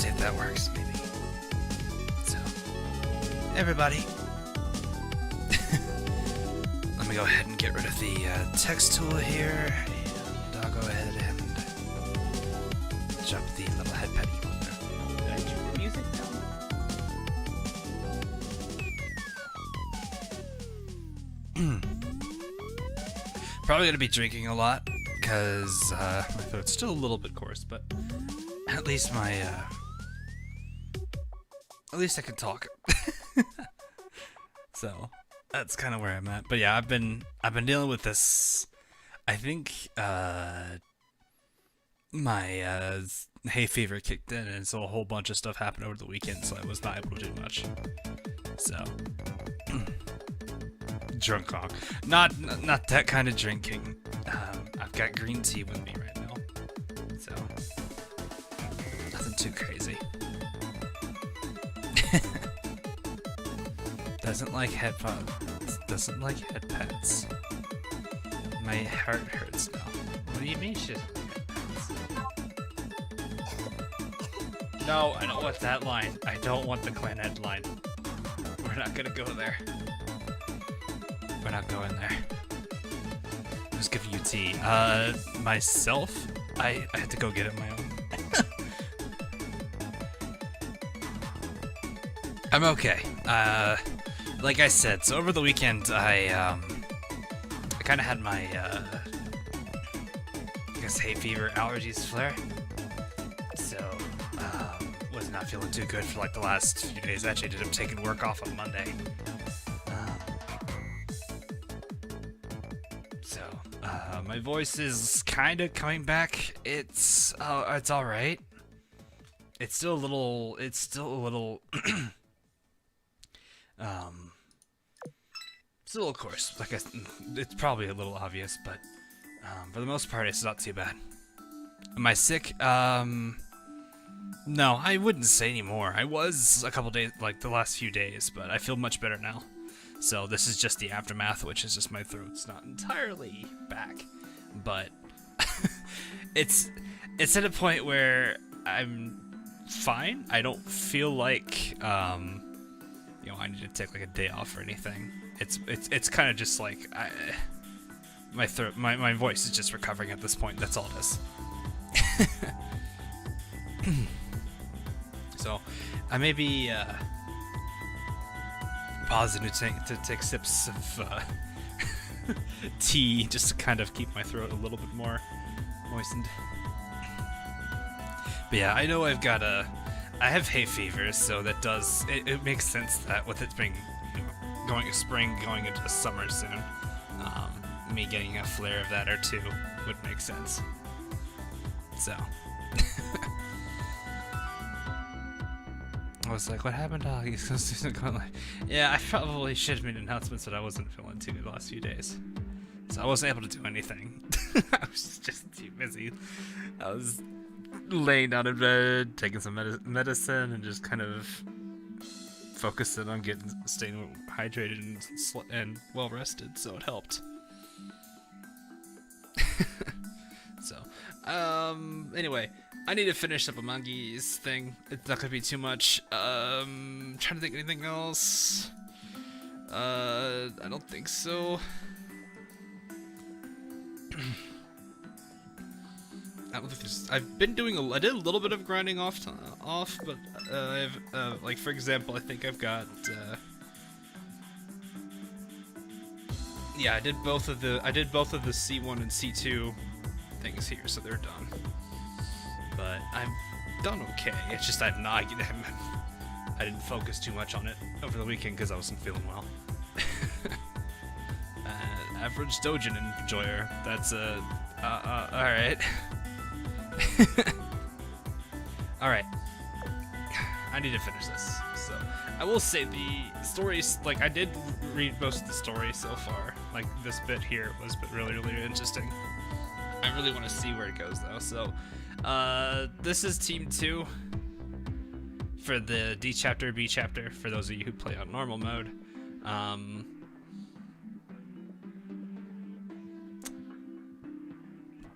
see if that works, maybe. So, everybody. Let me go ahead and get rid of the text tool here, and I'll go ahead and jump the little head pet emote there. Did I turn the music down? Probably gonna be drinking a lot, because my throat's still a little bit coarse, but at least at least I can talk. So that's kind of where I'm at. But yeah, I've been dealing with this. I think my hay fever kicked in, and so a whole bunch of stuff happened over the weekend, so I was not able to do much. So drunk honk. Not that kind of drinking. I've got green tea with me right now, so nothing too crazy. Doesn't like headphones. Doesn't like head pets. My heart hurts now. What do you mean she doesn't like head pets? No, I don't want that line. I don't want the clan head line. We're not gonna go there. We're not going there. Who's giving you tea? Myself? I had to go get it my own. I'm okay. Like I said, so over the weekend, I kind of had my, I guess hay fever allergies flare. So, was not feeling too good for like the last few days. I actually ended up taking work off on Monday. My voice is kind of coming back. It's all right. It's still a little, it's a little coarse. Like it's probably a little obvious, but for the most part, it's not too bad. Am I sick? No, I wouldn't say anymore. I was a couple days, like the last few days, but I feel much better now. So this is just the aftermath, which is just my throat's not entirely back, but it's at a point where I'm fine. I don't feel like you know, I need to take like a day off or anything. It's kind of just like my throat, my voice is just recovering at this point. That's all it is. So I may be pausing to take sips of tea just to kind of keep my throat a little bit more moistened. But yeah, I know I have hay fever, so that does, it makes sense that with it being going to spring, going into summer soon, me getting a flare of that or two would make sense. So I was like, what happened, dog? He's going like, yeah, I probably should have made announcements, but I wasn't feeling too good the last few days. So I wasn't able to do anything. I was just too busy. I was laying down in bed, taking some medicine, and just kind of focusing on staying hydrated and well rested, so it helped. So, anyway, I need to finish up Among Us thing. It's not gonna be too much. Trying to think of anything else. I don't think so. I don't think there's. I've been doing I did a little bit of grinding off, but I've like for example, I think I've got. Yeah, I did both of the C1 and C2 things here, so they're done. But I've done okay. It's just I didn't focus too much on it over the weekend because I wasn't feeling well. Average Dojin enjoyer. That's all right. All right. I need to finish this. So I will say the stories, like I did read most of the story so far. Like this bit here was really interesting. I really want to see where it goes though. So this is Team 2 for the D chapter, B chapter, for those of you who play on normal mode.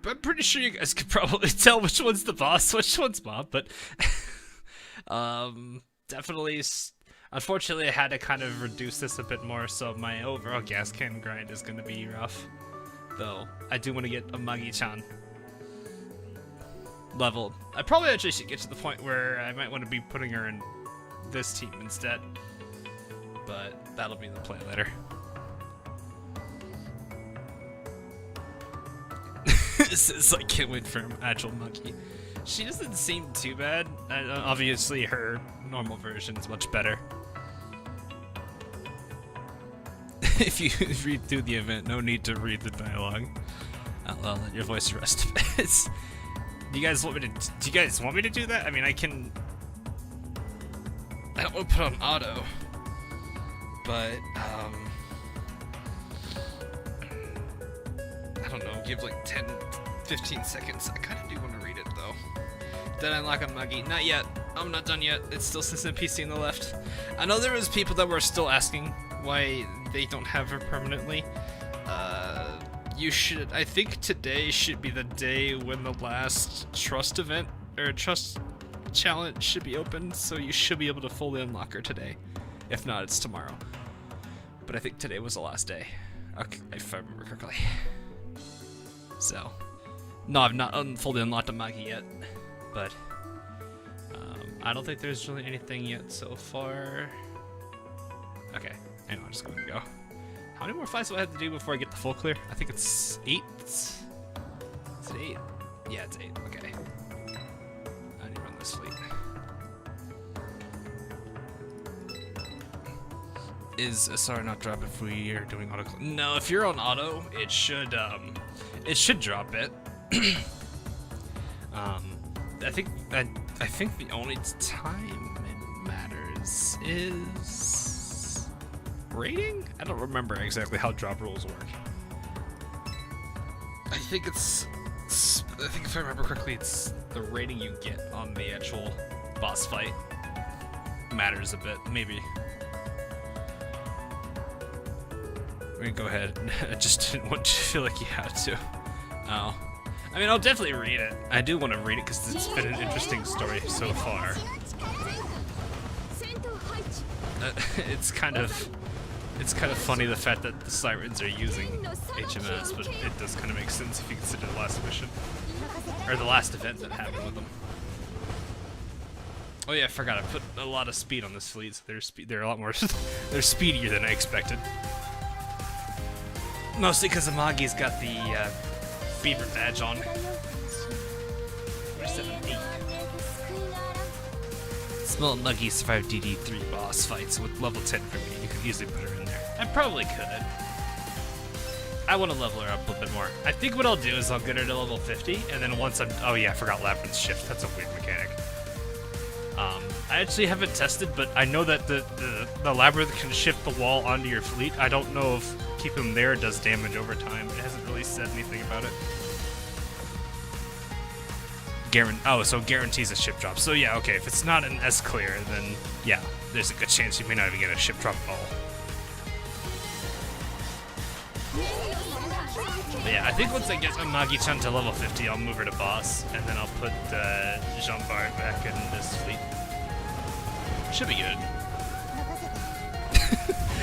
I'm pretty sure you guys could probably tell which one's the boss, which one's Bob, but Definitely. Unfortunately, I had to kind of reduce this a bit more, so my overall Gascogne grind is going to be rough. Though, I do want to get a Magi-chan leveled. I probably actually should get to the point where I might want to be putting her in this team instead. But that'll be the plan later. This is like, can't wait for an actual monkey. She doesn't seem too bad. Obviously, her normal version is much better. If you read through the event, no need to read the dialogue. I'll let your voice rest a bit. Do you guys want me to? Do you guys want me to do that? I mean, I can. I don't want to put on auto, but I don't know. Give like 10, 15 seconds. I kind of do want to read it though. Did I unlock a Muggy? Not yet. I'm not done yet. It still says NPC on the left. I know there was people that were still asking why they don't have her permanently. You should. I think today should be the day when the last trust event or trust challenge should be open, so you should be able to fully unlock her today. If not, it's tomorrow. But I think today was the last day, okay, if I remember correctly. So, no, I've not fully unlocked a Magi yet, but I don't think there's really anything yet so far. Okay, anyway, I'm just gonna go. How many more fights do I have to do before I get the full clear? I think it's 8. Is it 8? Yeah, it's 8. Okay. I need to run this fleet. Is Azur not drop if we are doing auto? No, if you're on auto, it should drop it. I think the only time it matters is rating? I don't remember exactly how drop rules work. I think if I remember correctly, it's the rating you get on the actual boss fight matters a bit, maybe. I mean, go ahead. I just didn't want you to feel like you had to. Oh. I mean, I'll definitely read it. I do want to read it because it's been an interesting story so far. It's kind of funny the fact that the sirens are using HMS, but it does kind of make sense if you consider the last mission or the last event that happened with them. Oh yeah, I forgot. I put a lot of speed on this fleet. So they're a lot more. They're speedier than I expected. Mostly because Amagi's got the fever badge on. 7-8. Small Muggy survived DD3 boss fights with level 10 for me. You could easily put her in there. I probably could. I want to level her up a bit more. I think what I'll do is I'll get her to level 50, and then once I'm... Oh yeah, I forgot Labyrinth Shift. That's a weird mechanic. I actually haven't tested, but I know that the Labyrinth can shift the wall onto your fleet. I don't know if keeping them there does damage over time. It hasn't really said anything about it. So guarantees a ship drop. So yeah, okay, if it's not an S clear, then yeah, there's a good chance you may not even get a ship drop at all. But yeah, I think once I get Magi-chan to level 50, I'll move her to boss, and then I'll put Jean-Bart back in this fleet. Should be good.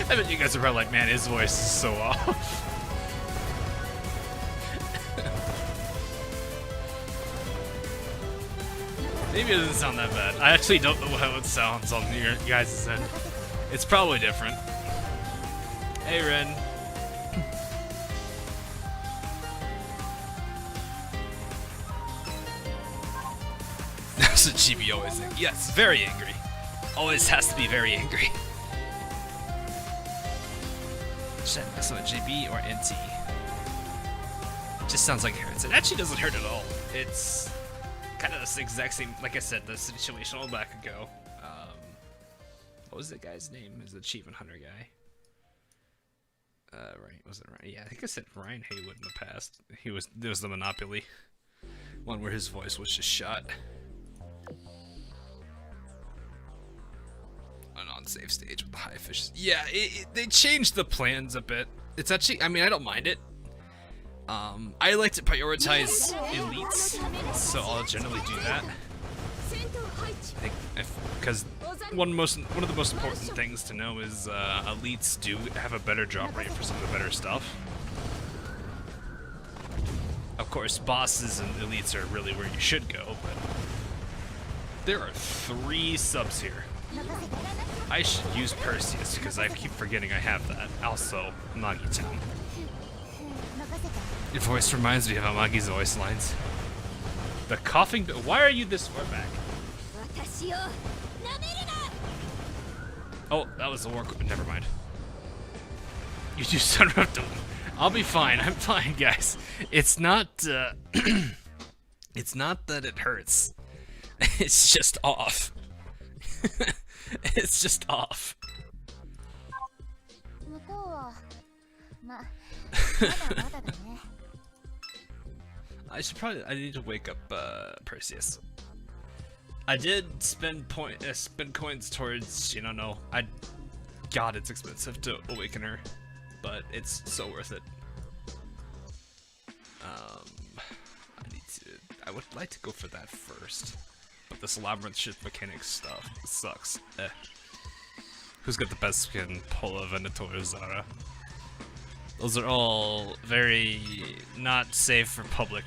I bet you guys are probably like, man, his voice is so off. Maybe it doesn't sound that bad. I actually don't know how it sounds on your guys' end. It's probably different. Hey, Ren. That's what GB always thinks. Yes, very angry. Always has to be very angry. Should I mess with GB or NT? Just sounds like it hurts. It actually doesn't hurt at all. It's kind of the exact same, like I said, the situational back ago. What was the guy's name? Is the Achievement Hunter guy? Right, was it Ryan? Yeah, I think I said Ryan Haywood in the past. There was the Monopoly one where his voice was just shot. An unsafe stage with the high fishes. Yeah, they changed the plans a bit. It's actually, I mean, I don't mind it. I like to prioritize elites, so I'll generally do that. I think because one of the most important things to know is elites do have a better drop rate for some of the better stuff. Of course, bosses and elites are really where you should go, but there are 3 subs here. I should use Perseus because I keep forgetting I have that. Also, Magi-chan. Your voice reminds me of Amagi's voice lines. The coughing. Why are you this far back? Oh, that was the war. Never mind. You do Sunroad. I'll be fine. I'm fine, guys. It's not. It's not that it hurts. It's just off. It's just off. I need to wake up Perseus. I did spend coins towards, you know, God, it's expensive to awaken her, but it's so worth it. I would like to go for that first, but this labyrinth ship mechanics stuff sucks. Who's got the best skin? Pola, Venator, Zara. Those are all very not safe for public.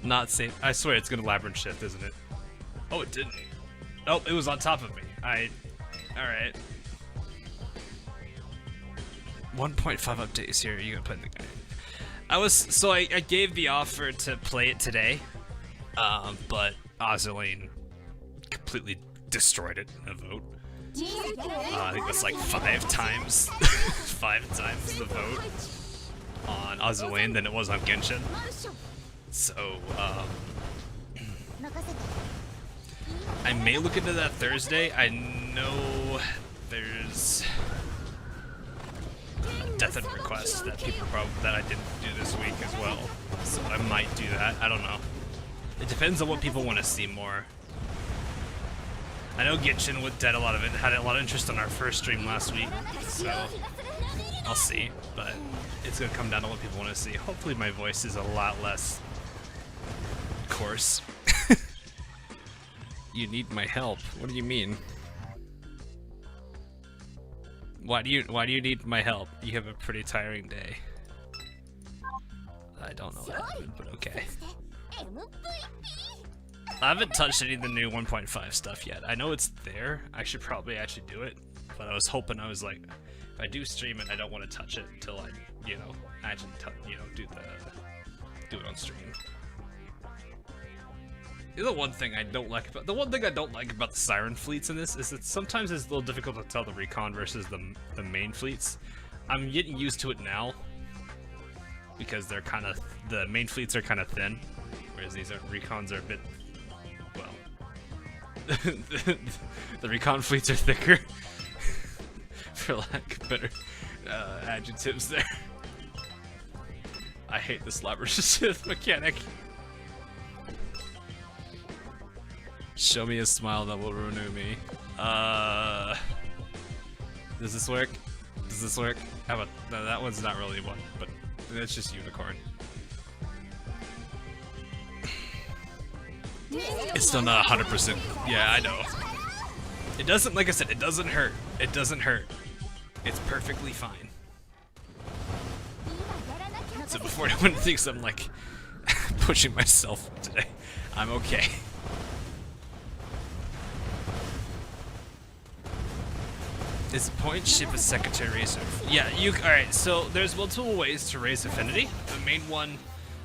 Not safe. I swear it's gonna labyrinth shift, isn't it? Oh, it didn't. Oh, it was on top of me. Alright. 1.5 updates here. You gonna play the game? I gave the offer to play it today, but Azur completely destroyed it in a vote. I think that's like 5 times, 5 times the vote on Azur than it was on Genshin. So, I may look into that Thursday. I know there's a death and request that that I didn't do this week as well. So I might do that. I don't know. It depends on what people want to see more. I know Genshin had a lot of interest on our first stream last week, so I'll see. But it's gonna come down to what people want to see. Hopefully, my voice is a lot less coarse. You need my help. What do you mean? Why do you need my help? You have a pretty tiring day. I don't know what happened, but okay. I haven't touched any of the new 1.5 stuff yet. I know it's there. I should probably actually do it, but I was hoping, I was like, if I do stream it, I don't want to touch it until I, actually, do it on stream. The one thing I don't like about the siren fleets in this is that sometimes it's a little difficult to tell the recon versus the main fleets. I'm getting used to it now because the main fleets are kind of thin, whereas these recons are a bit, well, the recon fleets are thicker, for lack of better adjectives there. I hate this labyrinth mechanic. Show me a smile that will renew me. Does this work? Does this work? How about no, that one's not really one, but that's just unicorn. It's still not 100%. Yeah, I know. It doesn't, like I said, it doesn't hurt. It doesn't hurt. It's perfectly fine. So before anyone thinks I'm like pushing myself today, I'm okay. Is point ship a secretary raiser? Yeah, alright, so there's multiple ways to raise affinity. The main one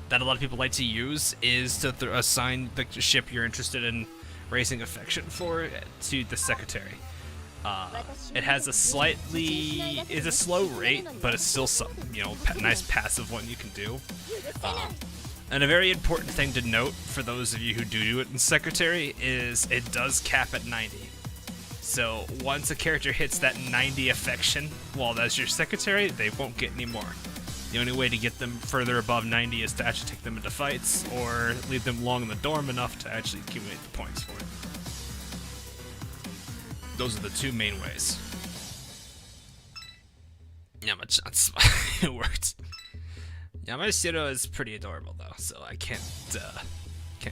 that a lot of people like to use is to assign the ship you're interested in raising affection for to the secretary. It has a it's a slow rate, but it's still some, nice passive one you can do. And a very important thing to note for those of you who do it in secretary is it does cap at 90. So once a character hits that 90 affection while that's your secretary, they won't get any more. The only way to get them further above 90 is to actually take them into fights or leave them long in the dorm enough to actually accumulate the points for it. Those are the 2 main ways. Yeah, my chance. It worked. Yeah, my pseudo is pretty adorable though, so I can't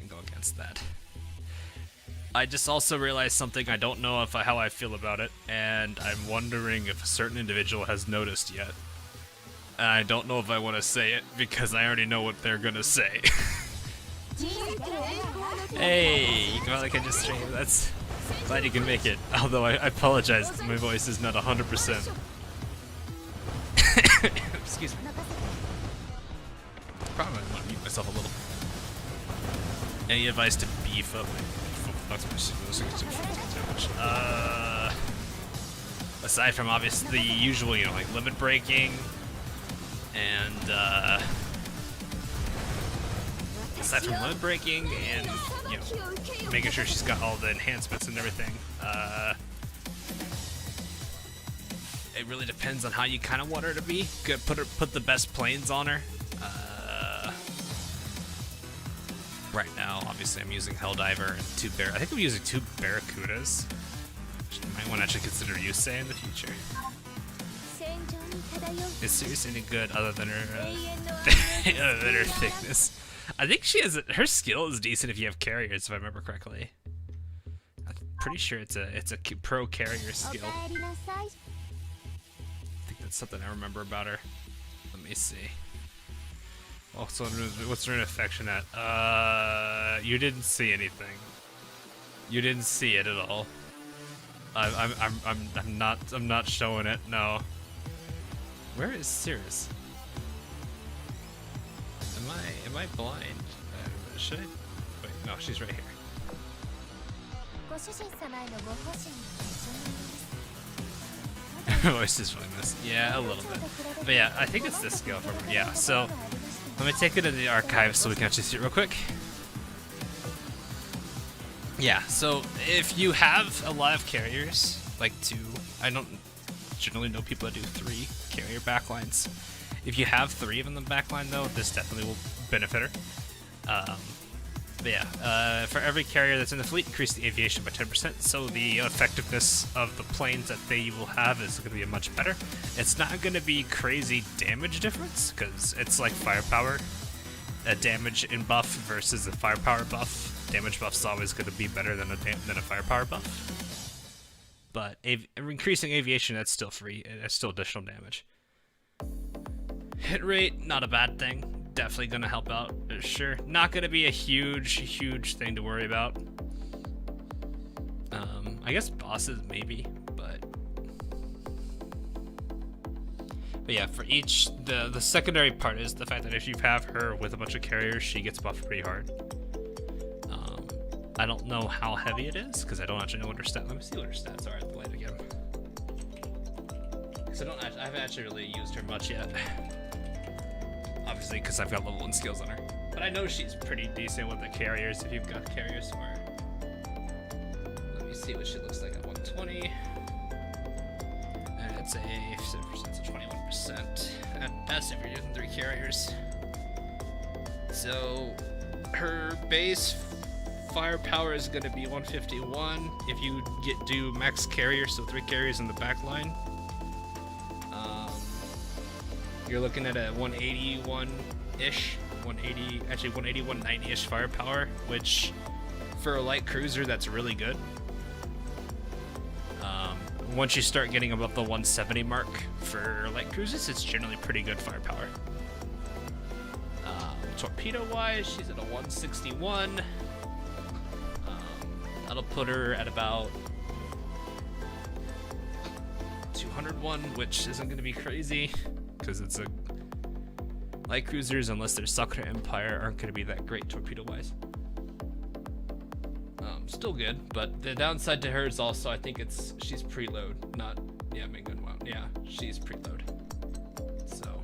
go against that. I just also realized something. I don't know how I feel about it, and I'm wondering if a certain individual has noticed yet. And I don't know if I want to say it because I already know what they're gonna say. Hey, you go like I just streamed. That's glad you can make it. Although I apologize, my voice is not 100%. Excuse me. Probably want to mute myself a little. Any advice to beef up? Aside from obviously the usual, you know, like limit breaking, and aside from limit breaking and, you know, making sure she's got all the enhancements and everything, it really depends on how you kind of want her to be. Good, put the best planes on her. Right now, obviously, I'm using Helldiver and I think I'm using 2 Barracudas. Might want to actually consider Yusei in the future. Is seriously any good other than her thickness? I think she has her skill is decent if you have carriers, if I remember correctly. I'm pretty sure it's a pro carrier skill. I think that's something I remember about her. Let me see. Also, what's her affection at? You didn't see anything. You didn't see it at all. I'm not showing it. No. Where is Cirrus? Am I blind? Should I? Wait, no, she's right here. Her voice is really missed. Yeah, a little bit. But yeah, I think it's this skill from her. Yeah, so let me take it to the archive so we can actually see it real quick. Yeah, so if you have a lot of carriers, like 2, I don't generally know people that do 3 carrier backlines. If you have 3 of them in the backline though, this definitely will benefit her. But yeah, for every carrier that's in the fleet, increase the aviation by 10%, so the effectiveness of the planes that they will have is going to be much better. It's not going to be crazy damage difference, because it's like firepower. A damage in buff versus a firepower buff. Damage buff's always going to be better than a firepower buff. But increasing aviation, that's still free, it's still additional damage. Hit rate, not a bad thing. Definitely gonna help out, sure. Not gonna be a huge thing to worry about. I guess bosses maybe, but yeah, for each the secondary part is the fact that if you have her with a bunch of carriers, she gets buffed pretty hard. I don't know how heavy it is because I don't actually know what her stats. Let me see what her stats are at the late again. Because I haven't actually really used her much yet. Obviously, because I've got level 1 skills on her. But I know she's pretty decent with the carriers if you've got carriers for her. Let me see what she looks like at 120. And it's a 21% at best if you're using 3 carriers. So her base firepower is going to be 151 if you do max carrier, so 3 carriers in the back line. You're looking at a 181-ish, 190-ish firepower, which for a light cruiser, that's really good. Once you start getting above the 170 mark for light cruisers, it's generally pretty good firepower. Torpedo-wise, she's at a 161. That'll put her at about 201, which isn't going to be crazy. Because it's a light cruisers, unless they're Sakura Empire, aren't going to be that great torpedo-wise. Still good, but the downside to her is also I think she's preload, not main gun wound. Yeah, she's preload. So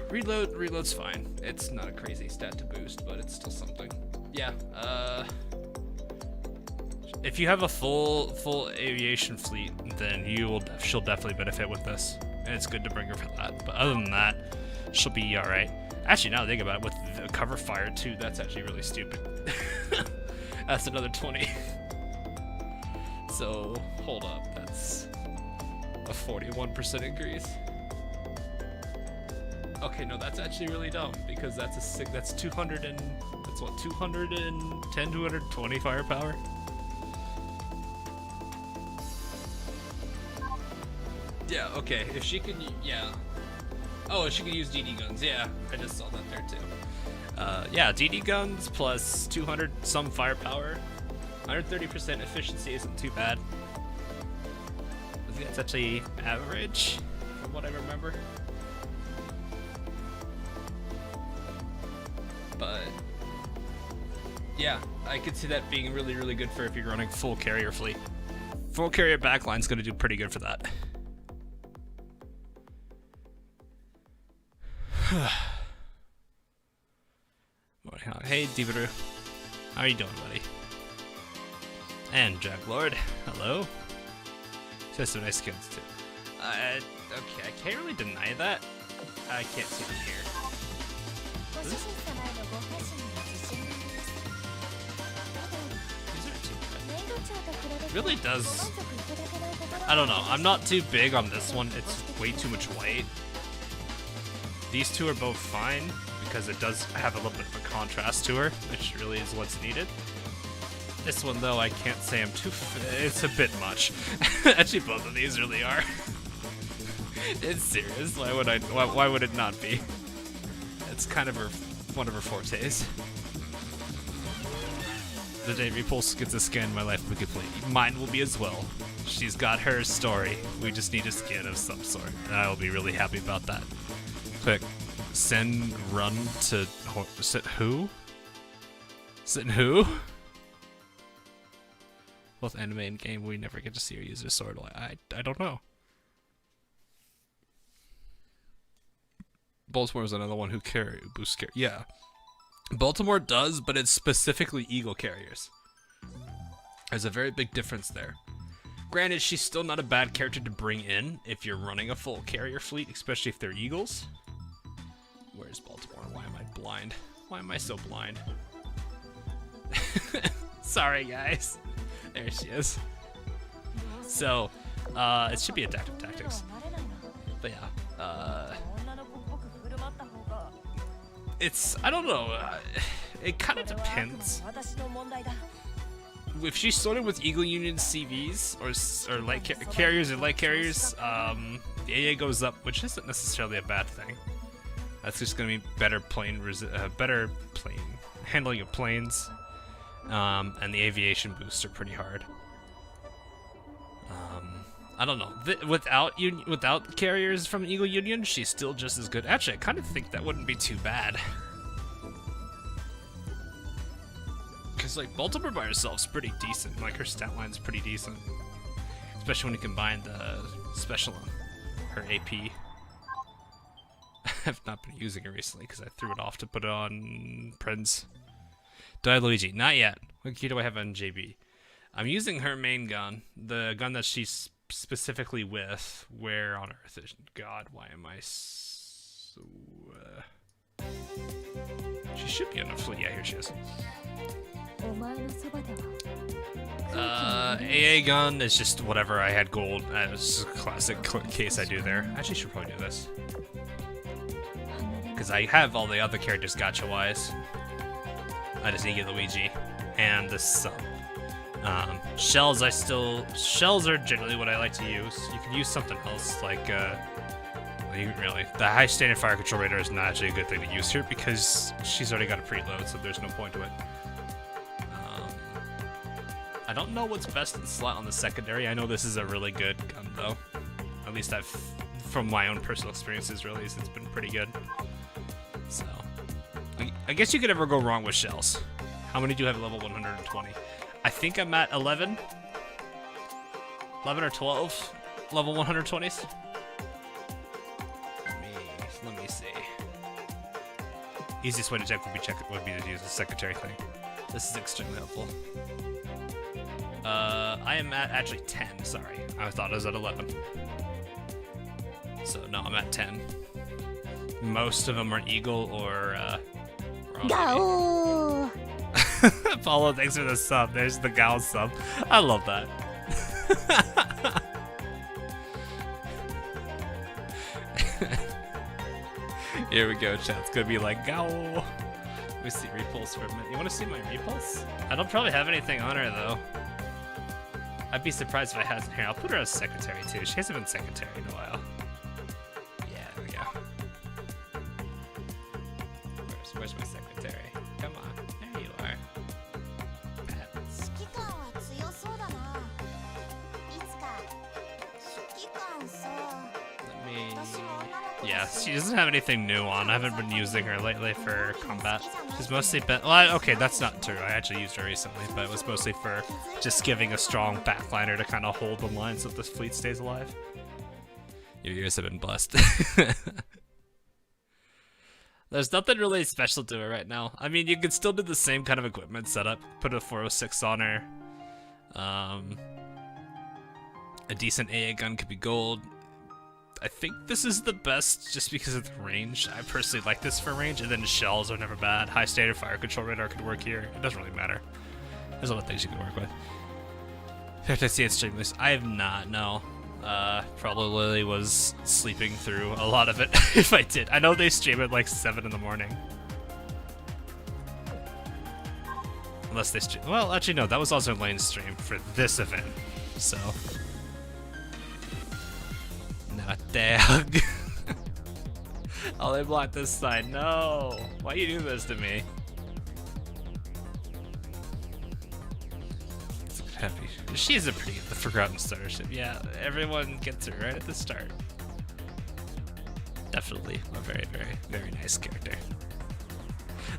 reload's fine. It's not a crazy stat to boost, but it's still something. Yeah. If you have a full aviation fleet, then she'll definitely benefit with this, and it's good to bring her for that. But other than that, she'll be all right. Actually, now that I think about it, with the cover fire too, that's actually really stupid. That's another 20. So hold up, that's a 41% increase. Okay, no, that's actually really dumb because that's 200 and that's what 210, 220 firepower. Yeah. Okay. If she can, yeah. Oh, she can use DD guns. Yeah, I just saw that there too. Yeah, DD guns plus 200 some firepower, 130% efficiency isn't too bad. I think that's actually average from what I remember. But yeah, I could see that being really, really good for if you're running full carrier fleet. Full carrier backline's gonna do pretty good for that. Hey, Divaru. How are you doing, buddy? And Jack Lord. Hello. She has some nice skins, too. Okay, I can't really deny that. I can't see them here. These aren't too bad. It really does. I don't know. I'm not too big on this one. It's way too much white. These two are both fine because it does have a little bit of a contrast to her, which really is what's needed. This one, though, I can't say I'm too. It's a bit much. Actually, both of these really are. It's serious. Why would I? Why would it not be? It's kind of one of her fortes. The day Repulse gets a skin, my life will be complete. Mine will be as well. She's got her story. We just need a skin of some sort, and I will be really happy about that. Click. Send run to sit who? Sit who? Both anime and game, we never get to see her use her sword. I don't know. Baltimore is another one who boosts carry. Yeah, Baltimore does, but it's specifically Eagle carriers. There's a very big difference there. Granted, she's still not a bad character to bring in if you're running a full carrier fleet, especially if they're Eagles. Where's Baltimore? Why am I blind? Why am I so blind? Sorry, guys. There she is. So, it should be adaptive tactics. But yeah, I don't know, it kind of depends. If she sorted with Eagle Union CVs or light carriers or light carriers, the AA goes up, which isn't necessarily a bad thing. That's just gonna be better better plane handling of planes, and the aviation boosts are pretty hard. I don't know. Without carriers from Eagle Union, she's still just as good. Actually, I kind of think that wouldn't be too bad. Because, like, Baltimore by herself is pretty decent. Like, her stat line's pretty decent. Especially when you combine the special on her AP. I've not been using it recently because I threw it off to put it on Prince. Do I have Luigi? Not yet. What key do I have on JB? I'm using her main gun. The gun that she's specifically with. Where on earth is... God, why am I so... She should be on a fleet. Yeah, here she is. AA gun is just whatever I had gold. It's a classic case I do there. I actually should probably do this. Because I have all the other characters gacha-wise. I just need to get Luigi. And the sub. Shells Shells are generally what I like to use. You can use something else, like, really. The high standard fire control radar is not actually a good thing to use here because she's already got a preload, so there's no point to it. I don't know what's best in slot on the secondary. I know this is a really good gun, though. At least from my own personal experiences, really, it's been pretty good. So, I guess you could never go wrong with shells. How many do you have at level 120? I think I'm at 11. 11 or 12 level 120s. Let me see. Easiest way to check would be to use the secretary thing. This is extremely helpful. I am at actually 10, sorry. I thought I was at 11. So no, I'm at 10. Most of them are Eagle or Go! Paulo, thanks for the sub. There's the Gal sub. I love that. Here we go, chat. It's gonna be like, go. Let me see repulse for a minute. You wanna see my repulse? I don't probably have anything on her, though. I'd be surprised if I had here. I'll put her as secretary, too. She hasn't been secretary in a while. Yeah, there we go. Where's my secretary? Come on. There you are. Let me... Yeah, she doesn't have anything new on. I haven't been using her lately for combat. She's mostly been... Well, okay, that's not true. I actually used her recently, but it was mostly for just giving a strong backliner to kind of hold the line so that the fleet stays alive. Your ears have been blessed. There's nothing really special to her right now. I mean, you could still do the same kind of equipment setup. Put a 406 on her. A decent AA gun could be gold. I think this is the best just because of the range. I personally like this for range, and then shells are never bad. High standard fire control radar could work here. It doesn't really matter. There's a lot of things you can work with. Have I see it stream this? I have not, no. Probably was sleeping through a lot of it if I did. I know they stream at like 7 in the morning. Unless they stream. Well, actually, no, that was also Lane's stream for this event. So. Not that. Oh, they blocked this side. No. Why you do this to me? Heavy. She's a pretty the forgotten starter ship. Yeah, everyone gets her right at the start. Definitely a very, very, very nice character.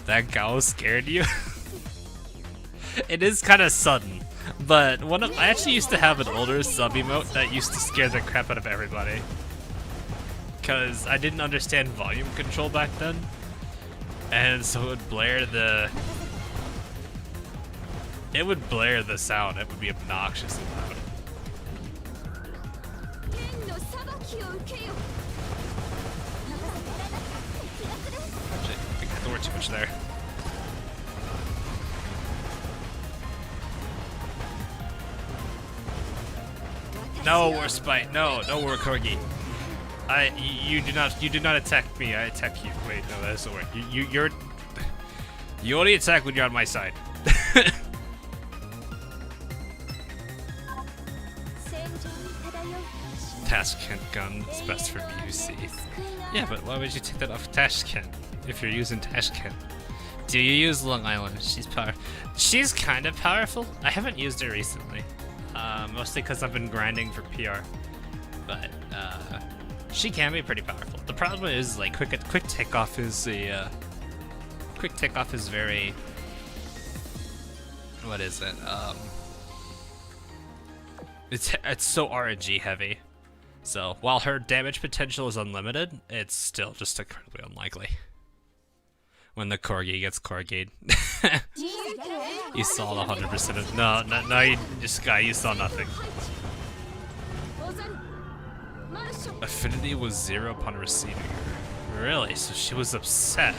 That Gao scared you? It is kind of sudden, but I actually used to have an older sub emote that used to scare the crap out of everybody. Because I didn't understand volume control back then, and so it would blare the... It would blare the sound. It would be obnoxiously loud. Actually, I think I threw too much there. No, we're Spite. No, we're Corgi. You do not attack me. I attack you. Wait, no, that doesn't work. You only attack when you're on my side. Tashkent gun is best for BUC. Yeah, but why would you take that off Tashkent if you're using Tashkent? Do you use Long Island? She's kind of powerful. I haven't used her recently, mostly because I've been grinding for PR. But she can be pretty powerful. The problem is like quick takeoff is very. What is it? It's so RNG heavy. So while her damage potential is unlimited, it's still just incredibly unlikely. When the Corgi gets Corgied. You saw the 100% of no, you saw nothing. Affinity was 0 upon receiving her. Really? So she was upset.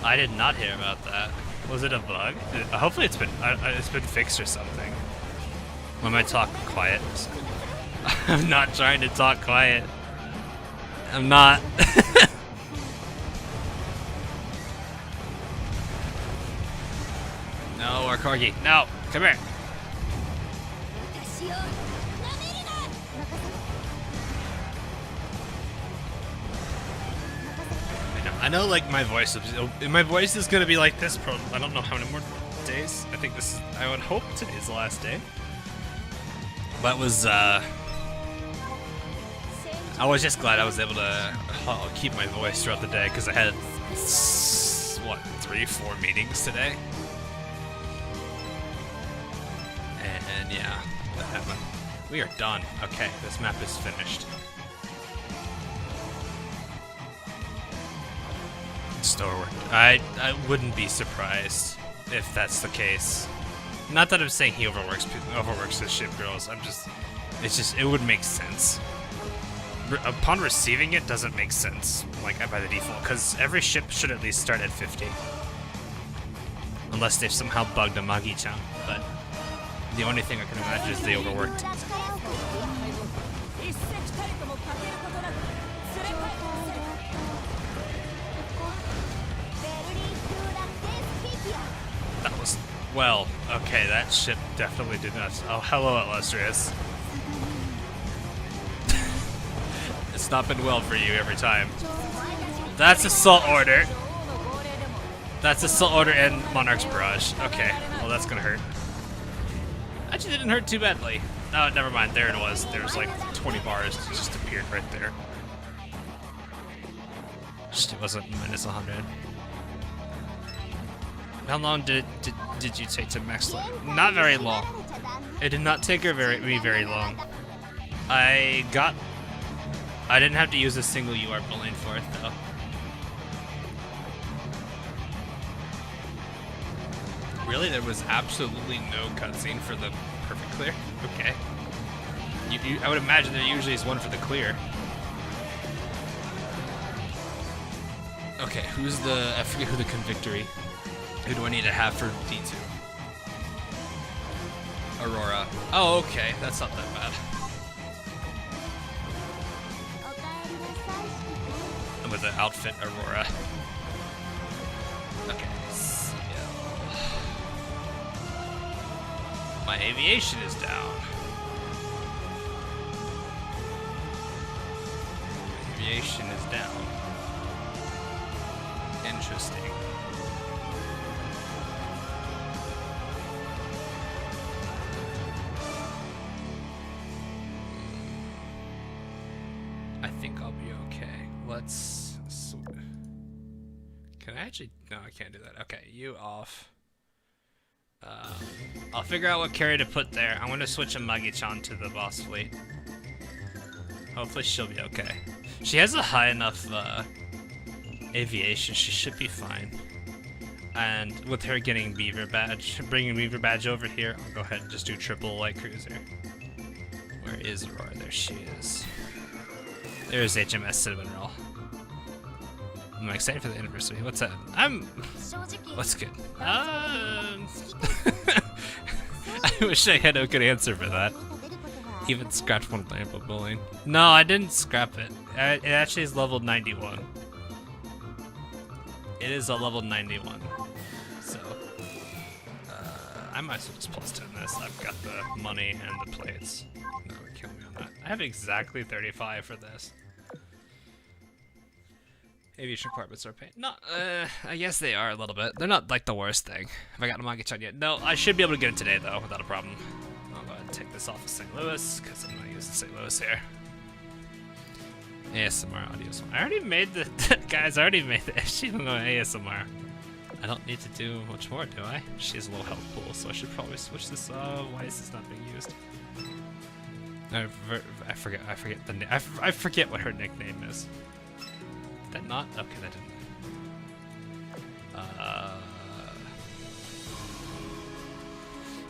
I did not hear about that. Was it a bug? Hopefully it's been fixed or something. When I talk quiet. I'm not trying to talk quiet. I'm not. No, our Corgi. No, come here. I know, like my voice is gonna be like this. I don't know how many more days. I think I would hope today's the last day. But I was just glad I was able to keep my voice throughout the day because I had, what, 3-4 meetings today? And yeah, that happened. We are done. Okay, this map is finished. Store work. I wouldn't be surprised if that's the case. Not that I'm saying he overworks his ship girls. It would make sense. Upon receiving it, doesn't make sense, like by the default, because every ship should at least start at 50. Unless they've somehow bugged a Magi-chan, but the only thing I can imagine is they overworked. Well, okay, that ship definitely did not. Oh, hello, Illustrious. It's not been well for you every time. That's Assault Order. That's Assault Order and Monarch's Barrage. Okay, well that's gonna hurt. Actually, didn't hurt too badly. Oh, never mind. There it was. There was like 20 bars that just appeared right there. Just it wasn't minus 100. How long did you take to max level? Not very long. It did not take me very long. I didn't have to use a single UR bullying for it though. Really, there was absolutely no cutscene for the perfect clear. Okay. I would imagine there usually is one for the clear. Okay, I forget who the Convictory. Who do I need to have for D2? Aurora. Oh, okay, that's not that bad. And with the outfit Aurora. Okay, so my aviation is down. Aviation is down. Interesting. I think I'll be okay. Let's... Can I actually... No, I can't do that. Okay, you off. I'll figure out what carrier to put there. I'm gonna switch a Magi-chan to the boss fleet. Hopefully she'll be okay. She has a high enough aviation, she should be fine. And with her getting Beaver Badge, bringing Beaver Badge over here, I'll go ahead and just do triple light cruiser. Where is Aurora? There she is. There's HMS Cinnamon Roll. I'm excited for the anniversary. What's that? What's good? I wish I had a good answer for that. Even scratched one lamp of bullying. No, I didn't scrap it. It actually is level 91. It is a level 91. So, I might as well just plus 10 this. I've got the money and the plates. No, kill me on that. I have exactly 35 for this. Aviation requirements are paid. No, I guess they are a little bit. They're not like the worst thing. Have I gotten a Magi-chan yet? No, I should be able to get it today though, without a problem. I'll go ahead and take this off of St. Louis, because I'm not using St. Louis here. ASMR audio. I already made the guys. I already made the. She's going ASMR. I don't need to do much more, do I? She has a low health pool, so I should probably switch this. Why is this not being used? I forget. I forget the. I forget what her nickname is. That not? Okay, that didn't.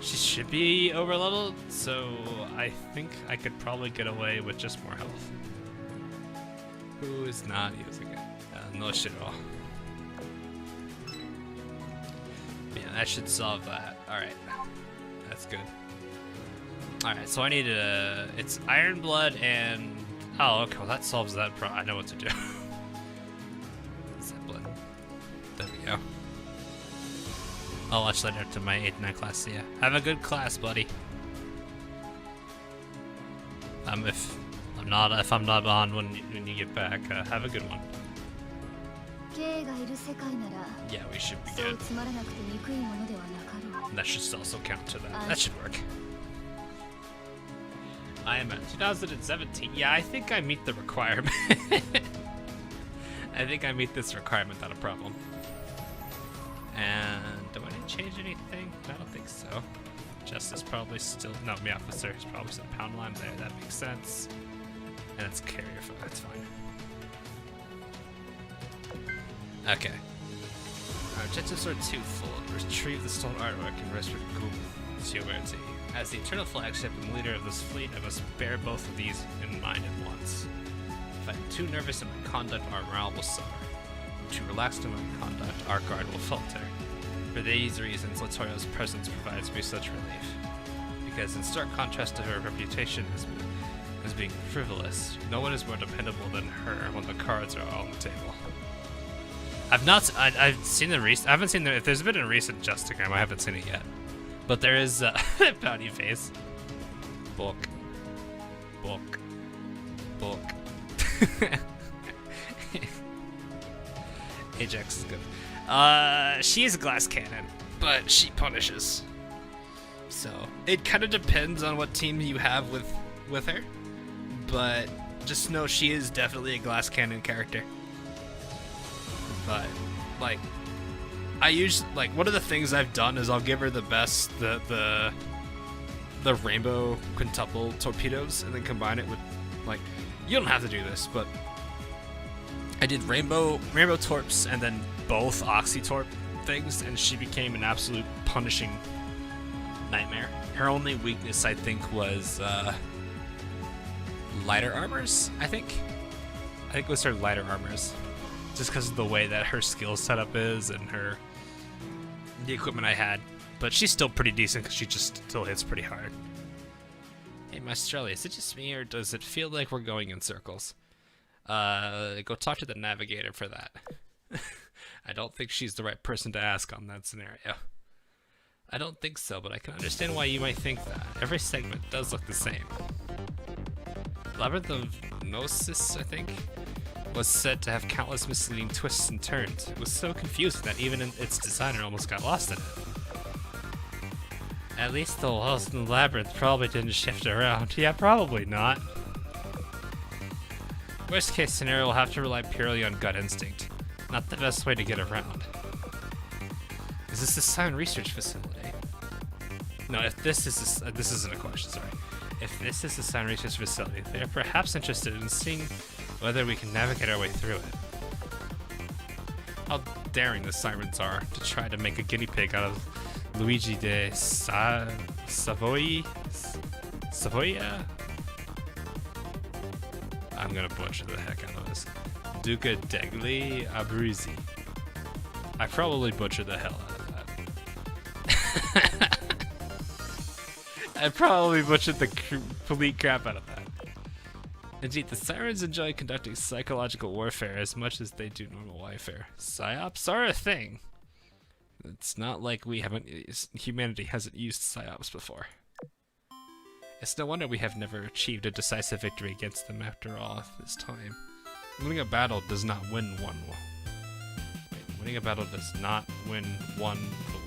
She should be over leveled, so I think I could probably get away with just more health. Who is not using it? No shit at all. Yeah, that should solve that. Alright. That's good. Alright, so I need it's Iron Blood and... Oh, okay, well that solves that problem. I know what to do. Zeppelin. There we go. I'll watch later to my 8-9 class. See ya. Have a good class, buddy. If I'm not on when you get back, have a good one. Yeah, we should be good. That should also count to that. That should work. I am at 2017. Yeah, I think I meet the requirement. I think I meet this requirement without a problem. And do I need to change anything? I don't think so. Justice probably still... No, me officer is probably some pound line there. That makes sense. And it's carrier, that's fine. Okay. Objectives are twofold. Retrieve the stolen artwork and restore Guilty. As the Eternal Flagship and leader of this fleet, I must bear both of these in mind at once. If I'm too nervous in my conduct, our morale will suffer. If I'm too relaxed in my conduct, our guard will falter. For these reasons, Latorio's presence provides me such relief. Because in stark contrast to her reputation as being frivolous, no one is more dependable than her when the cards are all on the table. I've seen the recent. I haven't seen the. If there's been a recent Justagram, I haven't seen it yet. But there is pouty face. Book. Ajax is good. She is a glass cannon, but she punishes. So it kind of depends on what team you have with her. But just know she is definitely a glass cannon character. But like, I usually one of the things I've done is I'll give her the rainbow quintuple torpedoes and then combine it with you don't have to do this, but I did rainbow torps and then both oxy torp things, and she became an absolute punishing nightmare. Her only weakness, I think, was lighter armors. I think it was her lighter armors, just because of the way that her skill setup is and the equipment I had. But she's still pretty decent because she just still hits pretty hard. Hey, Maestrelli, is it just me or does it feel like we're going in circles? Go talk to the navigator for that. I don't think she's the right person to ask on that scenario. I don't think so, but I can understand why you might think that. Every segment does look the same. Labyrinth of Gnosis, I think, was said to have countless misleading twists and turns. It was so confusing that even its designer almost got lost in it. At least the walls in the labyrinth probably didn't shift around. Yeah, probably not. Worst case scenario, we'll have to rely purely on gut instinct. Not the best way to get around. Is this a Siren research facility? No, if this is this isn't a question, sorry. If this is a Siren research facility, they are perhaps interested in seeing whether we can navigate our way through it. How daring the Sirens are to try to make a guinea pig out of Luigi de Savoia? I'm gonna butcher the heck out of this. Duca degli Abruzzi. I probably butchered the hell out of that. I probably butchered the complete crap out of that. Indeed, the Sirens enjoy conducting psychological warfare as much as they do normal warfare. Psyops are a thing. It's not like humanity hasn't used psyops before. It's no wonder we have never achieved a decisive victory against them after all this time. Winning a battle does not win one. Wait, winning a battle does not win one.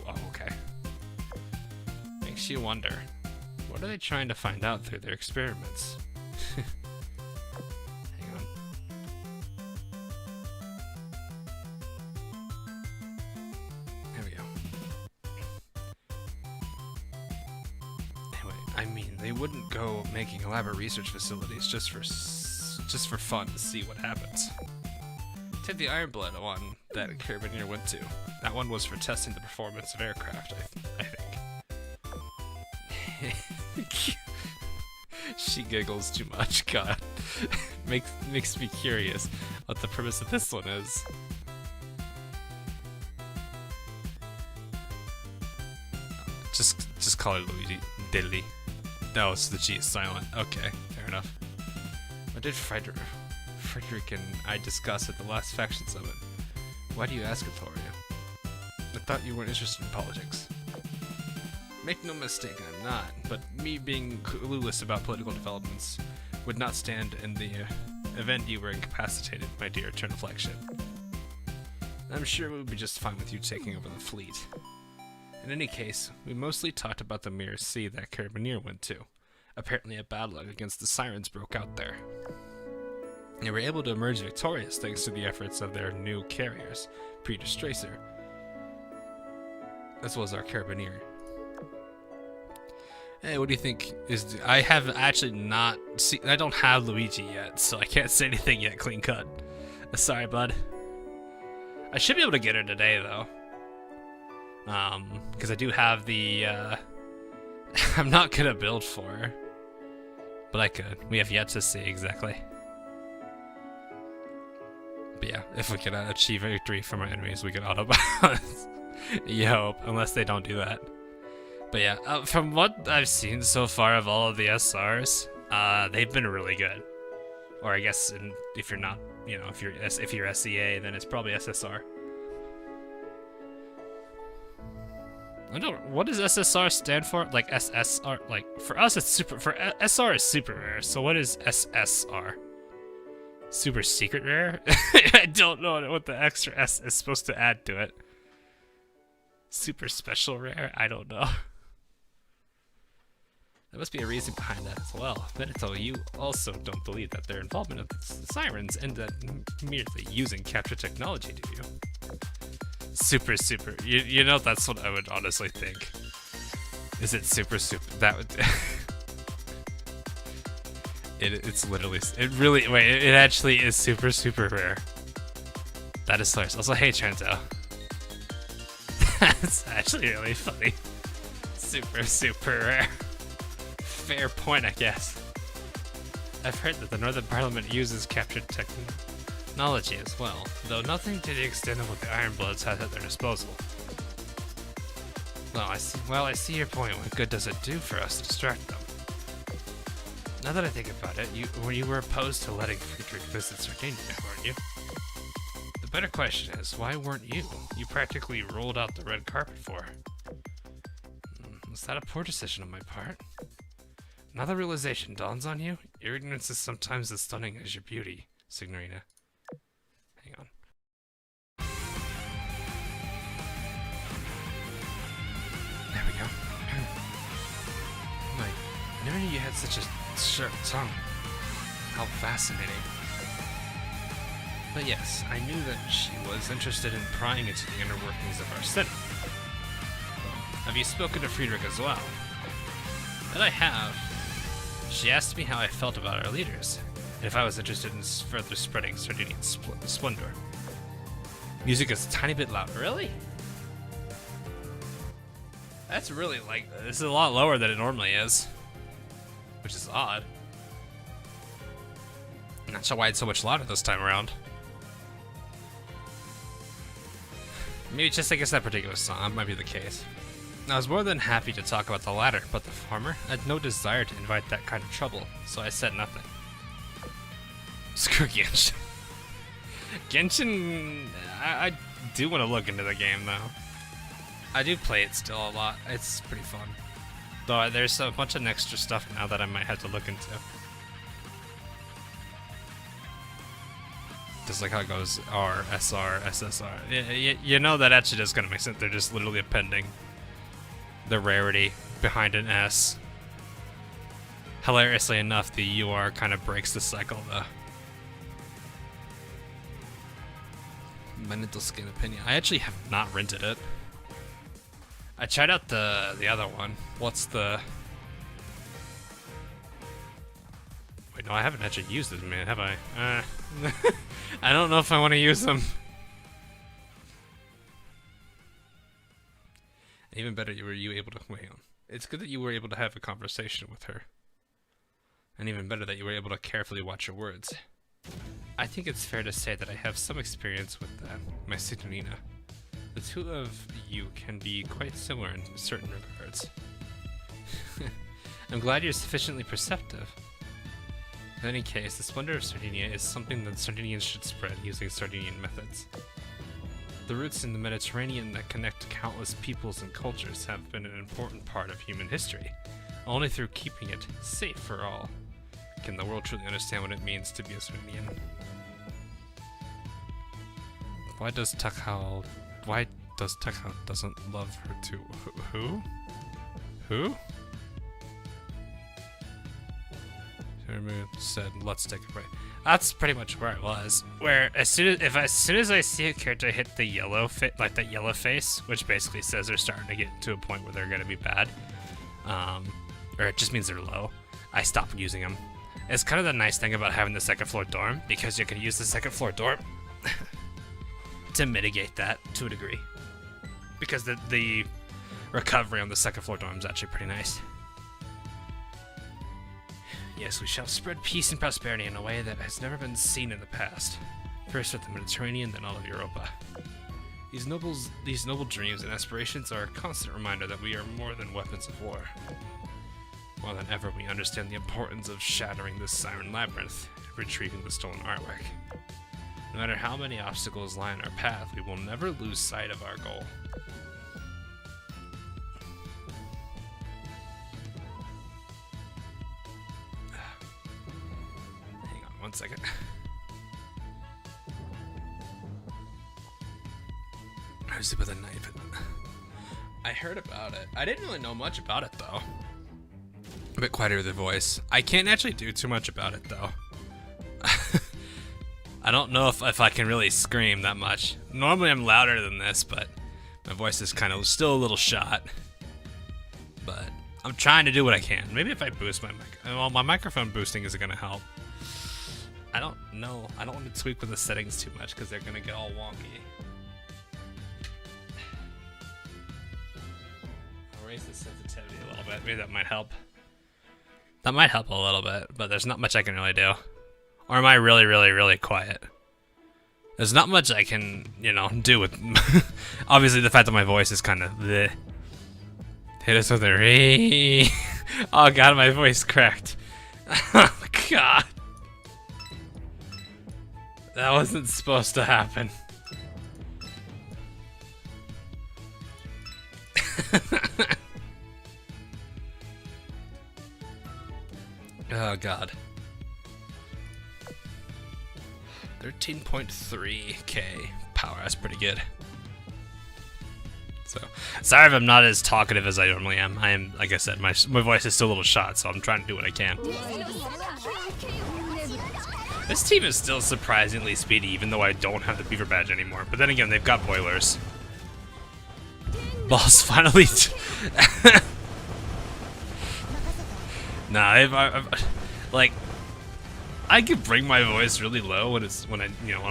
Oh, okay. Makes you wonder. What are they trying to find out through their experiments? Hang on. There we go. Anyway, I mean, they wouldn't go making elaborate research facilities just for fun to see what happens. Take the Ironblood one that Carabinier went to. That one was for testing the performance of aircraft, I think. She giggles too much, God. makes me curious what the purpose of this one is. Just call it Luigi. Diddly. No, it's the G is silent. Okay, fair enough. What did Frederick and I discuss at the last faction summit? Why do you ask, Vittorio? I thought you weren't interested in politics. Make no mistake, I'm not, but me being clueless about political developments would not stand in the event you were incapacitated, my dear Eternal Flagship. I'm sure it would be just fine with you taking over the fleet. In any case, we mostly talked about the Mirror Sea that Carabinier went to. Apparently a battle against the Sirens broke out there. They were able to emerge victorious thanks to the efforts of their new carriers, Praetor Stracer, as well as our Carabinier. Hey, what do you think? I have actually not seen. I don't have Luigi yet, so I can't say anything yet. Clean cut. Sorry, bud. I should be able to get her today, though. Because I do have the. I'm not gonna build for her, but I could. We have yet to see exactly. But yeah, if we can achieve victory from our enemies, we can auto balance. You hope, unless they don't do that. But yeah, from what I've seen so far of all of the SRs, they've been really good. Or I guess if you're not, if you're SEA, then it's probably SSR. I don't. What does SSR stand for? Like SSR? Like for us, it's super. For SR is super rare. So what is SSR? Super secret rare? I don't know what the extra S is supposed to add to it. Super special rare? I don't know. There must be a reason behind that as well. Benito, you also don't believe that their involvement of the sirens and that merely using capture technology, do you? Super. You know, that's what I would honestly think. Is it super? That would... It's literally... It actually is super rare. That is hilarious. Also, hey, Trento. That's actually really funny. Super rare. Fair point, I guess. I've heard that the Northern Parliament uses captured technology as well, though nothing to the extent of what the Ironbloods have at their disposal. Well, I see your point. What good does it do for us to distract them? Now that I think about it, you were opposed to letting Friedrich visit Sardinia, weren't you? The better question is, why weren't you? You practically rolled out the red carpet for her. Was that a poor decision on my part? Now the realization dawns on you, your ignorance is sometimes as stunning as your beauty, Signorina. Hang on. There we go. I never knew you had such a sharp tongue. How fascinating. But yes, I knew that she was interested in prying into the inner workings of our city. Have you spoken to Friedrich as well? That I have. She asked me how I felt about our leaders, and if I was interested in further spreading Sardinian splendor. Music is a tiny bit loud. Really? That's really like... This is a lot lower than it normally is. Which is odd. I'm not sure why it's so much louder this time around. Maybe just I guess that particular song might be the case. I was more than happy to talk about the latter, but the former had no desire to invite that kind of trouble, so I said nothing. Screw Genshin. Genshin, I do want to look into the game though. I do play it still a lot. It's pretty fun. Though there's a bunch of extra stuff now that I might have to look into. Just like how it goes R, SR, SSR. You know that actually just gonna make sense. They're just literally appending the rarity behind an S. Hilariously enough, the UR kind of breaks the cycle though. Benito Skin Opinion. I actually have not rented it. I tried out the other one. What's the... Wait, no, I haven't actually used it, man, have I? I don't know if I want to use them. Even better, were you able to... Wait, it's good that you were able to have a conversation with her. And even better that you were able to carefully watch your words. I think it's fair to say that I have some experience with that, my Signorina. The two of you can be quite similar in certain regards. I'm glad you're sufficiently perceptive. In any case, the splendor of Sardinia is something that Sardinians should spread using Sardinian methods. The roots in the Mediterranean that connect countless peoples and cultures have been an important part of human history. Only through keeping it safe for all can the world truly understand what it means to be a Sardinian. Why does Takal doesn't love her too? Who? Who? Sherman said, "Let's take a break." That's pretty much where I was. Where as soon as I see a character hit the yellow like that yellow face, which basically says they're starting to get to a point where they're gonna be bad, or it just means they're low, I stop using them. It's kind of the nice thing about having the second floor dorm, because you can use the second floor dorm to mitigate that to a degree. Because the recovery on the second floor dorm is actually pretty nice. Yes, we shall spread peace and prosperity in a way that has never been seen in the past. First with the Mediterranean, then all of Europa. These noble dreams and aspirations are a constant reminder that we are more than weapons of war. More than ever, we understand the importance of shattering this siren labyrinth and retrieving the stolen artwork. No matter how many obstacles lie in our path, we will never lose sight of our goal. second. Where's it with a knife? I heard about it. I didn't really know much about it though. A bit quieter with the voice. I can't actually do too much about it though. I don't know if I can really scream that much. Normally I'm louder than this, but my voice is kind of still a little shot. But I'm trying to do what I can. Maybe if I boost my mic. Well, my microphone boosting isn't gonna help. I don't know. I don't want to tweak with the settings too much because they're gonna get all wonky. I'll raise the sensitivity a little bit. Maybe that might help. That might help a little bit, but there's not much I can really do. Or am I really, really, really quiet? There's not much I can, you know, do with... Obviously, the fact that my voice is kind of... Bleh. Hit us with a re. Oh god, my voice cracked. Oh god. That wasn't supposed to happen. Oh god. 13.3k power, that's pretty good. So, sorry if I'm not as talkative as I normally am. I am, like I said, my voice is still a little shot, so I'm trying to do what I can. This team is still surprisingly speedy, even though I don't have the beaver badge anymore. But then again, they've got boilers. Boss finally. Nah, like, I can bring my voice really low when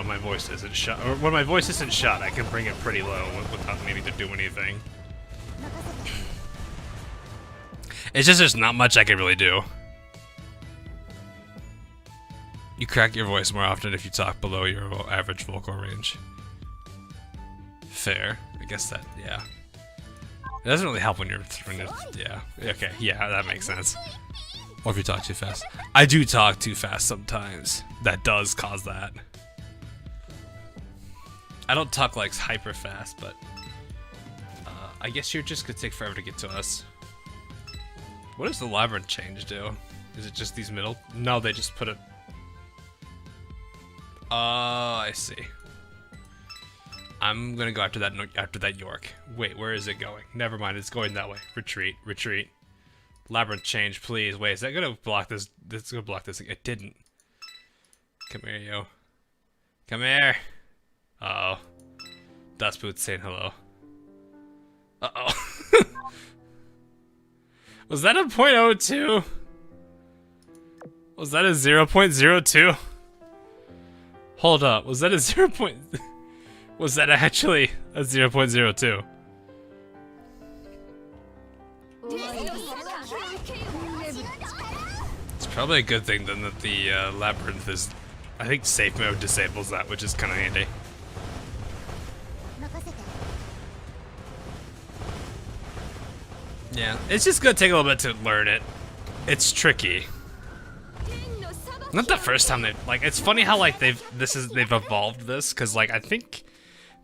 my voice isn't shot, or when my voice isn't shot. I can bring it pretty low without needing to do anything. It's just there's not much I can really do. You crack your voice more often if you talk below your average vocal range. Fair, I guess that, yeah. It doesn't really help when you're yeah. Okay, yeah, that makes sense. Or if you talk too fast. I do talk too fast sometimes. That does cause that. I don't talk like hyper fast, but I guess you're just gonna take forever to get to us. What does the labyrinth change do? Is it just these middle? No, they just put it. Oh, I see. I'm gonna go after that York. Wait, where is it going? Never mind, it's going that way. Retreat, retreat. Labyrinth change, please. Wait, is that gonna block this? This is gonna block this. It didn't. Come here, yo. Come here. Uh oh. Dust Boots saying hello. Uh oh. Was that a .02? Was that a 0.02? Hold up. Was that a 0. Was that actually a 0.02? It's probably a good thing then that the labyrinth is, I think safe mode disables that, which is kind of handy. Yeah, it's just gonna take a little bit to learn it. It's tricky. Not the first time they've, like, it's funny how like they've evolved this, because like I think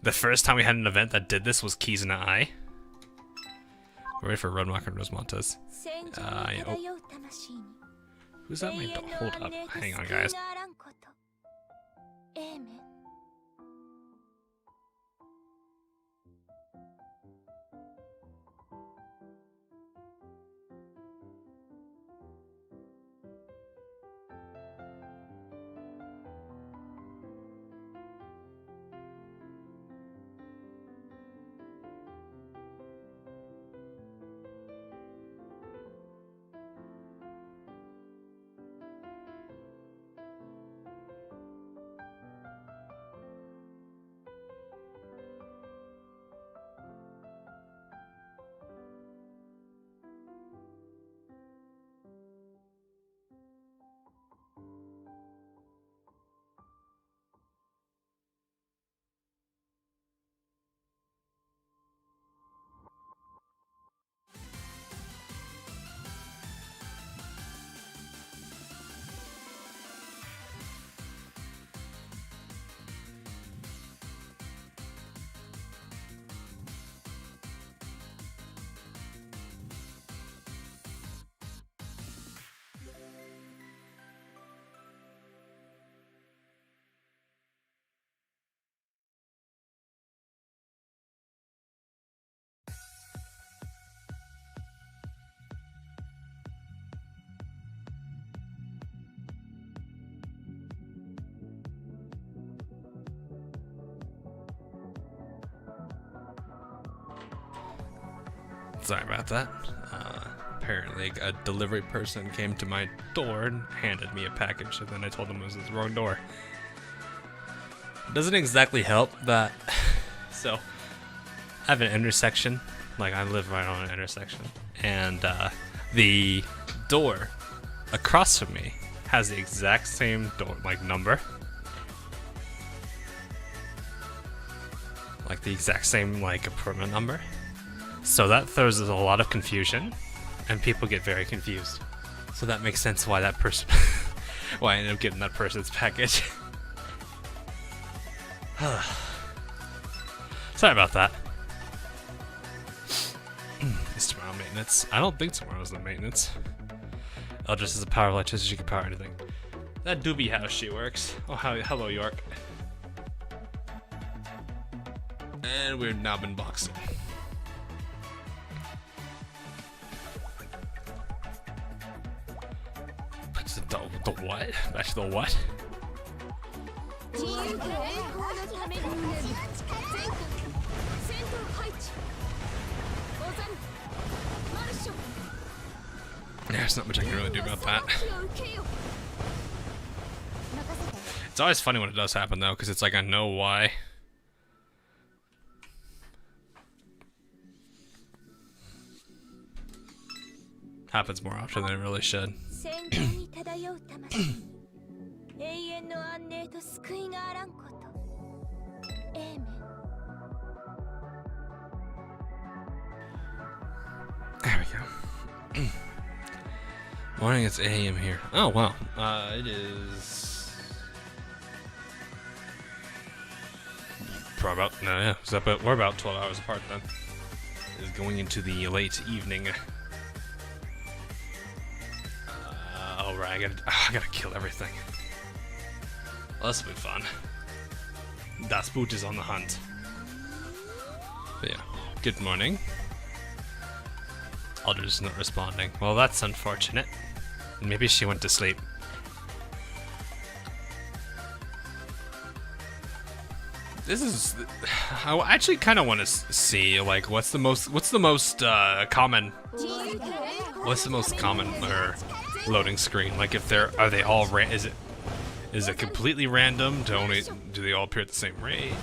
the first time we had an event that did this was Keys in the Eye. We're ready for Roadwalker and Rosemontes. Oh. Who's that? Hold up. Hang on, guys. Sorry about that. Apparently a delivery person came to my door and handed me a package, and then I told them it was the wrong door. Doesn't exactly help that. So, I have an intersection. Like, I live right on an intersection. And the door across from me has the exact same door, like, number. Like, the exact same, like, apartment number. So that throws a lot of confusion, and people get very confused. So that makes sense why that person, why I ended up getting that person's package. Sorry about that. Is tomorrow maintenance? I don't think tomorrow's the maintenance. Eldris is a power electricity, she can power anything. That doobie house she works. Oh, hello York. And we've now been boxing. The what? Back to the what? There's not much I can really do about that. It's always funny when it does happen though, because it's like I know why. Happens more often than it really should. There we go. Morning, it's 8 AM here. Oh wow. It is probably about we're about 12 hours apart then. It's going into the late evening. Alright, I gotta kill everything. Well, this will be fun. Das Boot is on the hunt. But yeah, good morning. Aldridge not responding. Well, that's unfortunate. Maybe she went to sleep. This is. I actually kind of want to see like what's the most common loading screen. Like if are they all is it completely random? Do they all appear at the same rate?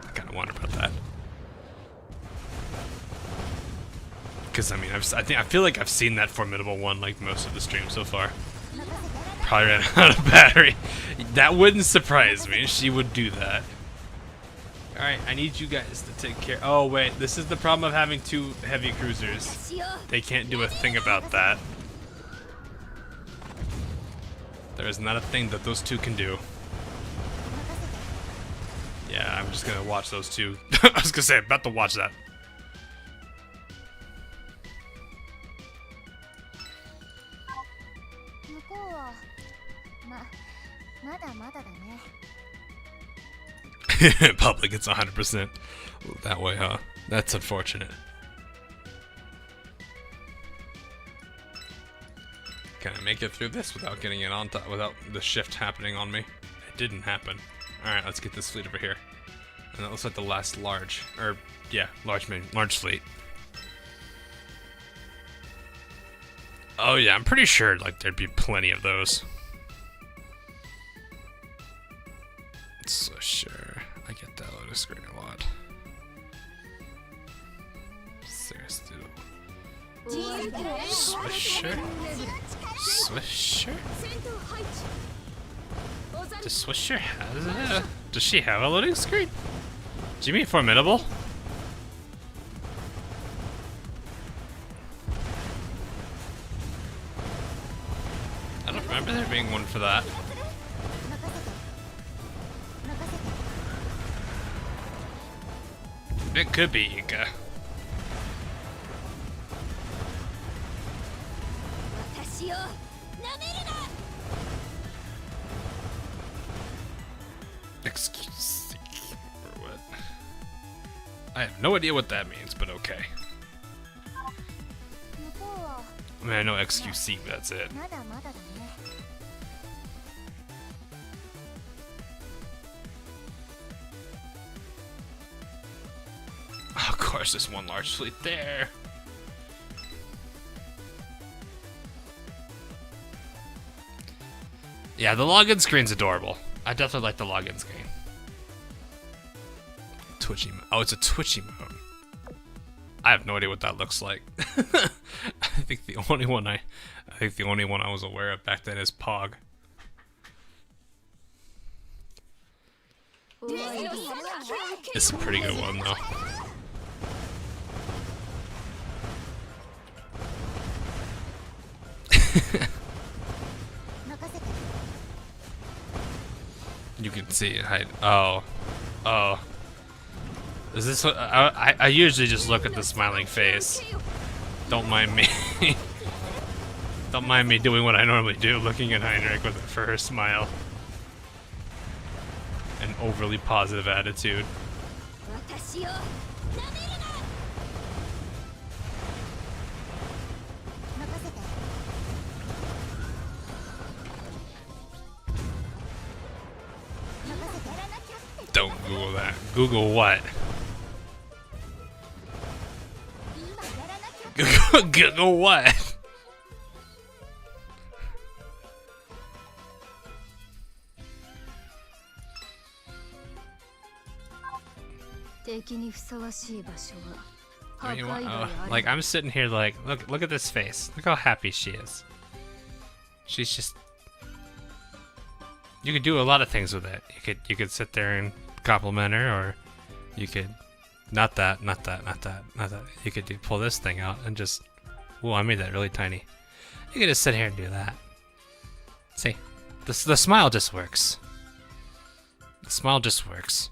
I kind of wonder about that. Because I mean, I feel like I've seen that formidable one like most of the stream so far. Probably ran out of battery. That wouldn't surprise me. She would do that. All right, I need you guys to take care. Oh wait, this is the problem of having two heavy cruisers. They can't do a thing about that. There is not a thing that those two can do. Yeah, I'm just gonna watch those two. I was gonna say, I'm about to watch that. Public, it's 100% that way, huh? That's unfortunate. Can I make it through this without getting it on top, without the shift happening on me? It didn't happen. Alright, let's get this fleet over here. And that looks like the last large fleet. Oh yeah, I'm pretty sure like there'd be plenty of those. So sure, I get that loading screen a lot. Seriously. Swisher? Swisher? Does Swisher have does she have a loading screen? Do you mean formidable? I don't remember there being one for that. It could be Ika. Excuse me. Or what? I have no idea what that means, but okay. I mean, I know XQC, but that's it. push this one large fleet there. Yeah, the login screen's adorable. I definitely like the login screen. Twitchy. Oh, it's a twitchy mode. I have no idea what that looks like. I think the only one I was aware of back then is Pog. It's a pretty good one though. You can see it hide. Oh. Is this what I usually just look at the smiling face. Don't mind me. Don't mind me doing what I normally do, looking at Heinrich for her smile. An overly positive attitude. Don't Google that. Google what? Google what? I mean, like I'm sitting here like, look at this face. Look how happy she is. She's just. You could do a lot of things with it. You could sit there and compliment her, or you could not that. You could pull this thing out and just. Ooh, I made that really tiny. You could just sit here and do that. See, the smile just works. The smile just works.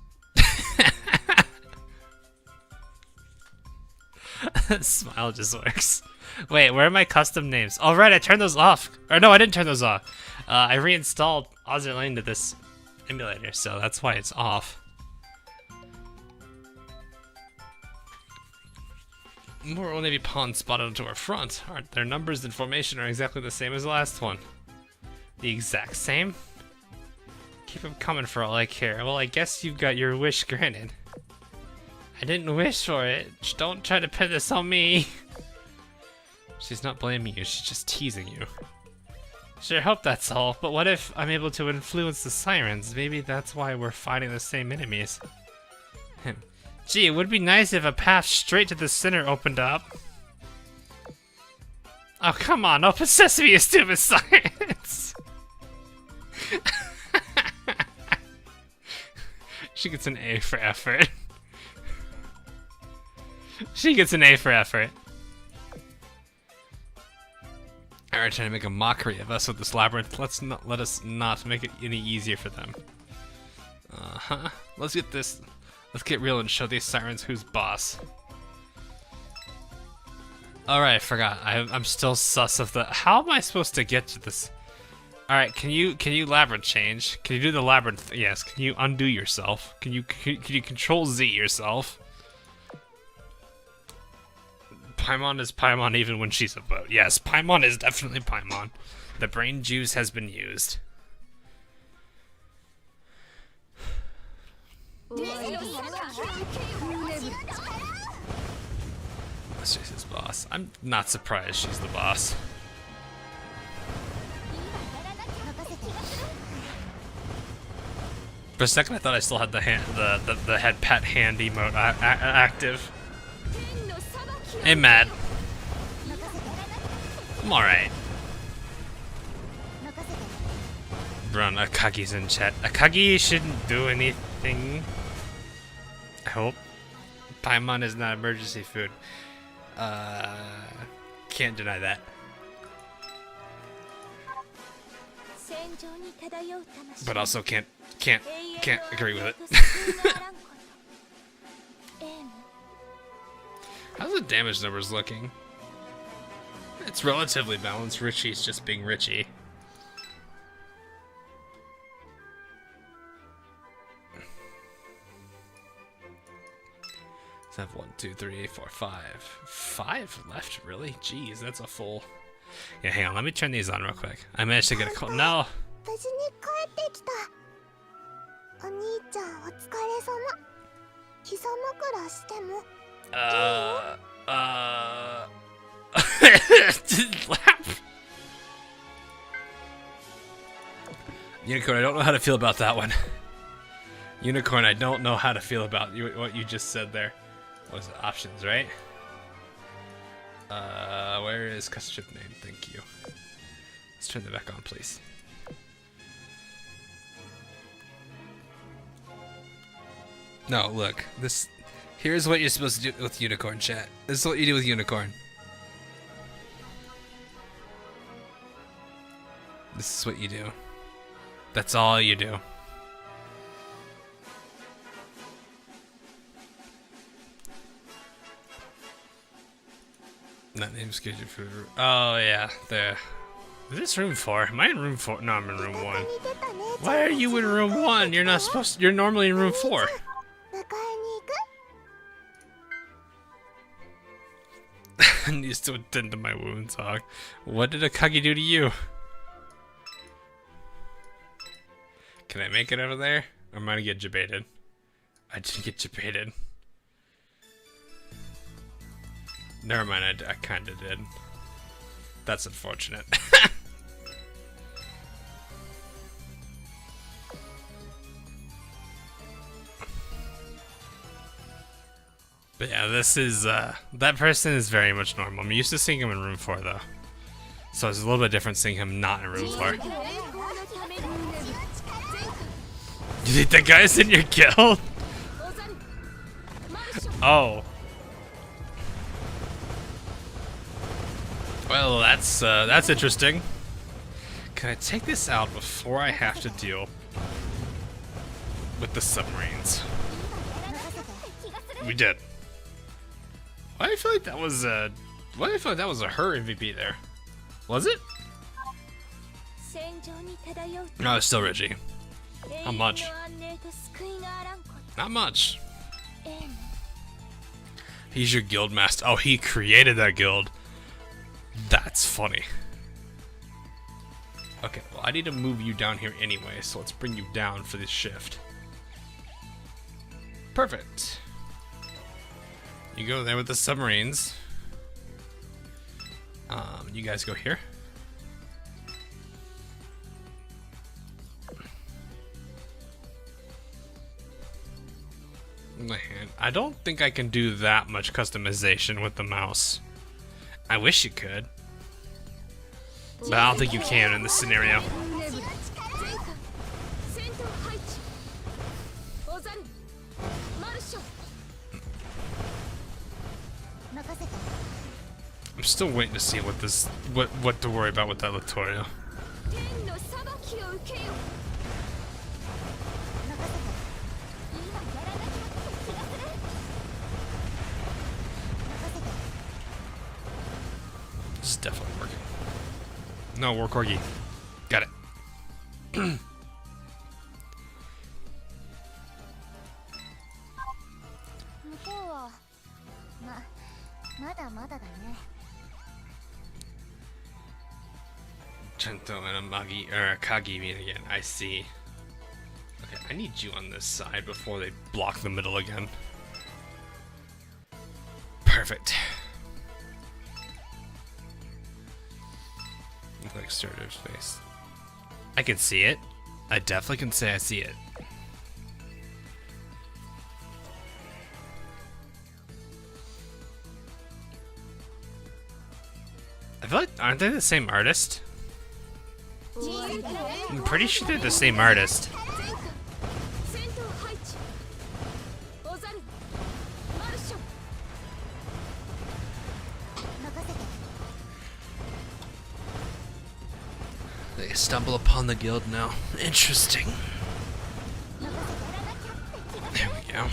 Smile just works. Wait, where are my custom names? All right, I turned those off. Or no, I didn't turn those off. I reinstalled Azur Lane to this emulator, so that's why it's off. More Old Navy pawns spotted onto our front. Their numbers and formation are exactly the same as the last one. The exact same? Keep them coming for all I care. Well, I guess you've got your wish granted. I didn't wish for it. Don't try to pin this on me. She's not blaming you, she's just teasing you. Sure hope that's all, but what if I'm able to influence the sirens? Maybe that's why we're fighting the same enemies. Gee, it would be nice if a path straight to the center opened up. Oh, come on, open sesame, you stupid sirens! She gets an A for effort. She gets an A for effort. Alright, trying to make a mockery of us with this labyrinth. Let us not make it any easier for them. Let's get this. Let's get real and show these sirens who's boss. Alright, I forgot. I'm still sus of the. How am I supposed to get to this? Alright, can you labyrinth change? Can you do the labyrinth? Yes. Can you undo yourself? Can you control Z yourself? Paimon is Paimon even when she's a boat. Yes, Paimon is definitely Paimon. The brain juice has been used. She's his boss. I'm not surprised she's the boss. For a second I thought I still had the head pat hand emote active. Hey, Matt. I'm alright. Run, Akagi's in chat. Akagi shouldn't do anything. I hope. Paimon is not emergency food. Can't deny that. But also can't agree with it. How's the damage numbers looking? It's relatively balanced. Richie's just being Richie. Let's have 1, 2, 3, 4, 5. 5 left, really? Jeez, that's a full. Yeah, hang on. Let me turn these on real quick. I managed to get a call. No. Laugh. Unicorn, I don't know how to feel about that one. Unicorn, I don't know how to feel about what you just said there. What was it? Options, right? Where is custom name? Thank you. Let's turn that back on, please. No, look. Here's what you're supposed to do with Unicorn, chat. This is what you do with Unicorn. This is what you do. That's all you do. That name's good for. Oh yeah, there. Is this room 4? Am I in room 4? No, I'm in room 1. Why are you in room 1? You're not supposed to. You're normally in room 4. Needs to attend to my wounds, Hog. What did Akagi do to you? Can I make it over there? Or am I gonna get jebaited? I did get jebaited. Never mind, I kinda did. That's unfortunate. But yeah, this is, that person is very much normal. I'm used to seeing him in room 4 though. So it's a little bit different seeing him not in room 4. You think that guy's in your guild? Oh. Well, that's interesting. Can I take this out before I have to deal with the submarines? We did. Why do I feel like that was a? Why do I feel like that was a her MVP there? Was it? No, it's still Reggie. How much? Not much. He's your guild master. Oh, he created that guild. That's funny. Okay, well, I need to move you down here anyway, so let's bring you down for this shift. Perfect. You go there with the submarines. You guys go here. My hand. I don't think I can do that much customization with the mouse. I wish you could. But I don't think you can in this scenario. I'm still waiting to see what to worry about with that tutorial. This is definitely working. No, war corgi. Got it. Chento and Amagi or Akagi meet again. I see. Okay, I need you on this side before they block the middle again. Perfect. Look like Sturder's face. I can see it. I definitely can say I see it. I feel like, aren't they the same artist? I'm pretty sure they're the same artist. They stumble upon the guild now. Interesting. There we go.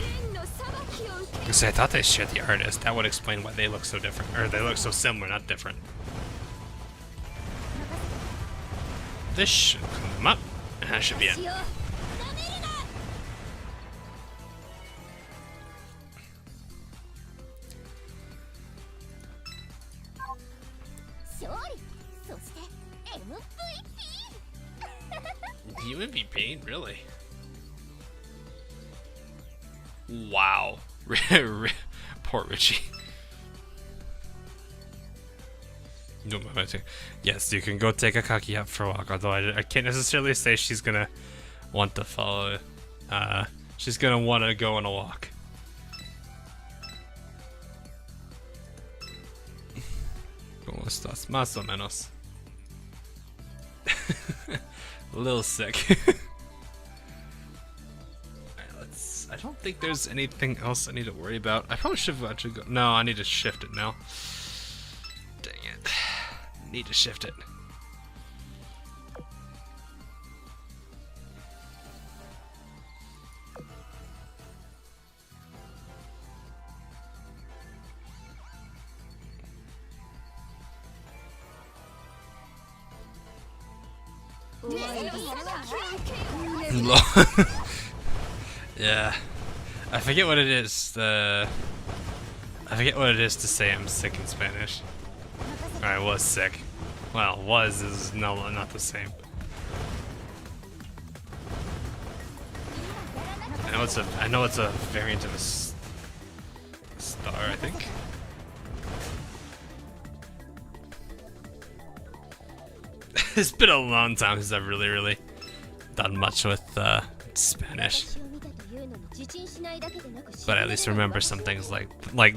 Because I thought they shared the artist. That would explain why they look so different. Or they look so similar, not different. This should clean them up. And that should be it. You MVP? Really? Poor Richie. No, yes, you can go take Akaki out for a walk, although I can't necessarily say she's gonna want to follow. She's gonna want to go on a walk. ¿Cómo estás? Más o menos. A little sick. I don't think there's anything else I need to worry about. I probably should have actually go. No, I need to shift it now. Dang it. Need to shift it. Yeah, I forget what it is. I forget what it is to say I'm sick in Spanish. Or I was sick. Well, was is no, not the same. I know it's a variant of a star, I think. It's been a long time since I've really done much with Spanish. But I at least remember some things like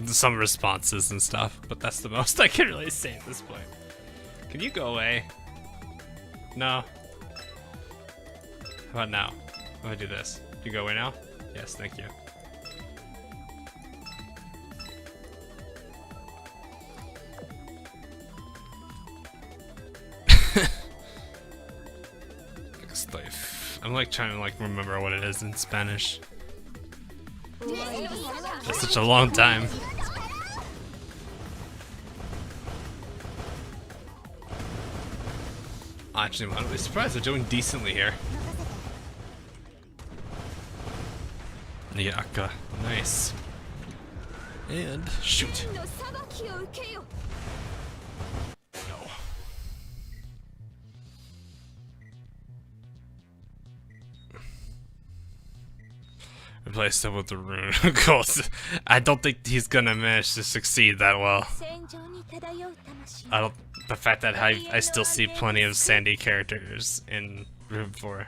some responses and stuff. But that's the most I can really say at this point. Can you go away? No. How about now? If I do this, do you go away now? Yes, thank you. I'm like trying to like remember what it is in Spanish. It's such a long time. Actually, I'm honestly surprised they're doing decently here. Yaka, nice. And shoot. No. Replace him with the rune. I don't think he's gonna manage to succeed that well. The fact that I still see plenty of Sandy characters in Room 4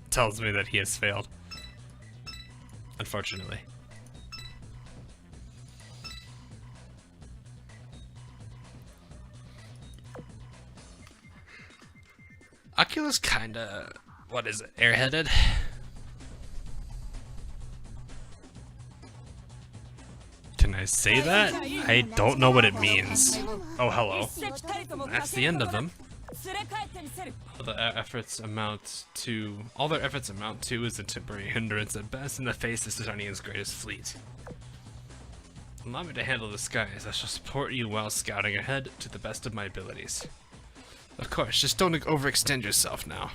tells me that he has failed. Unfortunately. Akula's kinda, what is it, airheaded? Can I say that? I don't know what it means. Oh, hello. That's the end of them. All their efforts amount to is a temporary hindrance at best in the face of Sarnian's greatest fleet. Allow me to handle the skies. I shall support you while scouting ahead to the best of my abilities. Of course, just don't overextend yourself now.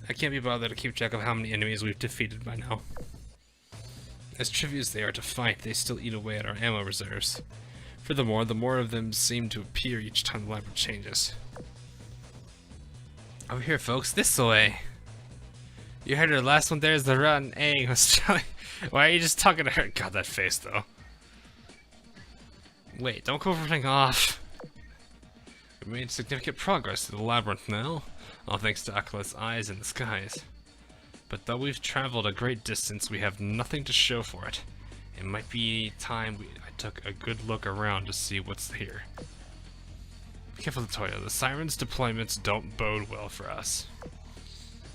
I can't be bothered to keep track of how many enemies we've defeated by now. As trivial as they are to fight, they still eat away at our ammo reserves. Furthermore, the more of them seem to appear each time the labyrinth changes. Over here, folks, this way. You heard her, last one there is the rotten egg. Why are you just talking to her? God, that face, though. Wait, don't go running off. We made significant progress through the labyrinth now, all thanks to Akula's eyes in the skies. But though we've traveled a great distance, we have nothing to show for it. It might be time I took a good look around to see what's here. Be careful, Latoya. The Siren's deployments don't bode well for us.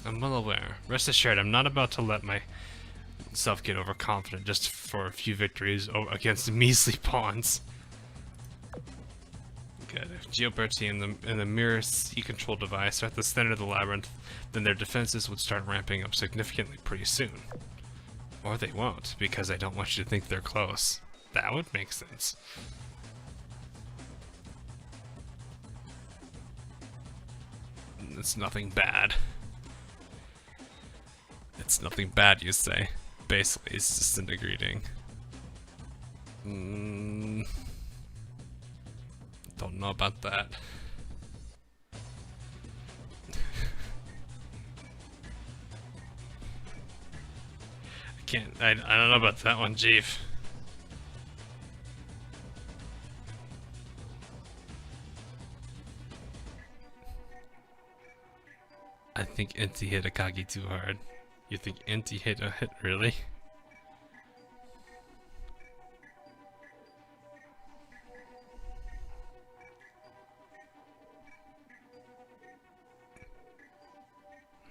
I'm well aware. Rest assured, I'm not about to let myself get overconfident just for a few victories against measly pawns. Good. If Geoberti and the Mirror Sea control device are at the center of the labyrinth, then their defenses would start ramping up significantly pretty soon. Or they won't, because I don't want you to think they're close. That would make sense. It's nothing bad. It's nothing bad, you say. Basically, it's disintegrating. Don't know about that. I don't know about that one, Jeef. think Inti hit Akagi too hard. You think Inti hit a hit, really?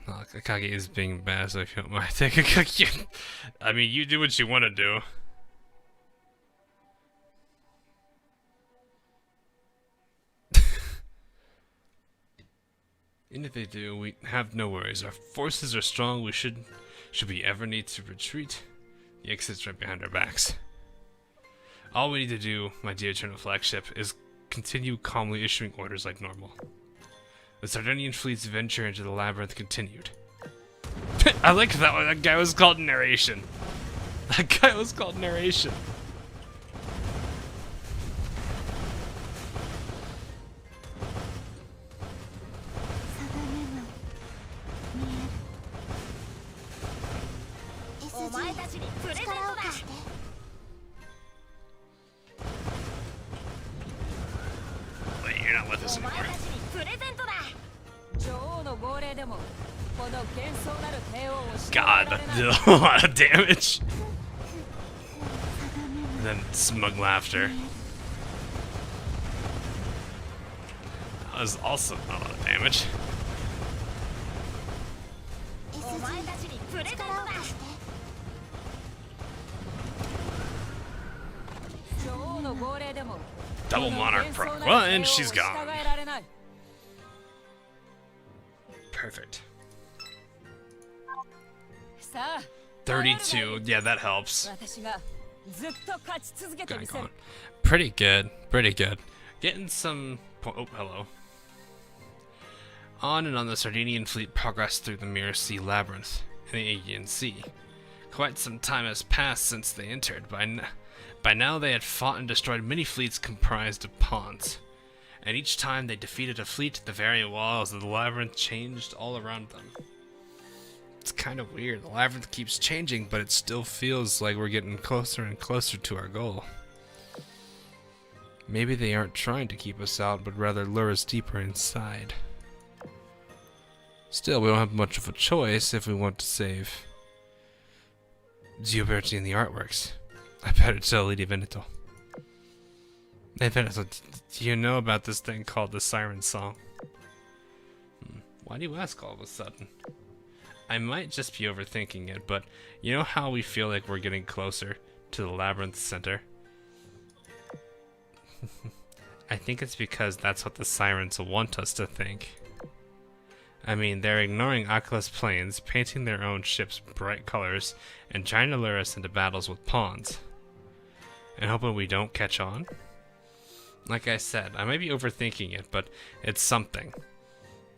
Oh, Akagi is being bad, so if you don't mind, take Akagi. I mean, you do what you want to do. And if they do, we have no worries. Our forces are strong. Should we ever need to retreat, the exit's right behind our backs. All we need to do, my dear Eternal Flagship, is continue calmly issuing orders like normal. The Sardinian fleet's venture into the labyrinth continued. I like that one. That guy was called narration. That guy was called narration. Wait, you're not with us anymore. God, that did a lot of damage. And then smug laughter. That was also a lot of damage. Double Monarch proc. Well, and she's gone. Perfect. 32. Yeah, that helps. Gone. Pretty good. Pretty good. Getting some... Oh, hello. On and on the Sardinian fleet progressed through the Mirror Sea Labyrinth and the Aegean Sea. Quite some time has passed since they entered. By now they had fought and destroyed many fleets comprised of pawns. And each time they defeated a fleet, the very walls of the labyrinth changed all around them. It's kind of weird. The labyrinth keeps changing, but it still feels like we're getting closer and closer to our goal. Maybe they aren't trying to keep us out, but rather lure us deeper inside. Still, we don't have much of a choice if we want to save Gioberti and the artworks. I better tell Lady Veneto. Hey Veneto, do you know about this thing called the Siren Song? Why do you ask all of a sudden? I might just be overthinking it, but you know how we feel like we're getting closer to the labyrinth center? I think it's because that's what the sirens want us to think. I mean, they're ignoring Akila's planes, painting their own ships bright colors, and trying to lure us into battles with pawns. And hoping we don't catch on? Like I said, I might be overthinking it, but it's something.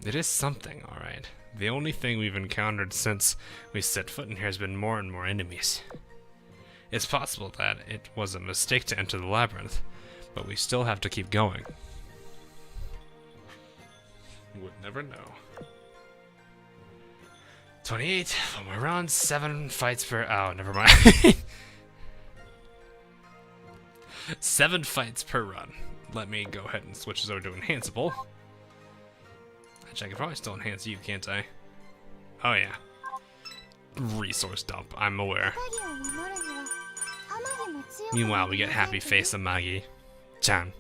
It is something, alright. The only thing we've encountered since we set foot in here has been more and more enemies. It's possible that it was a mistake to enter the labyrinth, but we still have to keep going. You would never know. 28, 4 more rounds, 7 fights per... Oh, never mind. 7 fights per run. Let me go ahead and switch this over to enhanceable. Actually, I can probably still enhance you, can't I? Oh, yeah. Resource dump, I'm aware. Meanwhile, we get Happy Face of Magi-chan.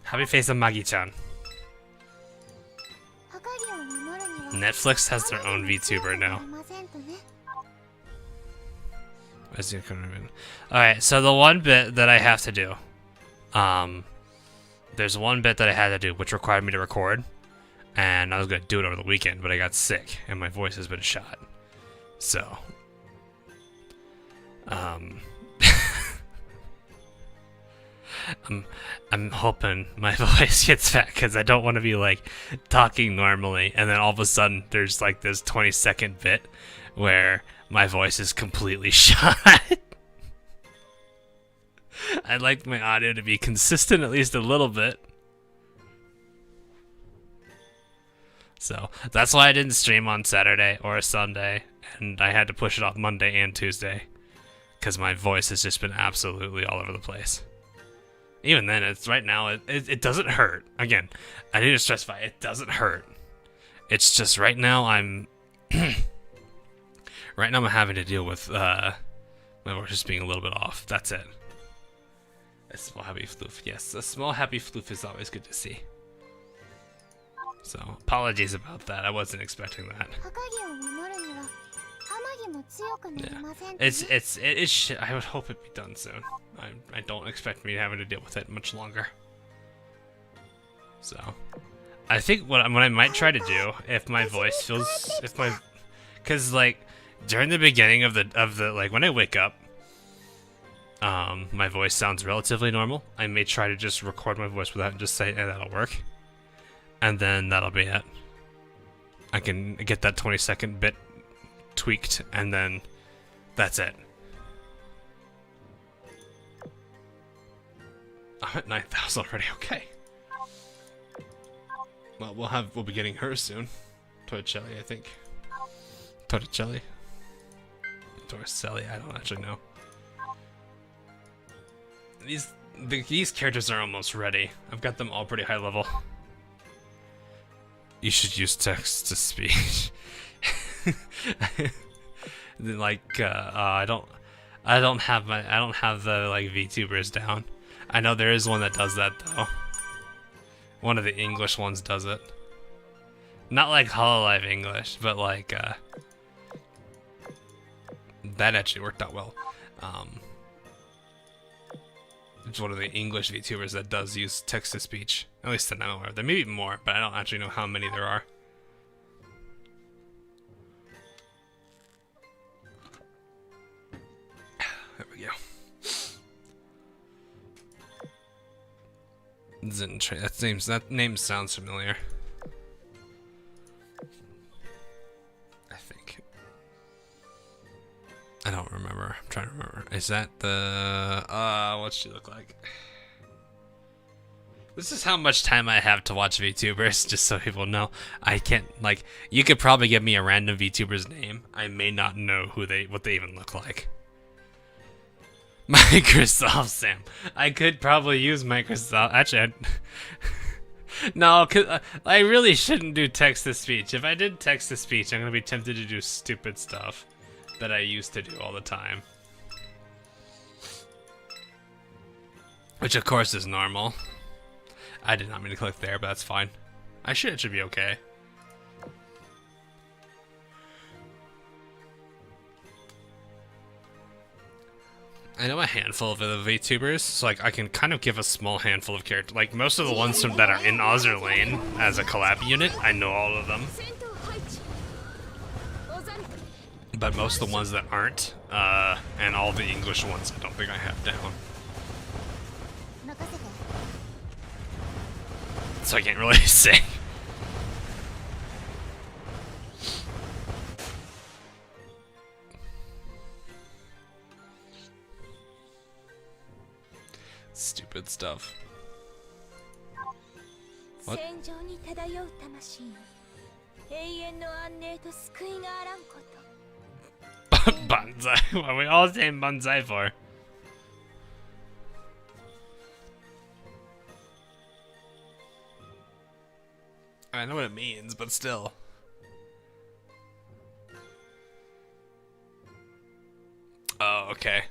Happy Face of Magi-chan. Netflix has their own VTuber now. Alright, so the one bit that I have to do. There's one bit that I had to do, which required me to record. And I was going to do it over the weekend, but I got sick, and my voice has been shot. So. I'm hoping my voice gets back, because I don't want to be, like, talking normally, and then all of a sudden, there's, like, this 20-second bit where my voice is completely shot. I'd like my audio to be consistent at least a little bit. So, that's why I didn't stream on Saturday or Sunday, and I had to push it off Monday and Tuesday, because my voice has just been absolutely all over the place. Even then, it's right now, it doesn't hurt. Again, I need to stressify, it doesn't hurt. It's just right now I'm right now I'm having to deal with my voice just being a little bit off. That's it. A small happy floof. Yes, a small happy floof is always good to see. So apologies about that. I wasn't expecting that. Yeah. It's I would hope it be done soon. I don't expect me having to deal with it much longer. So I think what I might try to do if my voice feels because like during the beginning of the like when I wake up, my voice sounds relatively normal. I may try to just record my voice without and just say, "Hey, that'll work," and then that'll be it. I can get that 20-second bit tweaked, and then that's it. I'm at 9,000 already. Okay. Well, we'll be getting her soon. Torricelli, I think. Torricelli. Torricelli. I don't actually know. These characters are almost ready. I've got them all pretty high level. You should use text to speech. Like I don't have the like VTubers down. I know there is one that does that though. One of the English ones does it. Not like Hololive English, but like that actually worked out well. It's one of the English VTubers that does use text to speech. At least that I'm aware of. There may be more, but I don't actually know how many there are. There we go. That name sounds familiar. I think. I don't remember. I'm trying to remember. Is that the what's she look like? This is how much time I have to watch VTubers, just so people know. I can't like you could probably give me a random VTuber's name. I may not know what they even look like. Microsoft Sam. I could probably use Microsoft. Actually, no, cause I really shouldn't do text to speech. If I did text to speech, I'm gonna be tempted to do stupid stuff that I used to do all the time, which of course is normal. I did not mean to click there, but that's fine. It should be okay. I know a handful of the VTubers, so like I can kind of give a small handful of characters. Like most of the ones that are in Azur Lane as a collab unit, I know all of them. But most of the ones that aren't, and all the English ones, I don't think I have down. So I can't really say. Stupid stuff. What? Banzai. What are we all saying banzai for? I know what it means, but still. Oh, okay.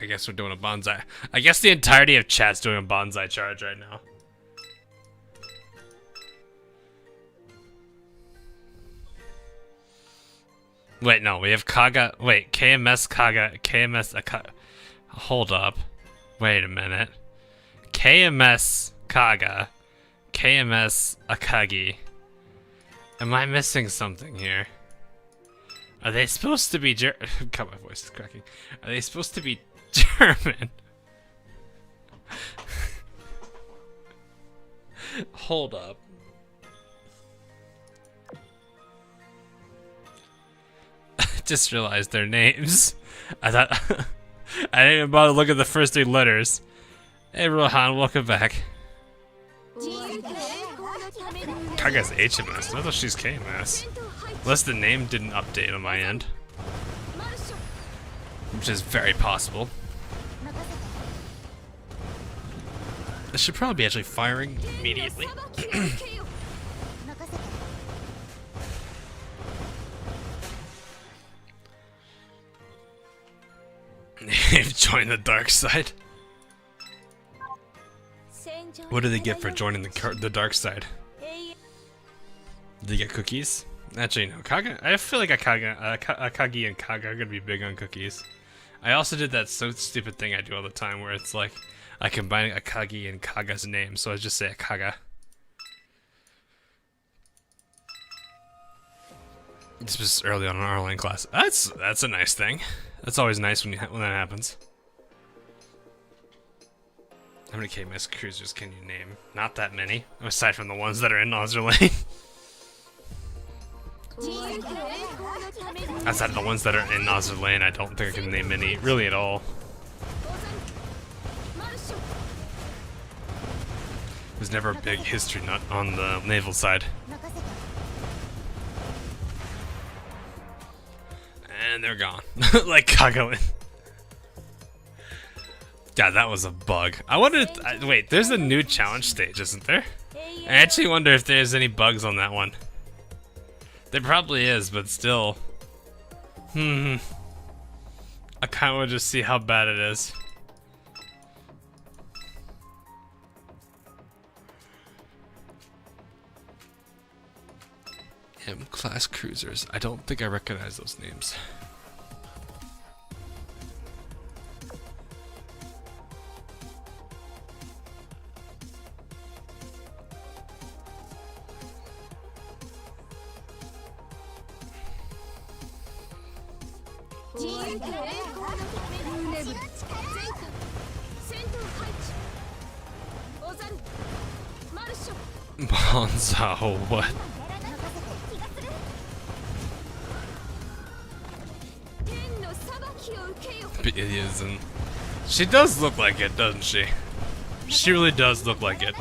I guess we're doing a bonsai. I guess the entirety of chat's doing a bonsai charge right now. Wait, no, we have Kaga. Wait, KMS Kaga. KMS Akaga. Hold up. Wait a minute. KMS Kaga. KMS Akagi. Am I missing something here? Are they supposed to be God, my voice is cracking. Are they supposed to be German? Hold up. Just realized their names. I thought I didn't even bother to look at the first 3 letters. Hey Rohan, welcome back. Kaga's HMS. I thought she's KMS. Unless the name didn't update on my end, which is very possible. I should probably be actually firing immediately. Join the dark side. What do they get for joining the dark side? Do they get cookies? Actually, no. Kaga. I feel like Akagi and Kaga are gonna be big on cookies. I also did that so stupid thing I do all the time, where it's like I combine Akagi and Kaga's name, so I just say Akaga. This was early on in our online class. That's a nice thing. That's always nice when that happens. How many KMS cruisers can you name? Not that many, aside from the ones that are in Azur Lane. Outside of the ones that are in Azur Lane, I don't think I can name any really at all. There's never a big history nut on the naval side. And they're gone. Like Kagowin. God, that was a bug. I wonder if, wait, there's a new challenge stage, isn't there? I actually wonder if there's any bugs on that one. There probably is, but still. I kind of want to just see how bad it is. M-class cruisers. I don't think I recognize those names. Bonzo, what? Isn't. She does look like it, doesn't she? She really does look like it.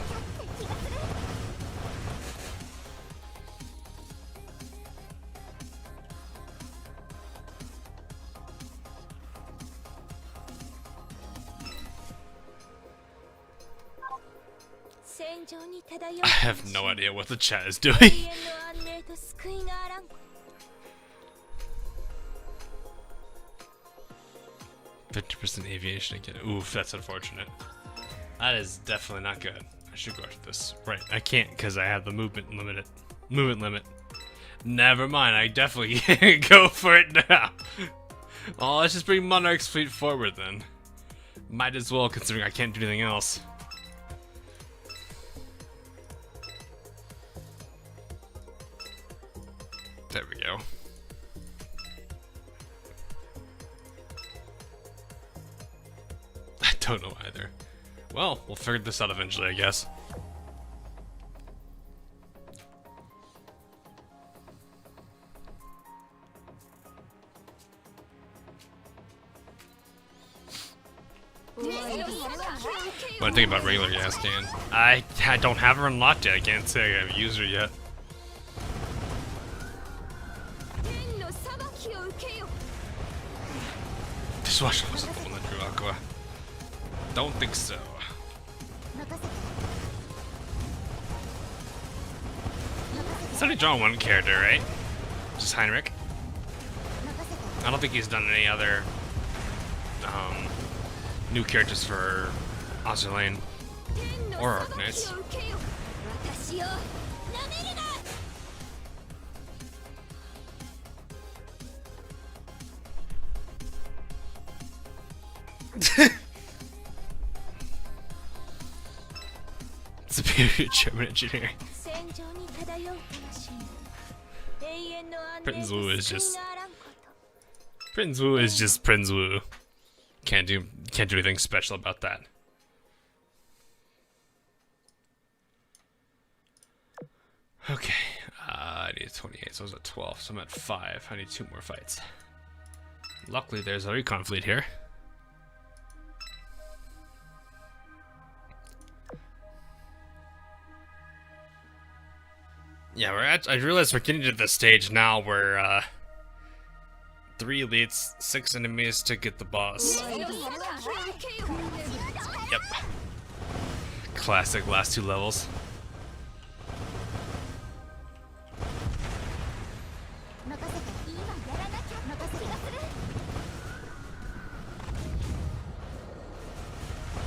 I have no idea what the chat is doing. 50% aviation again. Oof, that's unfortunate. That is definitely not good. I should go after this. Right, I can't because I have the movement limit. Never mind, I definitely can't go for it now. Oh, let's just bring Monarch's fleet forward then. Might as well, considering I can't do anything else. There we go. I don't know either. Well, we'll figure this out eventually, I guess. What I think about regular Gascogne. I don't have her unlocked yet. I can't say I've used her yet. Dishwasher wasn't the one that drew Aqua. Don't think so. It's only drawn one character, right? Just Heinrich. I don't think he's done any other new characters for Azur Lane or Arknights. Superior German engineering. Prince Wu is just Prince Wu. Can't do anything special about that. Okay, I need 28, so I was at 12, so I'm at 5. I need 2 more fights. Luckily, there's a recon fleet here. Yeah, I realize we're getting to the stage now where, 3 elites, 6 enemies to get the boss. Yep. Classic last 2 levels.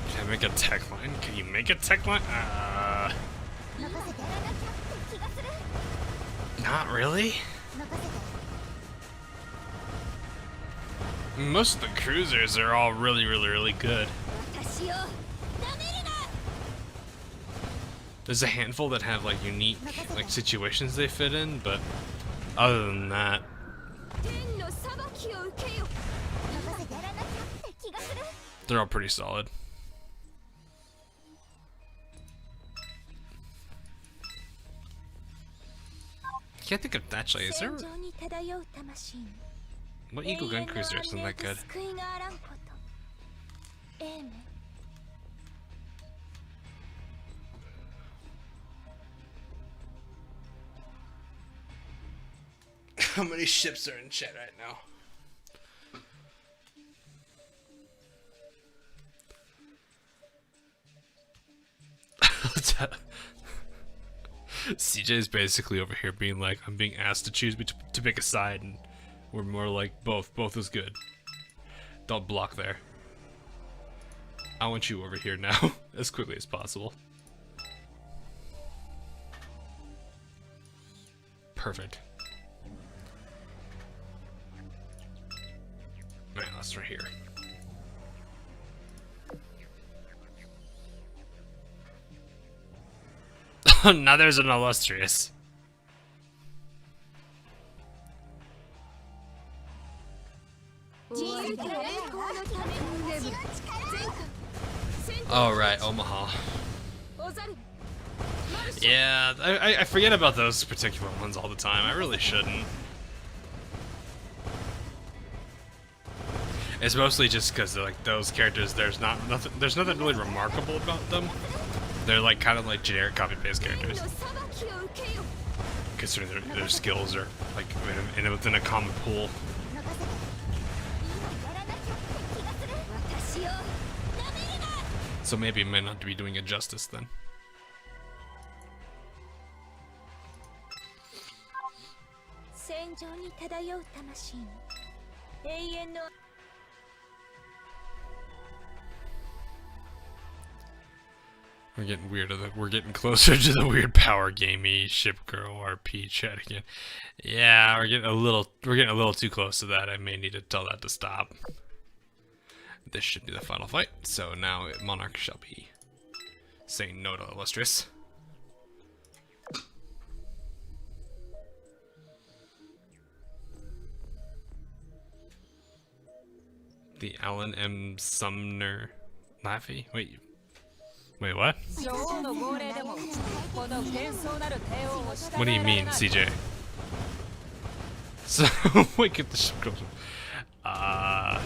Can I make a tech line? Can you make a tech line? Not really. Most of the cruisers are all really good. There's a handful that have like unique like situations they fit in, but other than that, they're all pretty solid. I can't think of actually. Is there? What Eagle Gun Cruiser isn't that good? How many ships are in chat right now? CJ's basically over here being like, I'm being asked to choose to pick a side, and we're more like both. Both is good. Don't block there. I want you over here now, as quickly as possible. Perfect. Man, that's right here. Now there's an illustrious. All right, Omaha. Yeah, I forget about those particular ones all the time. I really shouldn't. It's mostly just because like those characters, there's nothing really remarkable about them. They're like kind of like generic copy-paste characters, considering their skills are like within a common pool. So maybe it might not be doing it justice then. We're getting weird. We're getting closer to the weird power gamey ship girl RP chat again. Yeah, we're getting a little too close to that. I may need to tell that to stop. This should be the final fight. So now Monarch shall be saying no to Illustrious. The Alan M. Sumner Laffy? Wait, what? What do you mean, CJ? So, wait, get the ship goes. I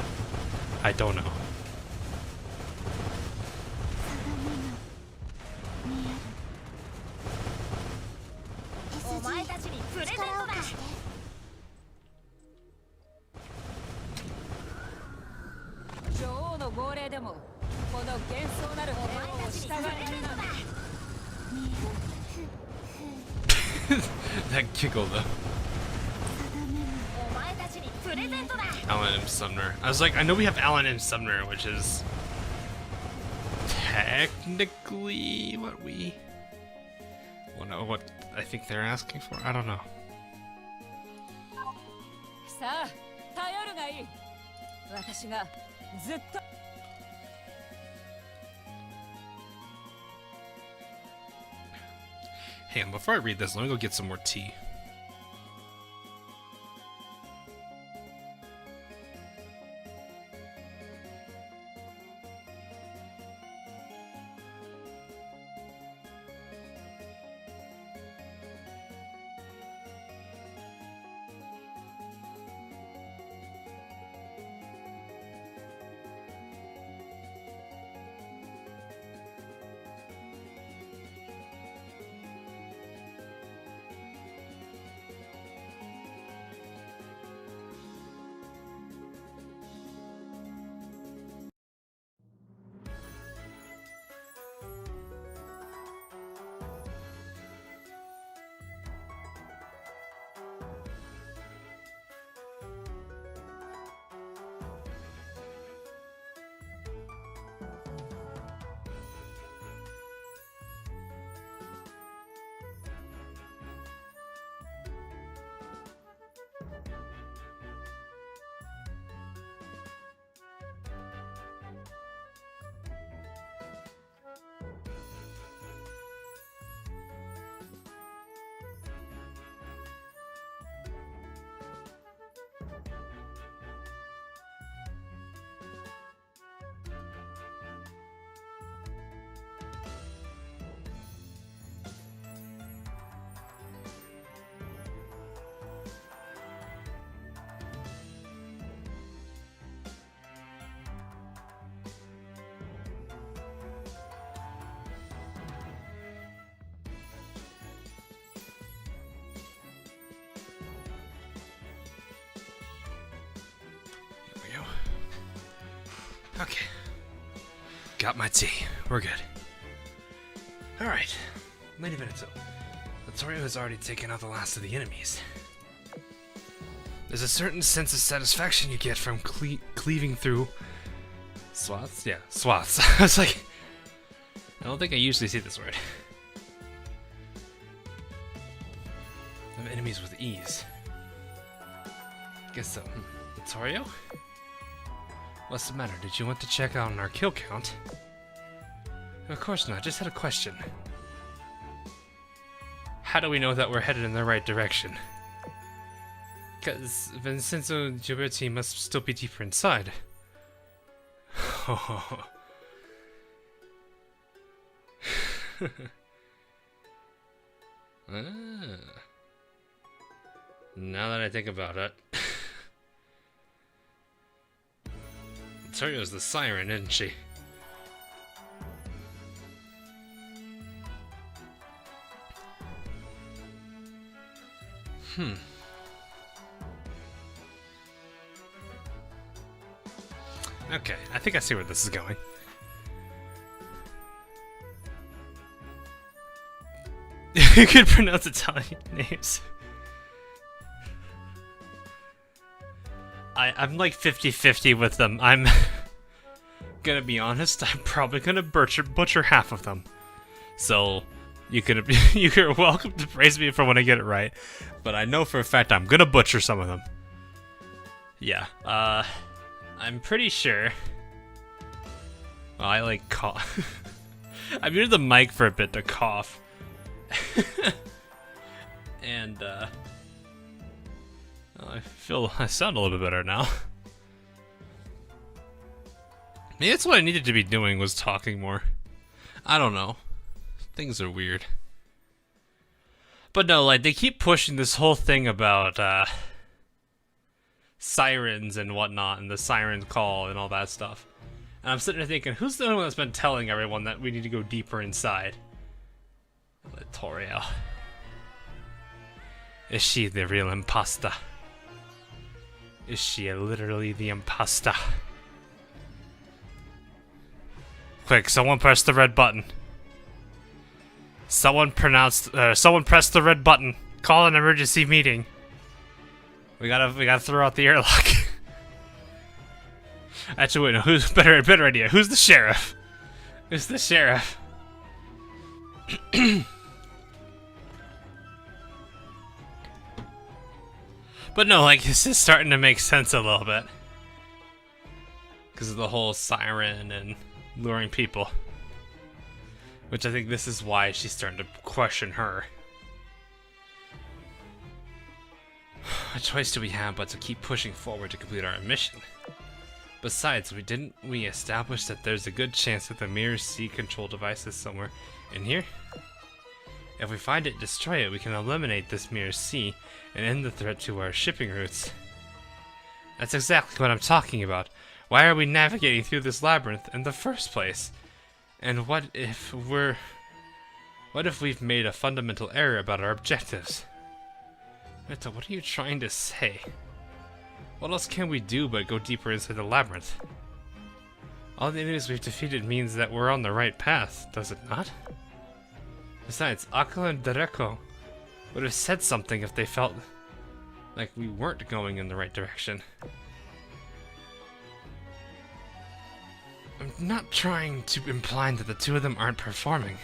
don't know. That giggle though. Alan M. Sumner. I was like, I know we have Alan M. Sumner, which is technically what we know what I think they're asking for. I don't know. Hang on, before I read this, let me go get some more tea. Okay. Got my tea. We're good. Alright. Wait a minute, so Vittorio has already taken out the last of the enemies. There's a certain sense of satisfaction you get from cleaving through swaths? Yeah, swaths. I was like, I don't think I usually see this word. Of enemies with ease. Guess so. Vittorio? What's the matter? Did you want to check out on our kill count? Of course not, just had a question. How do we know that we're headed in the right direction? Because Vincenzo Gioberti must still be deeper inside. Ah. Now that I think about it. Vittorio's the siren, isn't she? Okay, I think I see where this is going. You could pronounce Italian names. I'm like 50-50 with them. I'm gonna be honest, I'm probably gonna butcher half of them. So you're welcome to praise me for when I get it right. But I know for a fact I'm gonna butcher some of them. Yeah, I'm pretty sure. Well, I like cough. I muted the mic for a bit to cough. And, I sound a little bit better now. Maybe that's what I needed to be doing, was talking more. I don't know. Things are weird. But no, like, they keep pushing this whole thing about, sirens and whatnot, and the siren call and all that stuff. And I'm sitting there thinking, who's the one that's been telling everyone that we need to go deeper inside? Vittorio. Is she the real imposter? Is she literally the imposter? Quick, someone press the red button. Someone press the red button. Call an emergency meeting. We gotta throw out the airlock. Actually, wait, no, who's better idea? Who's the sheriff? Who's the sheriff? But no, like, this is starting to make sense a little bit. Because of the whole siren and luring people. Which I think this is why she's starting to question her. What choice do we have but to keep pushing forward to complete our mission? Besides, didn't we establish that there's a good chance that the Mirror C control device is somewhere in here? If we find it, destroy it, we can eliminate this Mirror C and end the threat to our shipping routes. That's exactly what I'm talking about. Why are we navigating through this labyrinth in the first place? And what if we've made a fundamental error about our objectives? Rita, what are you trying to say? What else can we do but go deeper inside the labyrinth? All the enemies we've defeated means that we're on the right path, does it not? Besides, Aquila and Dereco would have said something if they felt like we weren't going in the right direction. I'm not trying to imply that the two of them aren't performing.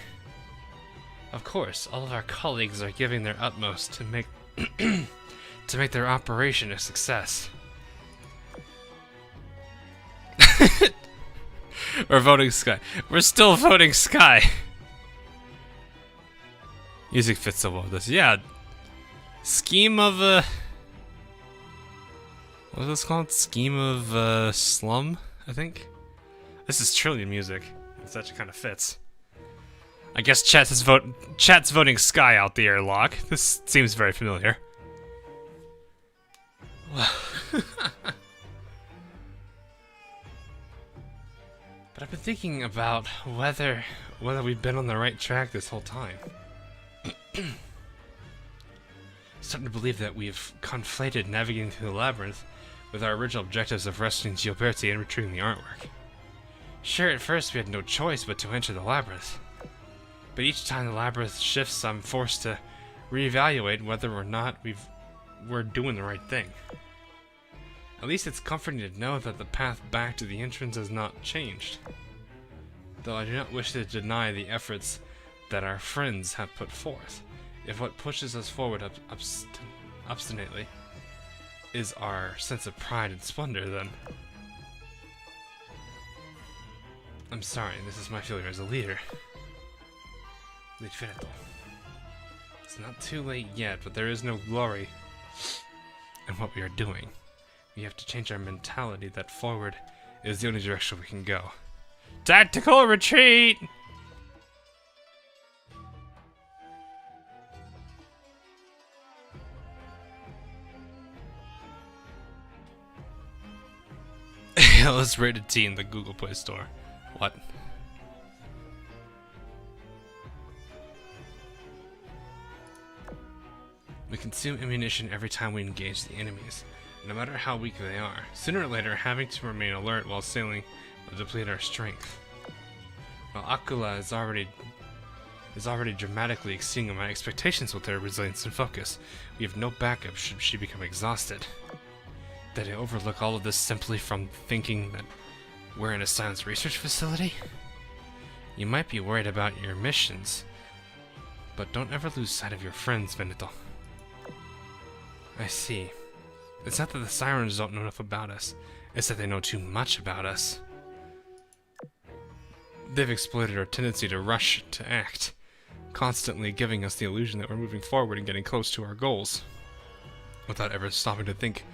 Of course, all of our colleagues are giving their utmost to make to make their operation a success. We're voting Sky. We're still voting Sky. Music fits so well with this. Yeah. Scheme of what is this called? Scheme of slum, I think. This is Trillion music. It actually kind of fits. I guess chat's voting Sky out the airlock. This seems very familiar. But I've been thinking about whether we've been on the right track this whole time. Starting to believe that we've conflated navigating through the labyrinth with our original objectives of rescuing Gioberti and retrieving the artwork. Sure, at first we had no choice but to enter the labyrinth. But each time the labyrinth shifts, I'm forced to reevaluate whether or not we're doing the right thing. At least it's comforting to know that the path back to the entrance has not changed. Though I do not wish to deny the efforts that our friends have put forth. If what pushes us forward obstinately is our sense of pride and splendor, then I'm sorry, this is my failure as a leader. Lead Veneto. It's not too late yet, but there is no glory in what we are doing. We have to change our mentality that forward is the only direction we can go. Tactical retreat! It was rated T in the Google Play Store. What? We consume ammunition every time we engage the enemies, no matter how weak they are. Sooner or later, having to remain alert while sailing will deplete our strength. While Akula is already dramatically exceeding my expectations with her resilience and focus, we have no backup should she become exhausted. Did I overlook all of this simply from thinking that we're in a science research facility? You might be worried about your missions, but don't ever lose sight of your friends, Veneto. I see. It's not that the sirens don't know enough about us, it's that they know too much about us. They've exploited our tendency to rush to act, constantly giving us the illusion that we're moving forward and getting close to our goals, without ever stopping to think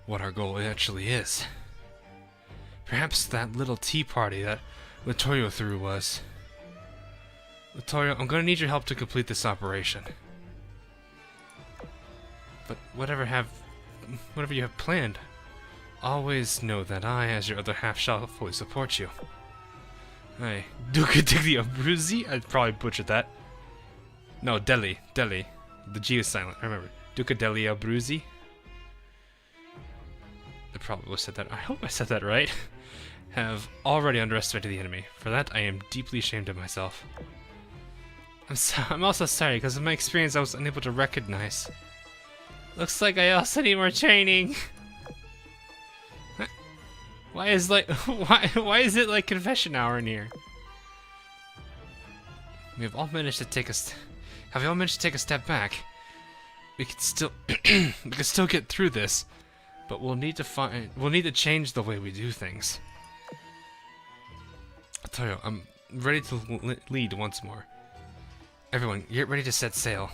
what our goal actually is. Perhaps that little tea party that Littorio threw was... Littorio, I'm gonna need your help to complete this operation. But whatever you have planned, always know that I, as your other half, shall fully support you. Aye. Duca di Abruzzi? I'd probably butchered that. No, Deli. The G is silent, remember. Duca degli Abruzzi? I probably said that. I hope I said that right. Have already underestimated the enemy. For that, I am deeply ashamed of myself. I'm also sorry, because of my experience I was unable to recognize. Looks like I also need more training. Why is it like confession hour in here? Have we all managed to take a step back? We can still get through this, but we'll need to change the way we do things. Toyo, I'm ready to lead once more. Everyone, get ready to set sail.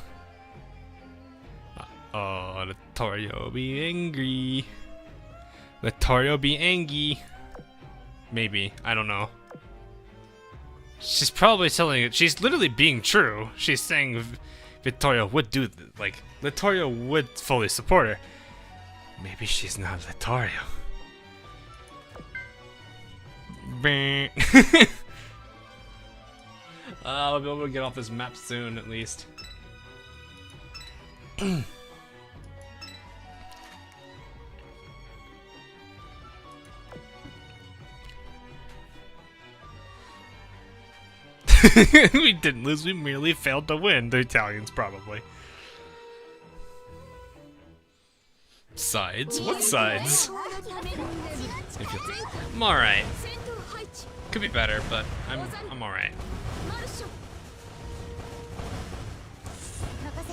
Oh, Littorio be angry. Littorio be angry. Maybe, I don't know. She's probably telling it. She's literally being true. She's saying Vittorio would do, Littorio would fully support her. Maybe she's not Littorio. I'll be able to get off this map soon, at least. We didn't lose, we merely failed to win. The Italians, probably. Sides? What sides? I'm alright. Could be better, but I'm alright.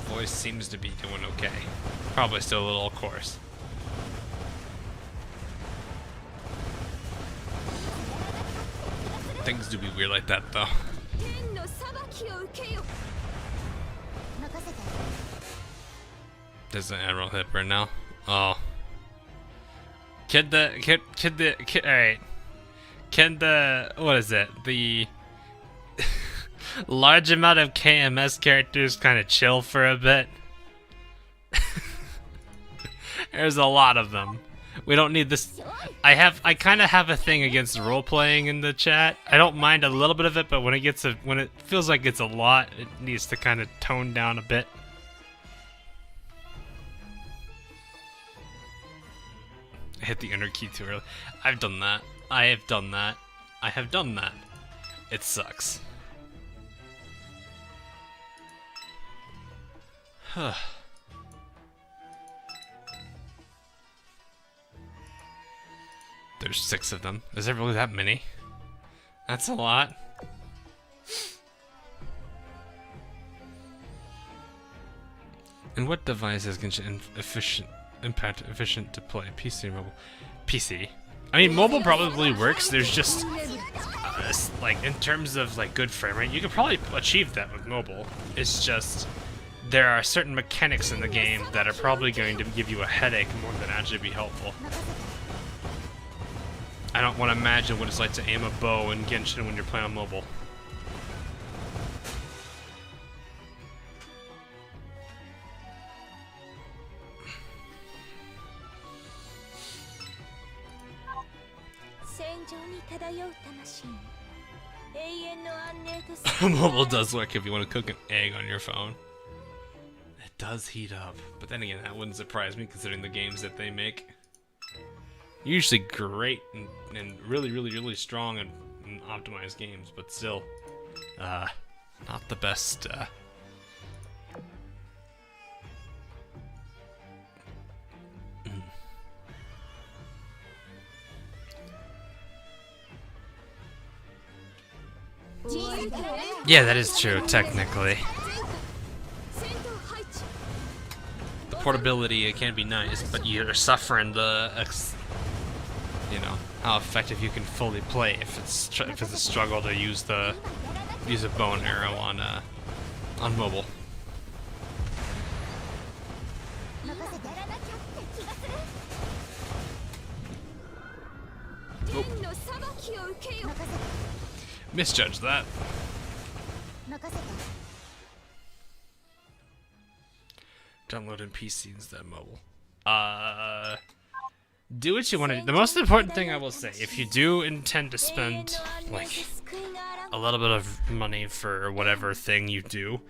Voice seems to be doing okay. Probably still a little coarse. Things do be weird like that, though. There's an arrow hit right now. Oh. Alright. What is it? The large amount of KMS characters kind of chill for a bit. There's a lot of them. We don't need this. I kind of have a thing against role playing in the chat. I don't mind a little bit of it, but when it feels like it's a lot, it needs to kind of tone down a bit. I hit the enter key too early. I've done that. I have done that. I have done that. It sucks. Huh. There's 6 of them. Is there really that many? That's a lot. And what device is efficient to play? PC or mobile? PC. I mean, mobile probably works. There's just like in terms of like good frame rate, you could probably achieve that with mobile. It's just there are certain mechanics in the game that are probably going to give you a headache more than actually be helpful. I don't want to imagine what it's like to aim a bow in Genshin when you're playing on mobile. Mobile does work if you want to cook an egg on your phone. It does heat up, but then again, that wouldn't surprise me considering the games that they make. Usually great and really strong and optimized games, but still, not the best. Yeah, that is true, technically. The portability, it can be nice, but you're suffering the, you know, how effective you can fully play if it's a struggle to use a bow and arrow on mobile. Oh. Misjudged that. Download in PC instead of mobile. Do what you want to do. The most important thing I will say, if you do intend to spend like a little bit of money for whatever thing you do,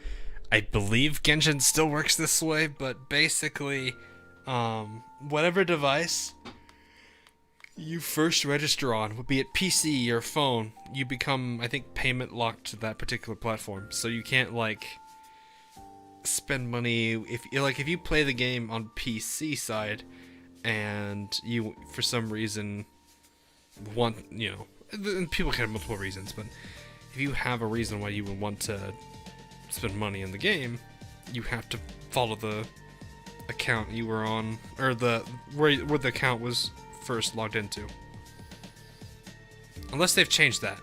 I believe Genshin still works this way, but basically, whatever device you first register on, be it PC or phone, you become, I think, payment locked to that particular platform. So you can't like spend money if you play the game on PC side and you for some reason want, you know, and people can have multiple reasons, but if you have a reason why you would want to spend money in the game, you have to follow the account you were on, or where the account was first logged into. Unless they've changed that.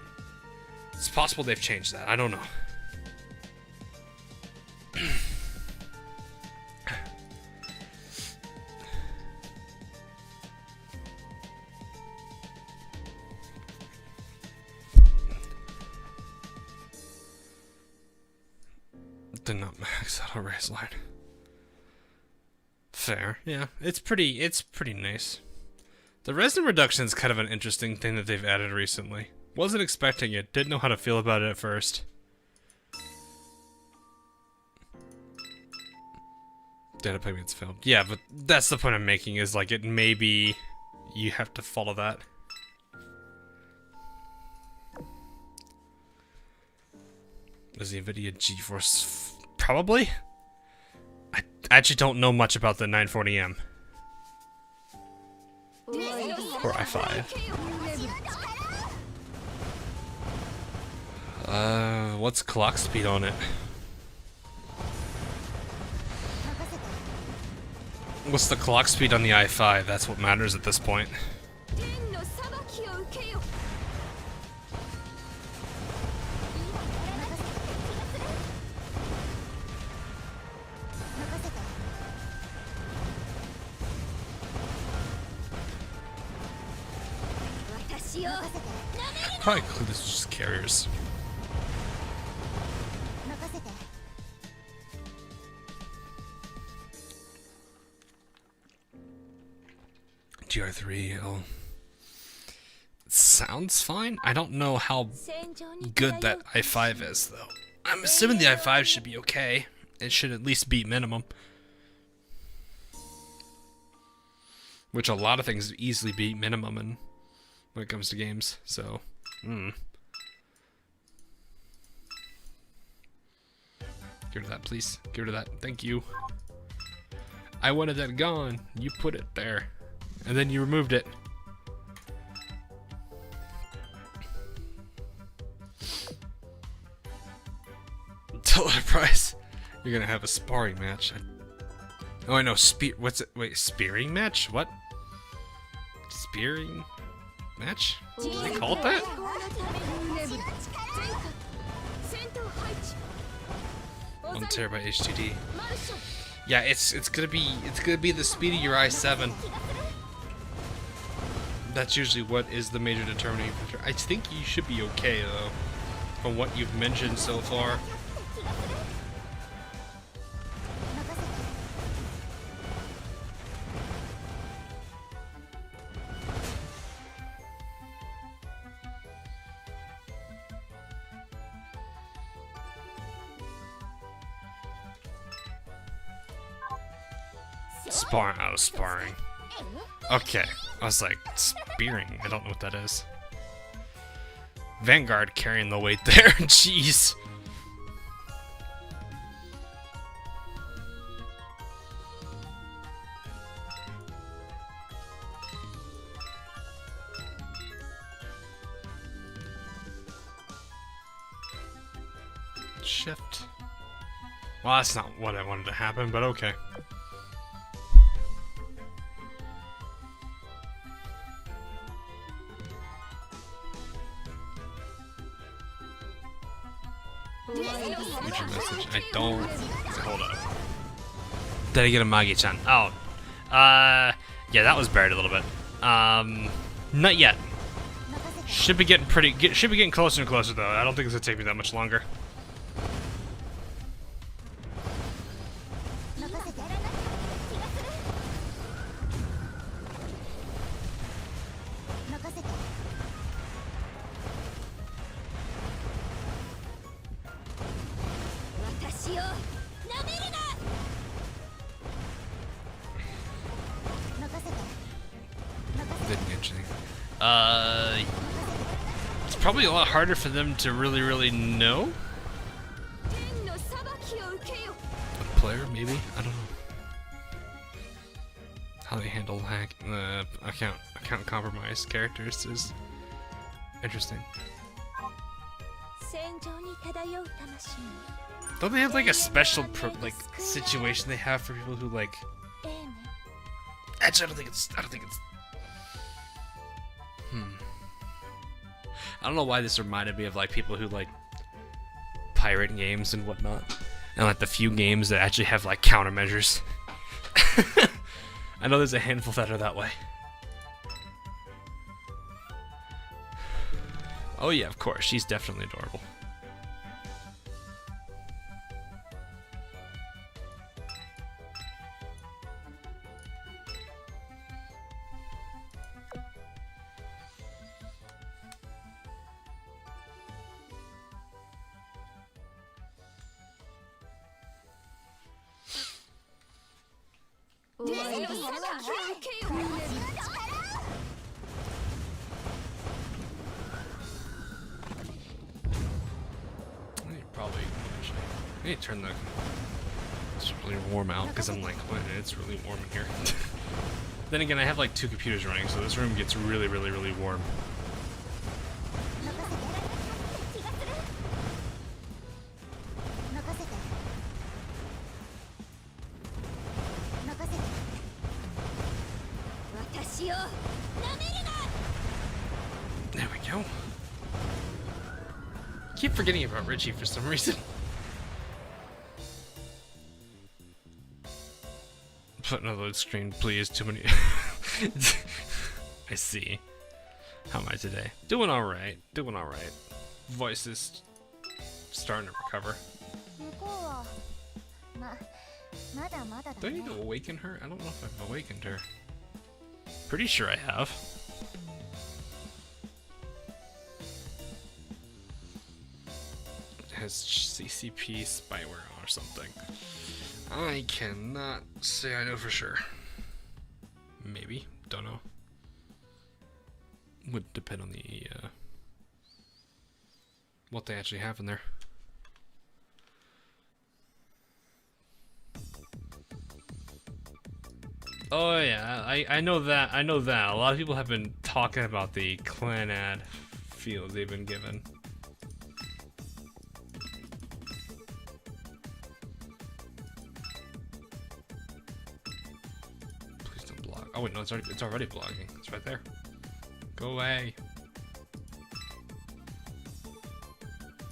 It's possible they've changed that. I don't know. Did not max out a raise line. Fair, yeah. It's pretty nice. The resin reduction is kind of an interesting thing that they've added recently. Wasn't expecting it, didn't know how to feel about it at first. Data payments failed. Yeah, but that's the point I'm making, is like it maybe you have to follow that. Is the NVIDIA GeForce... Probably? I actually don't know much about the 940M. Or i5. What's clock speed on it? What's the clock speed on the i5? That's what matters at this point. Probably include this as just carriers. GR3, oh. Sounds fine. I don't know how good that i5 is, though. I'm assuming the i5 should be okay. It should at least beat minimum. Which a lot of things easily beat minimum when it comes to games, so Hmm. Get rid of that, please. Get rid of that. Thank you. I wanted that gone. You put it there. And then you removed it. Tell the price. You're gonna have a sparring match. Oh, I know. What's it? Wait, spearing match? What? Spearing match? Do they call it that? One terabyte HDD. Yeah, it's gonna be the speed of your i7. That's usually what is the major determining factor. I think you should be okay though, from what you've mentioned so far. Sparring. I was sparring. Okay. I was like, spearing. I don't know what that is. Vanguard carrying the weight there. Jeez. Shift. Well, that's not what I wanted to happen, but okay. Future message. I don't. Hold up. Did I get a Magi-chan? Oh. Yeah, that was buried a little bit. Not yet. Should be getting closer and closer though. I don't think it's gonna take me that much longer. Didn't get anything. It's probably a lot harder for them to really know. A player, maybe? I don't know. How they handle account compromised characters is interesting. Don't they have like a special situation they have for people who like? Actually, I don't think it's. I don't know why this reminded me of like people who like pirate games and whatnot, and like the few games that actually have like countermeasures. I know there's a handful that are that way. Oh yeah, of course, she's definitely adorable. Probably I need to turn it's really warm out because I'm like, what? It's really warm in here. Then again, I have like 2 computers running, so this room gets really warm. There we go. I keep forgetting about Richie for some reason. Put another load screen, please. Too many. I see. How am I today? Doing alright. Doing alright. Voice is starting to recover. Do I need to awaken her? I don't know if I've awakened her. Pretty sure I have. It has CCP spyware on or something. I cannot say I know for sure. Maybe. Don't know. Would depend on the what they actually have in there. Oh yeah, I know that. I know that. A lot of people have been talking about the clan ad field they've been given. Please don't block. Oh wait, no, it's already blocking. It's right there. Go away.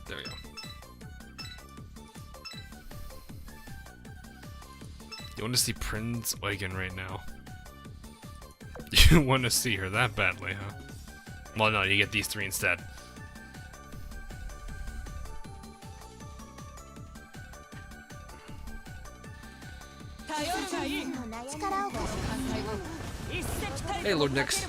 There we go. You want to see Prince Eugen right now? You want to see her that badly, huh? Well, no, you get these three instead. Hey, Lord Nix.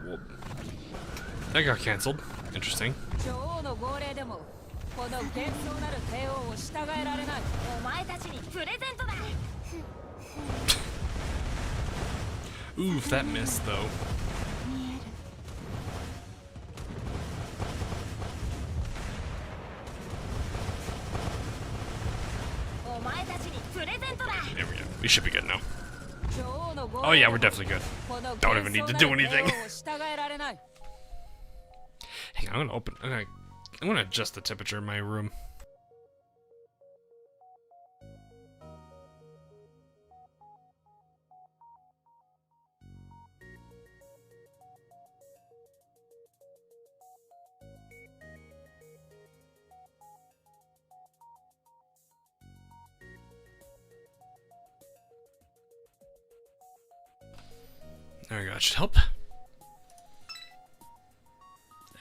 Whoop. That got cancelled. Interesting. Oof, that missed though. There we go. We should be good now. Oh yeah, we're definitely good. Don't even need to do anything. Hang on, I'm gonna adjust the temperature in my room. There we go, that should help.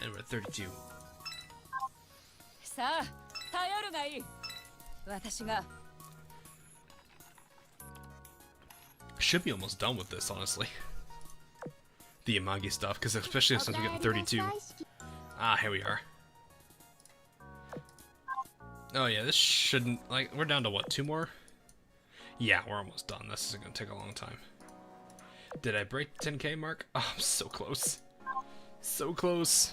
And we're at 32. Should be almost done with this, honestly. The Amagi stuff, because especially since we get 32. Ah, here we are. Oh yeah, this shouldn't, like, we're down to what, 2 more? Yeah, we're almost done. This is gonna take a long time. Did I break the 10K mark? Oh, I'm so close. So close.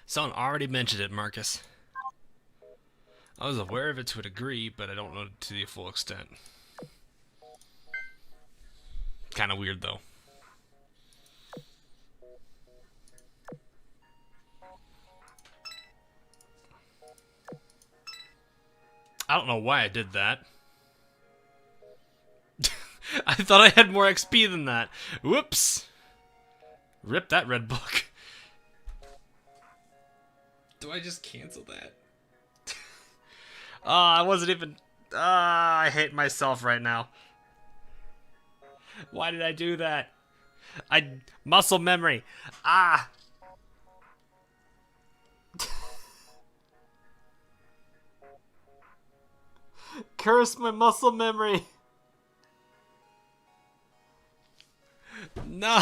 Someone already mentioned it, Marcus. I was aware of it to a degree, but I don't know to the full extent. Kinda weird, though. I don't know why I did that. I thought I had more XP than that. Whoops. Rip that red book. Do I just cancel that? I wasn't even... I hate myself right now. Why did I do that? Muscle memory. Ah. Curse my muscle memory. No.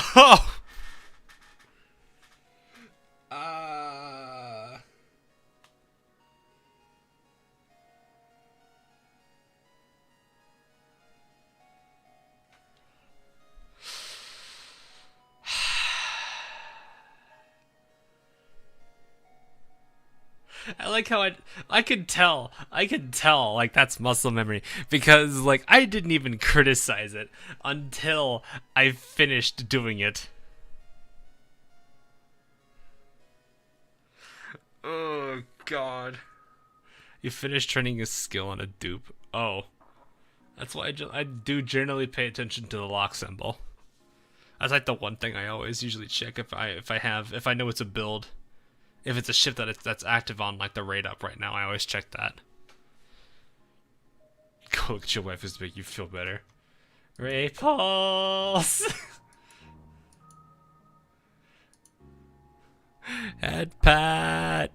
I like how I could tell like that's muscle memory because like I didn't even criticize it until I finished doing it. Oh god. You finished training a skill on a dupe. Oh. That's why I do generally pay attention to the lock symbol. That's like the one thing I always usually check if I know it's a build. If it's a ship that's active on like the raid up right now, I always check that. Go look at your wife to make you feel better. Ray Pulse. Head pat.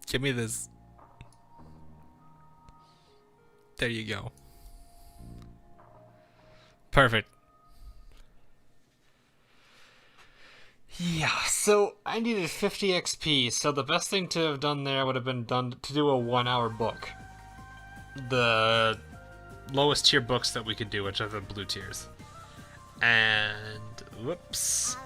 Give me this. There you go. Perfect. Yeah, so I needed 50 XP, so the best thing to have done there would have been to do a 1 hour book. The lowest tier books that we could do, which are the blue tiers. And whoops.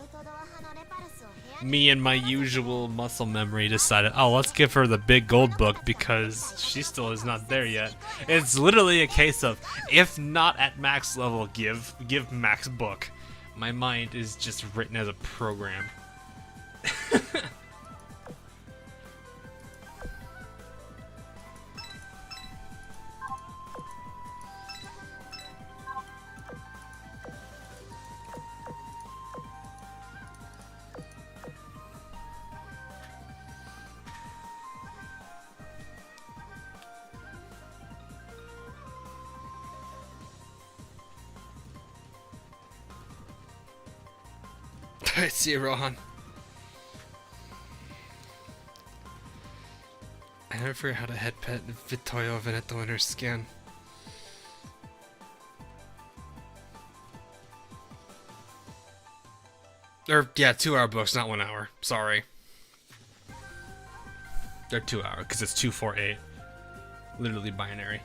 Me and my usual muscle memory decided, oh, let's give her the big gold book because she still is not there yet. It's literally a case of, if not at max level, give max book. My mind is just written as a program. I see Rohan. I never forget how to head pet Vittorio Veneto in her skin. Or, yeah, 2 hour books, not 1 hour. Sorry. They're 2 hour, because it's 248. Literally binary.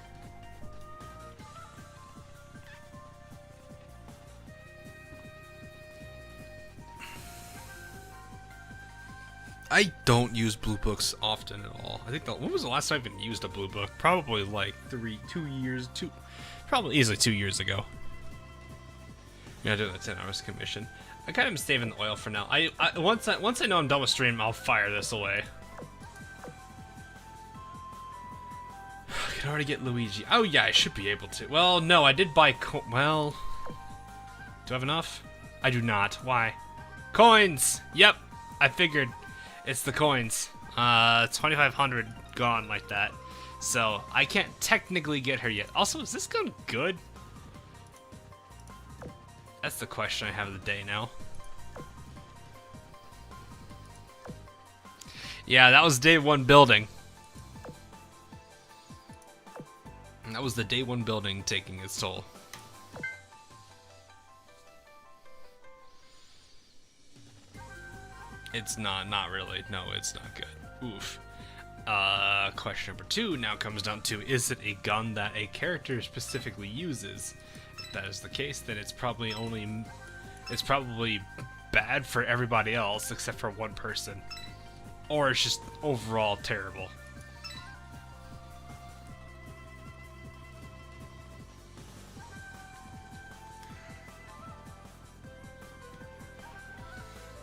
I don't use blue books often at all. I think when was the last time I even used a blue book? Probably like 2 years, probably easily 2 years ago. Yeah, I do that 10 hours commission. I kind of saving the oil for now. Once I know I'm done with stream, I'll fire this away. I can already get Luigi. Oh yeah, I should be able to. Well, no, I did buy well, do I have enough? I do not. Why? Coins! Yep, I figured. It's the coins. 2,500 gone like that. So, I can't technically get her yet. Also, is this gun good? That's the question I have of the day now. Yeah, that was day 1 building. And that was the day 1 building taking its toll. It's not really. No, it's not good. Oof. Question number 2 now comes down to, is it a gun that a character specifically uses? If that is the case, then it's probably bad for everybody else except for one person. Or it's just overall terrible.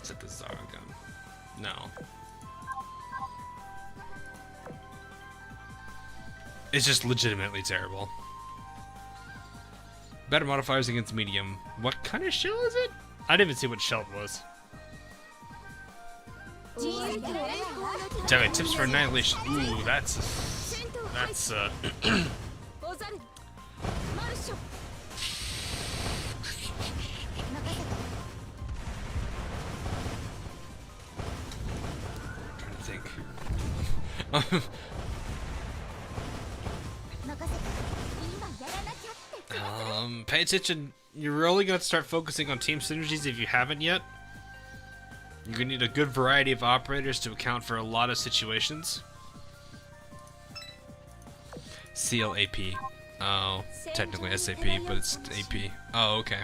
Is it the Zara gun? No. It's just legitimately terrible. Better modifiers against medium. What kind of shell is it? I didn't even see what shell it was. Damn it, tips for annihilation. Ooh, that's trying to think. Pay attention. You're only going to start focusing on team synergies if you haven't yet. You're going to need a good variety of operators to account for a lot of situations. CLAP. Oh, technically SAP, but it's AP. Oh, okay.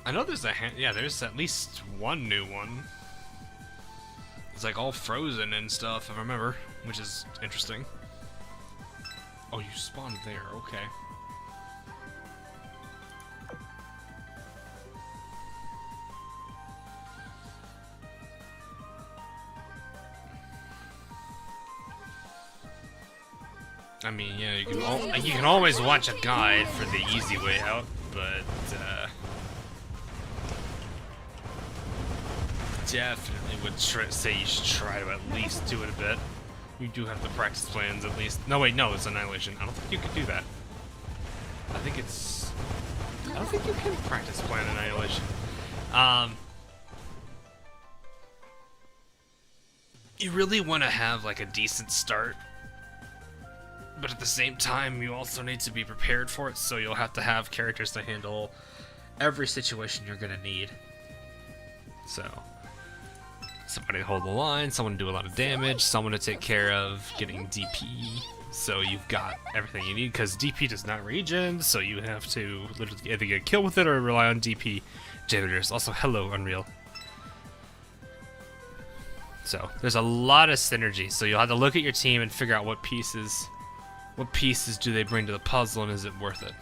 I know there's there's at least one new one. It's like all frozen and stuff, if I remember, which is interesting. Oh, you spawned there, okay. I mean, yeah, you can always watch a guide for the easy way out, but definitely would say you should try to at least do it a bit. You do have the practice plans at least. No, wait, no, it's Annihilation. I don't think you could do that. I think it's... I don't think you can practice Plan Annihilation. You really want to have like a decent start, but at the same time you also need to be prepared for it, so you'll have to have characters to handle every situation you're gonna need. So somebody to hold the line, someone to do a lot of damage, someone to take care of getting DP, so you've got everything you need, because DP does not regen, so you have to literally either get a kill with it or rely on DP generators. Also, hello Unreal. So there's a lot of synergy, so you'll have to look at your team and figure out what pieces do they bring to the puzzle, and is it worth it.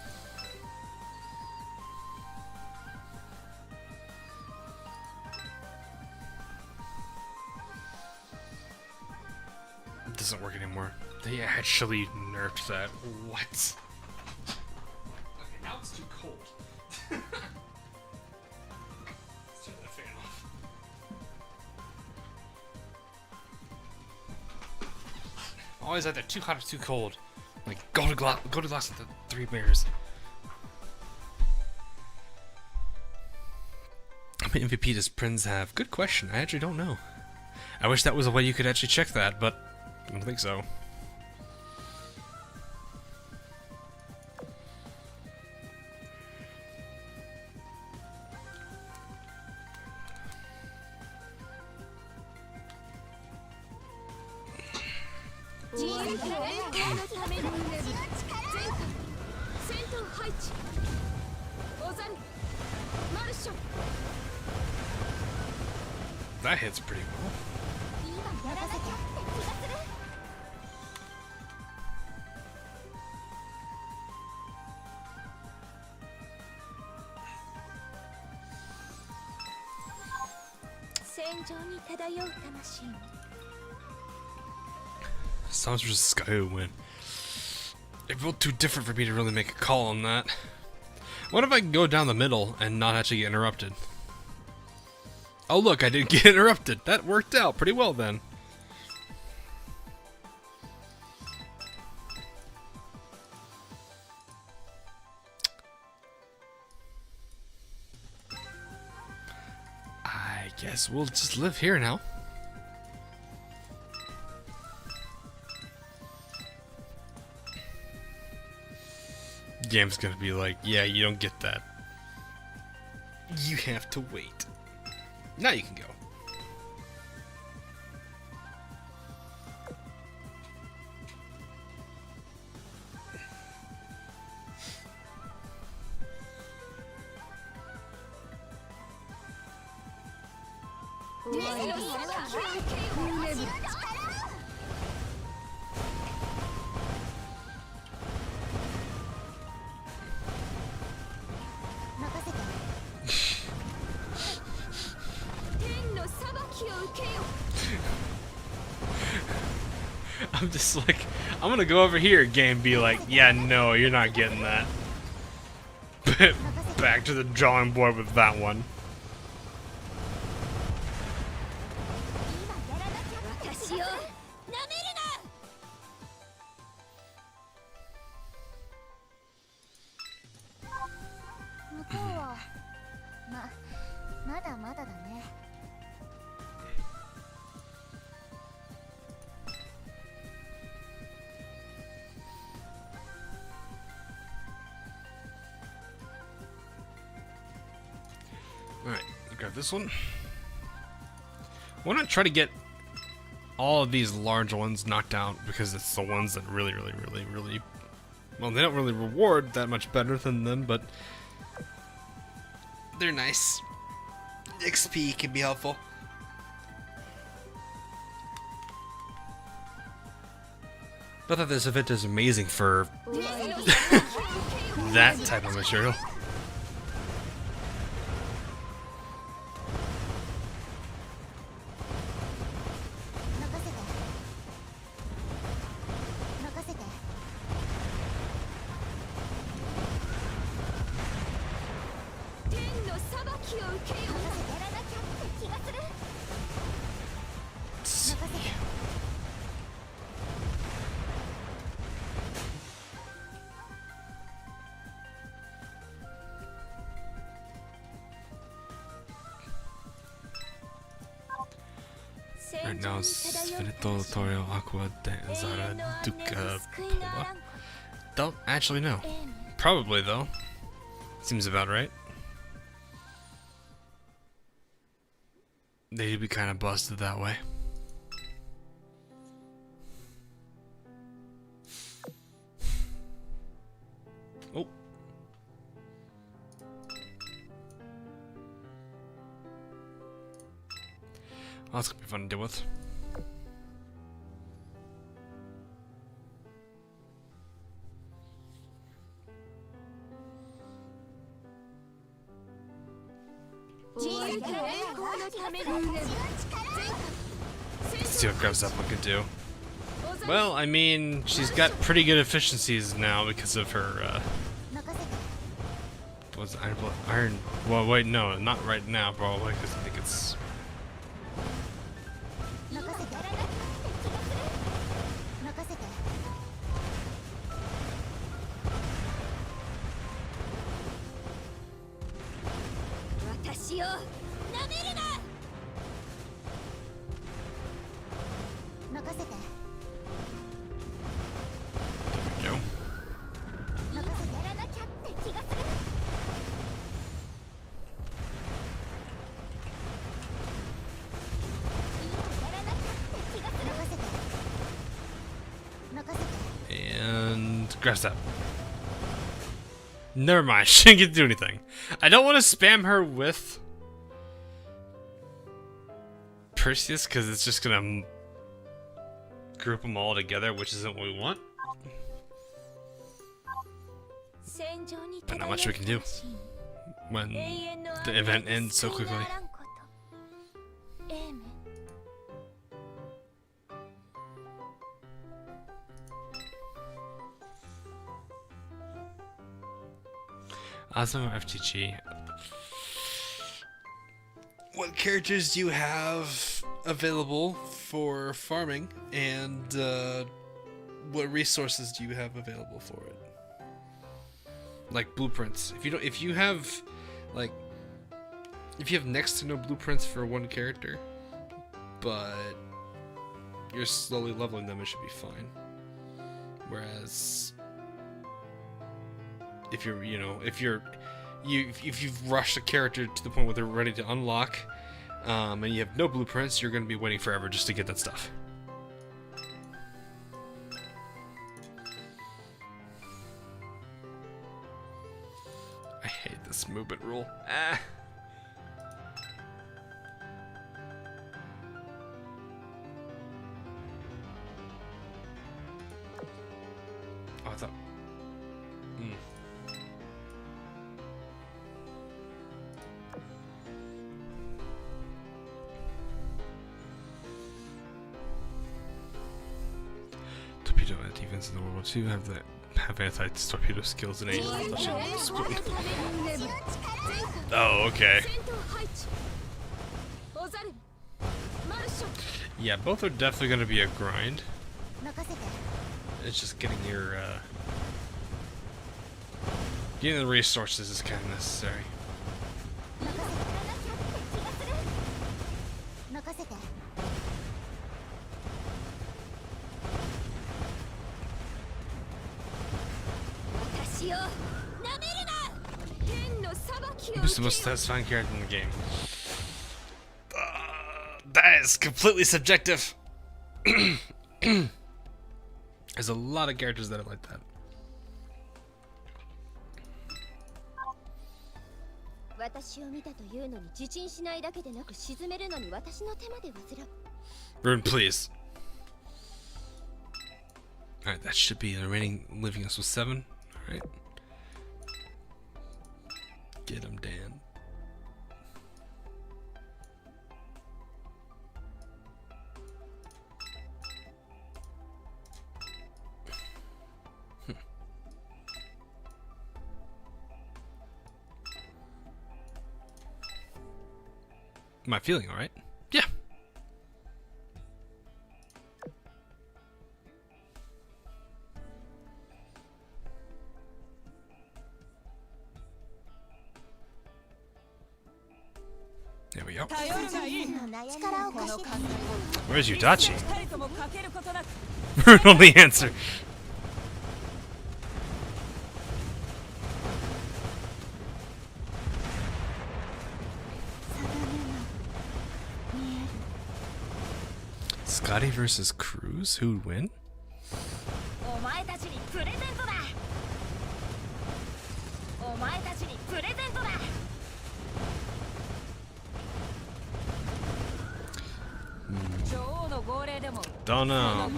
It doesn't work anymore. They actually nerfed that. What? Okay, now it's too cold. Let's turn that fan off. Always either too hot or too cold. Like go to glass with the Three Bears. How many MVP does Prinz have? Good question. I actually don't know. I wish that was a way you could actually check that, but I don't think so. That hits pretty well. Sounds versus Sky win. They're both too different for me to really make a call on that. What if I can go down the middle and not actually get interrupted? Oh look, I didn't get interrupted. That worked out pretty well then. I guess we'll just live here now. Game's gonna be like, yeah, you don't get that. You have to wait. Now you can go. I'm just like, I'm gonna go over here, game, be like, yeah, no, you're not getting that. Back to the drawing board with that one. Alright, grab this one. Why not try to get all of these large ones knocked out, because it's the ones that really, well, they don't really reward that much better than them, but they're nice. XP can be helpful. Not that this event is amazing for that type of material. Right now it's Finito Torio Aqua de Zara Duca Pola. Don't actually know. Probably though. Seems about right. They'd be kind of busted that way. Oh. Oh, that's gonna be fun to deal with. Let's see what Grub's up can do. Well, I mean, she's got pretty good efficiencies now because of her, what's iron? Well, wait, no, not right now, probably, because I think it's... There we go. And grabs that. Never mind, she didn't get to do anything. I don't want to spam her with Perseus because it's just gonna group them all together, which isn't what we want. But not much we can do when the event ends so quickly. Azur FTG. What characters do you have available for farming, and what resources do you have available for it? Like blueprints. If you have next to no blueprints for one character, but you're slowly leveling them, it should be fine. Whereas if you've rushed a character to the point where they're ready to unlock, and you have no blueprints, you're going to be waiting forever just to get that stuff. I hate this movement rule. Ah. Oh, I thought... Torpedo defense in the World War II have anti-torpedo skills in aim. Oh, okay. Yeah, both are definitely going to be a grind. It's just getting getting the resources is kind of necessary. Who's the most satisfying character in the game? That is completely subjective. There's a lot of characters that are like that. Rune, please. Alright, that should be the remaining leaving us with 7. Alright. Get him, Dan. Am I feeling alright? Yeah. There we go. Where's Yudachi? Brutal the answer. Scotty versus Cruz? Who'd win? Don't know.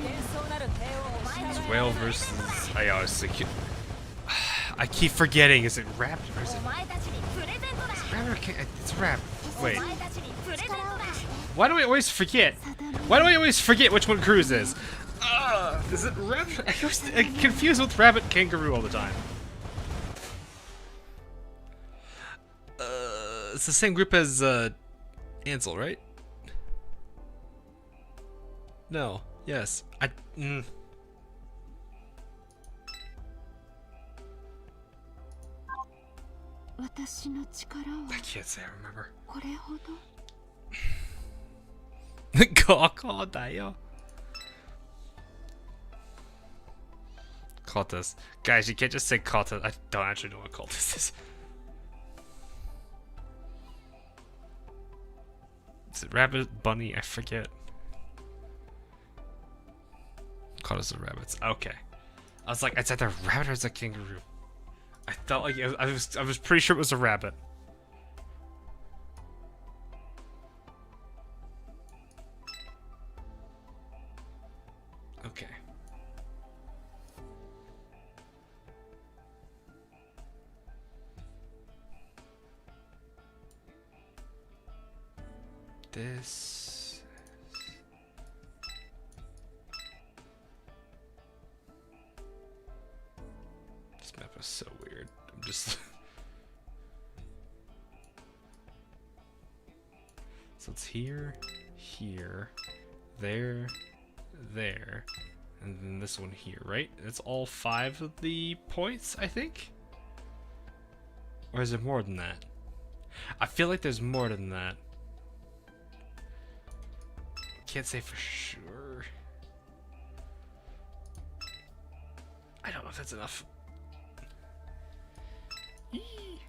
It's whale versus. I always think. I keep forgetting. Is it raptor? Or is it rabbit or king? It's rabbit. Wait. Why do I always forget? Why do I always forget which one Cruz is? Is it rabbit? I get confused with rabbit kangaroo all the time. It's the same group as Ansel, right? No. Yes. I can't say I remember. ここだよ. Cultist. Guys, you can't just say cultist. I don't actually know what cultist is. Is it rabbit, bunny? I forget. Cultist of rabbits. Okay. I was like, it's either rabbit or it's a kangaroo. I felt like I was pretty sure it was a rabbit. Okay. This map is so weird. I'm just so it's here, here, there, there, and then this one here, right? It's all 5 of the points, I think? Or is it more than that? I feel like there's more than that. Can't say for sure. I don't know if that's enough. Eee.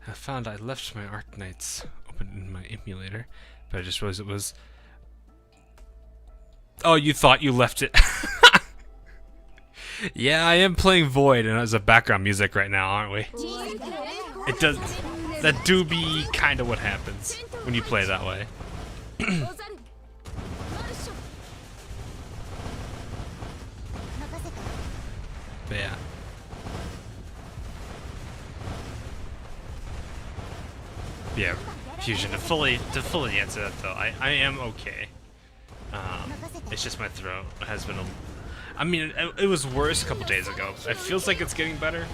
I found I left my Arknights open in my emulator, but I just realized it was. Oh, you thought you left it. Yeah, I am playing Void and as a background music right now, aren't we? It does. That do be kind of what happens when you play that way. But yeah. Yeah, Fusion, to fully answer that though, I am okay. It's just my throat has been I mean, it was worse a couple days ago. It feels like it's getting better.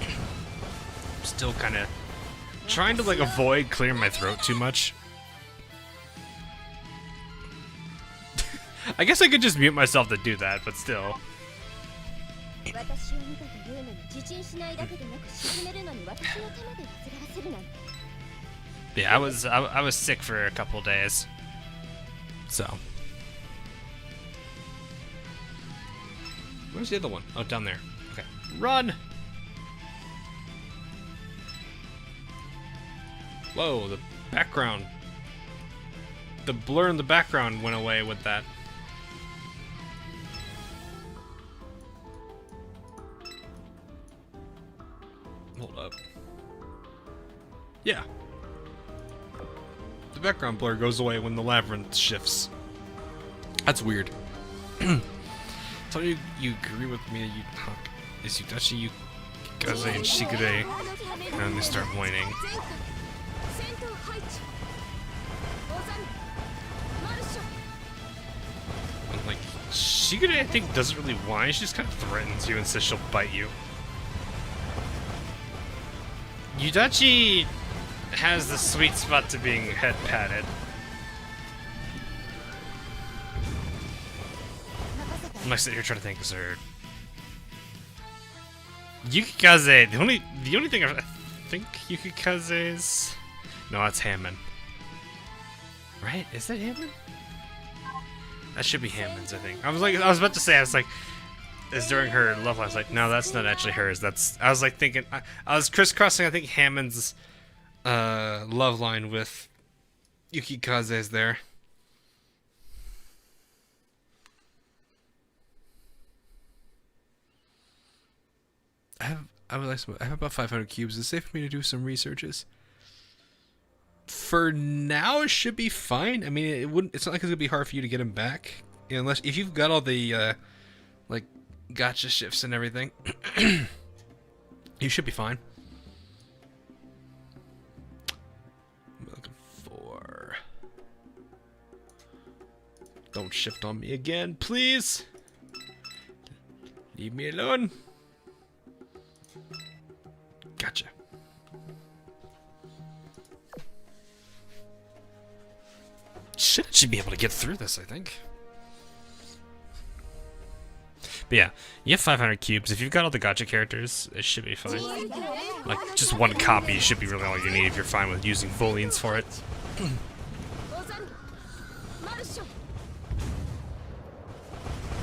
I'm still kind of trying to like avoid clearing my throat too much. I guess I could just mute myself to do that, but still. Yeah, I was sick for a couple days. So. Where's the other one? Oh, down there. Okay. Run! Whoa, the background. The blur in the background went away with that. Hold up. Yeah. The background blur goes away when the labyrinth shifts. That's weird. Tell you agree with me that you talk is Yudachi, you Kaze and Shigure, and they start whining. And like Shigure, I think doesn't really whine. She just kind of threatens you and says she'll bite you. Yudachi has the sweet spot to being head patted. I'm like sitting here trying to think, is there... Yukikaze. The only thing I think Yukikaze's. No, that's Hammond. Right? Is that Hammond? That should be Hammond's, I think. I was about to say, I was like, is during her love life. I was like, no, that's not actually hers. I was like thinking, I was crisscrossing, I think Hammond's love line with Yukikaze's there. I have about 500 cubes. Is it safe for me to do some researches? For now, it should be fine. I mean, it's not like it's gonna be hard for you to get them back, unless if you've got all the like gotcha shifts and everything. You should be fine. I'm looking for. Don't shift on me again, please. Leave me alone. Gotcha. Should be able to get through this, I think. But yeah, you have 500 cubes. If you've got all the gotcha characters, it should be fine. Like, just one copy should be really all you need if you're fine with using full leans for it.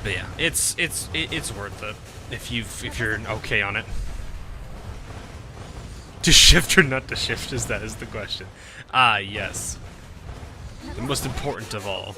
But yeah, it's worth it if you're okay on it. To shift or not to shift, is the question. Ah, yes. The most important of all.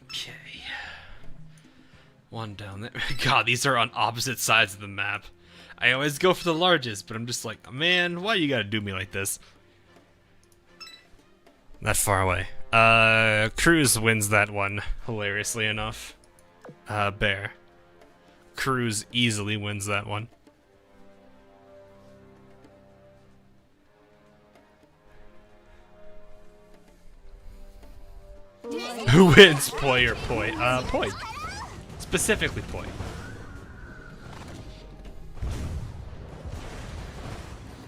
Okay. One down there. God, these are on opposite sides of the map. I always go for the largest, but I'm just like, man, why you gotta do me like this? That far away. Cruz wins that one, hilariously enough. Bear. Cruz easily wins that one. Who wins, Poi or Poi? Poi. Specifically Poi.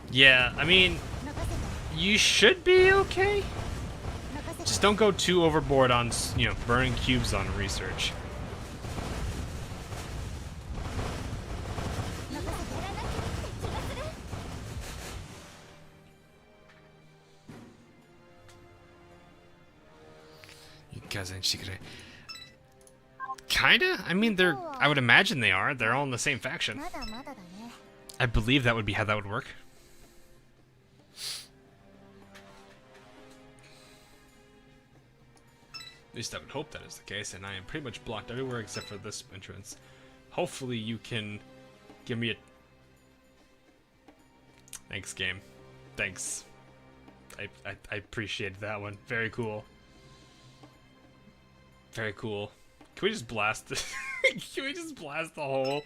Yeah, I mean, you should be okay. Just don't go too overboard on, burning cubes on research. Kinda? I mean, I would imagine they are. They're all in the same faction. I believe that would be how that would work. At least I would hope that is the case, and I am pretty much blocked everywhere except for this entrance. Hopefully you can give me a... Thanks, game. Thanks. I appreciated that one. Very cool. Very cool. Can we just blast the... Can we just blast the hole?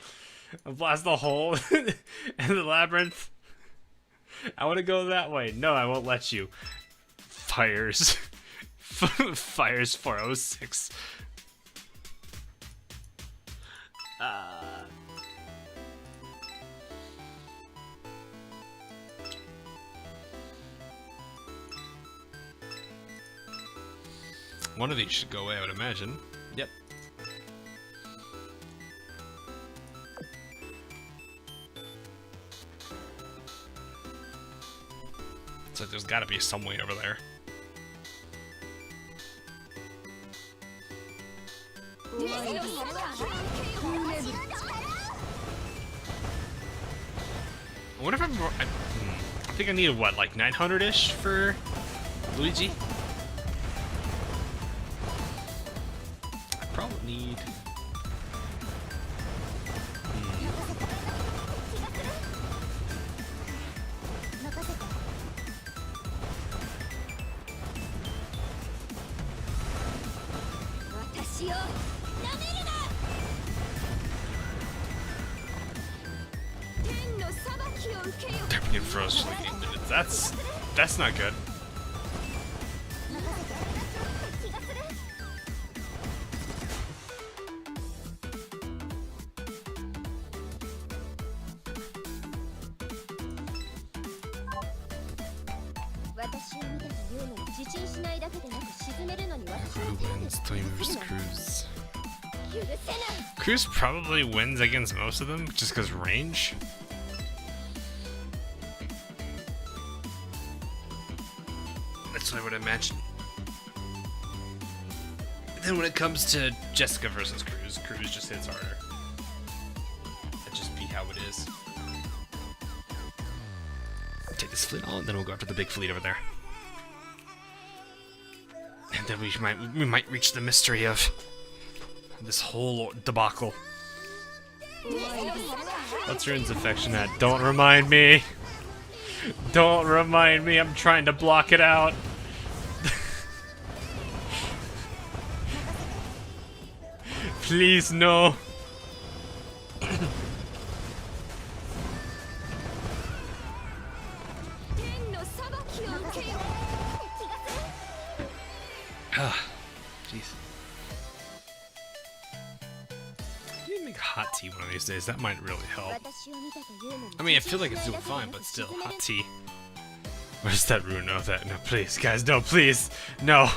Blast the hole in the labyrinth? I want to go that way. No, I won't let you. Fires. Fires 406. One of these should go away, I would imagine. Yep. So there's gotta be some way over there. I wonder if I think I need what, like 900-ish for Luigi? I probably need... They're being frozen for like 8 minutes. That's not good. Who wins? Toyami versus Cruz. Cruz probably wins against most of them, just because range. That's what I would imagine. Then when it comes to Jessica versus Cruz, Cruz just hits harder. That'd just be how it is. Take this fleet on, then we'll go after the big fleet over there. And then we might reach the mystery of this whole debacle. What's Rune's affection at? Don't remind me! Don't remind me, I'm trying to block it out. Please, no. Jeez. You need to make hot tea one of these days. That might really help. I mean, I feel like it's doing fine, but still, hot tea. Where's that rune? No, that. No, please, guys, no, please, no.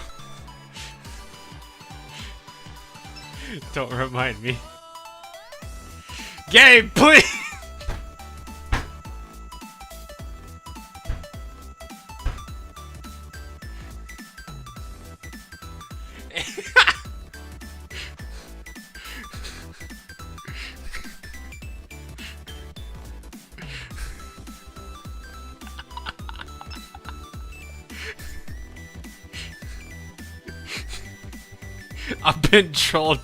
Don't remind me. Game, please. I've been trolled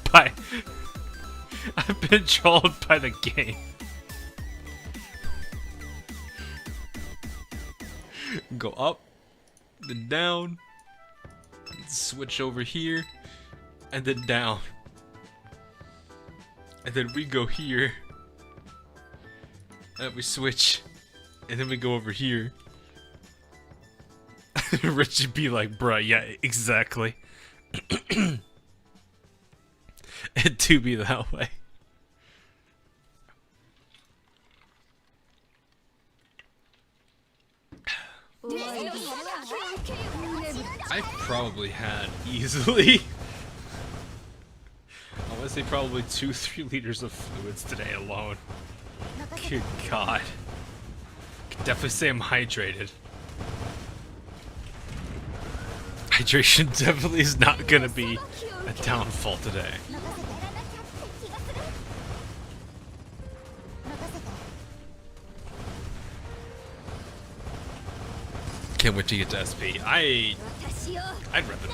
by the game. Go up, then down, switch over here, and then down. And then we go here, and we switch, and then we go over here. Richie be like, bruh, yeah, exactly. It do be that way. I probably had easily, I want to say probably 2-3 liters of fluids today alone. Good God. Could definitely say I'm hydrated. Hydration definitely is not gonna be a downfall today. Can't wait to get to SP. I'd rep it.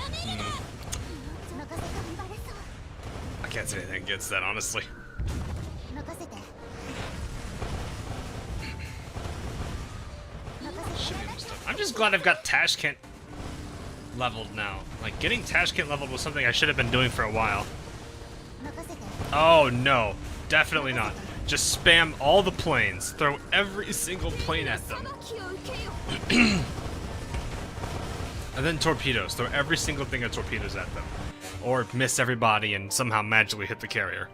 I can't say anything against that, honestly. Should be able to stuff. I'm just glad I've got Tashkent leveled now. Like, getting Tashkent leveled was something I should have been doing for a while. Oh no, definitely not. Just spam all the planes. Throw every single plane at them. And then torpedoes. Throw every single thing of torpedoes at them. Or miss everybody and somehow magically hit the carrier.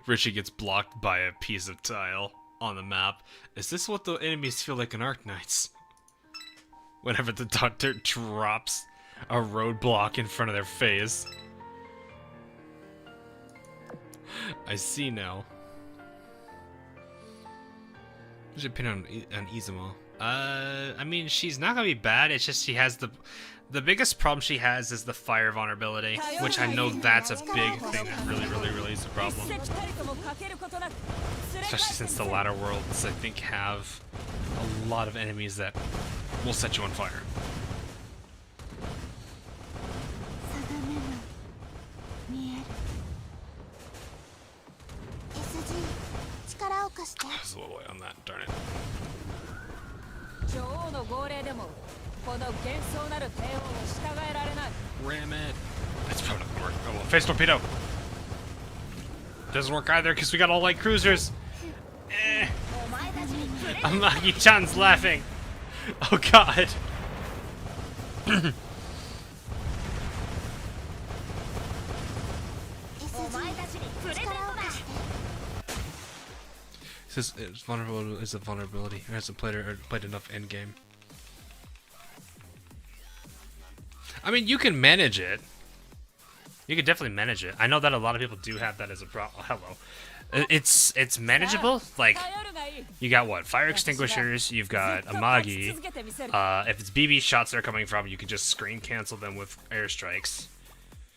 Richie gets blocked by a piece of tile on the map. Is this what the enemies feel like in Arknights? Whenever the doctor drops a roadblock in front of their face. I see now. What's your opinion on Izumo? I mean, she's not gonna be bad. It's just she has the biggest problem she has is the fire vulnerability, which I know that's a big thing that really is a problem. Especially since the latter worlds, I think, have a lot of enemies that will set you on fire. I was a little late on that, darn it. Ram it. That's probably not gonna work. Oh well, face torpedo. Doesn't work either because we got all light cruisers. Amagi-chan's laughing. Oh God. says it's vulnerable is a vulnerability. Or hasn't played enough end game. I mean, you can manage it. You can definitely manage it. I know that a lot of people do have that as a problem. Hello. It's manageable. Like, you got what? Fire extinguishers. You've got a Magi. If it's BB shots they're coming from, you can just screen cancel them with airstrikes.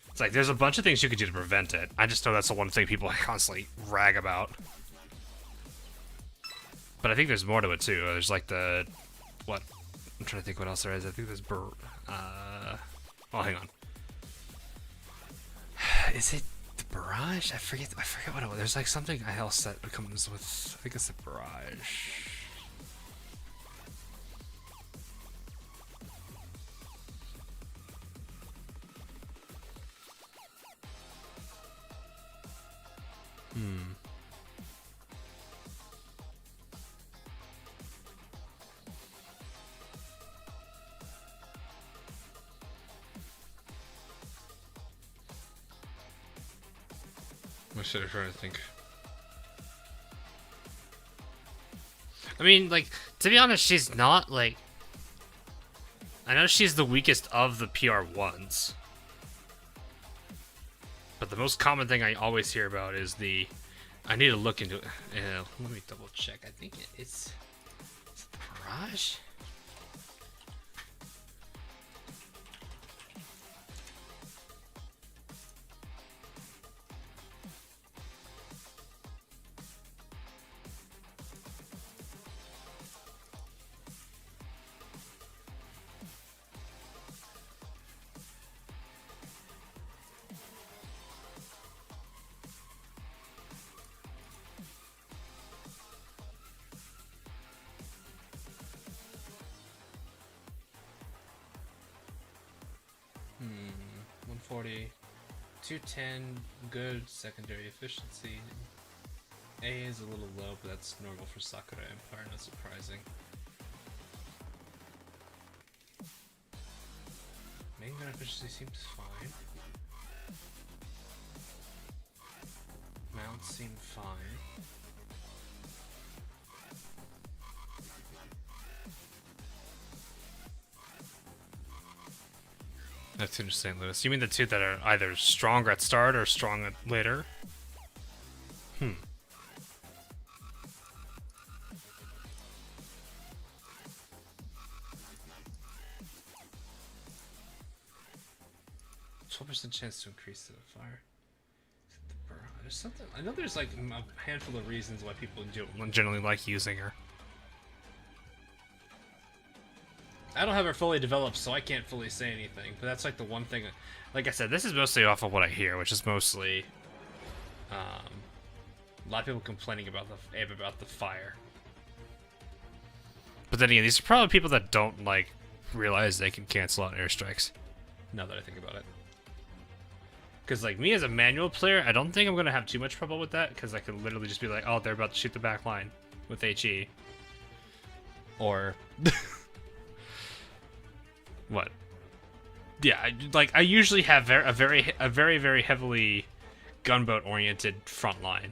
It's like there's a bunch of things you could do to prevent it. I just know that's the one thing people constantly rag about. But I think there's more to it too. There's like the what? I'm trying to think what else there is. I think there's oh, hang on. Is it the barrage? I forget what it was. There's like something else that comes with. I think it's the barrage. I should have tried to think. I mean, like, to be honest, she's not, like... I know she's the weakest of the PR1s. But the most common thing I always hear about is the... I need to look into it. Let me double check. I think it's... Is it the barrage? Hmm, 140, 210, good secondary efficiency. A is a little low, but that's normal for Sakura Empire, not surprising. Main gun efficiency seems fine. Mounts seem fine. That's interesting, Lewis. You mean the two that are either stronger at start or strong at later? Hmm. %, chance to increase the fire. There's something. I know there's like a handful of reasons why people generally like using her. I don't have her fully developed, so I can't fully say anything. But that's like the one thing. Like I said, this is mostly off of what I hear, which is mostly a lot of people complaining about the fire. But then again, these are probably people that don't like realize they can cancel out airstrikes. Now that I think about it. Because, like, me as a manual player, I don't think I'm going to have too much trouble with that, because I can literally just be like, oh, they're about to shoot the back line with HE. Or... what? Yeah, I usually have a very heavily gunboat-oriented front line.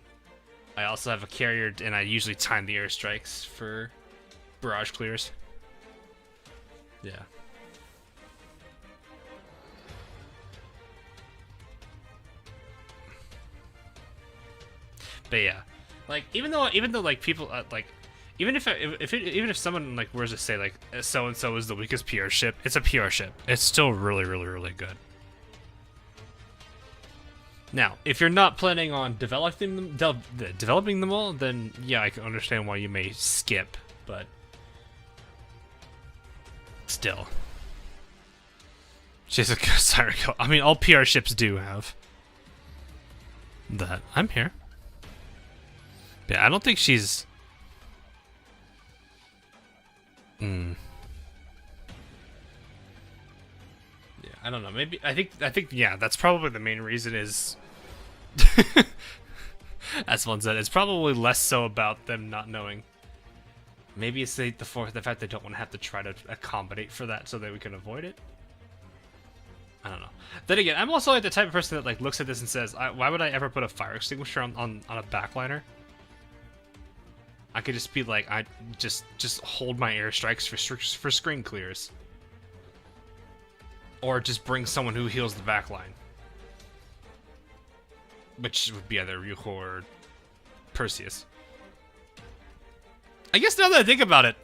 I also have a carrier, and I usually time the airstrikes for barrage clears. Yeah. But yeah, like even though like people like even if someone like were to say like so and so is the weakest PR ship, it's a PR ship. It's still really good. Now, if you're not planning on developing them all, then yeah, I can understand why you may skip, but still, she's a good siren code. I mean, all PR ships do have that. I'm here. Yeah, I don't think she's... Yeah, I don't know. Maybe I think yeah, that's probably the main reason is as one said, it's probably less so about them not knowing. Maybe it's the fact they don't want to have to try to accommodate for that so that we can avoid it. I don't know. Then again, I'm also like the type of person that like looks at this and says, why would I ever put a fire extinguisher on a backliner? I could just be like, I just hold my airstrikes for screen clears. Or just bring someone who heals the backline. Which would be either Ryuho or Perseus. I guess now that I think about it,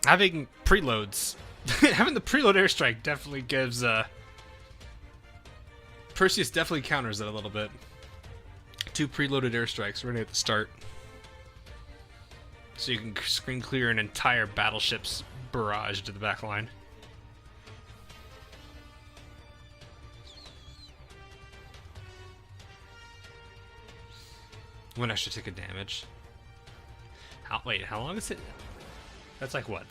having preloads, having the preload airstrike definitely gives, Perseus definitely counters it a little bit. 2 preloaded airstrikes ready at the start. So you can screen clear an entire battleship's barrage to the back line. One extra tick of damage. Wait, how long is it? That's like what?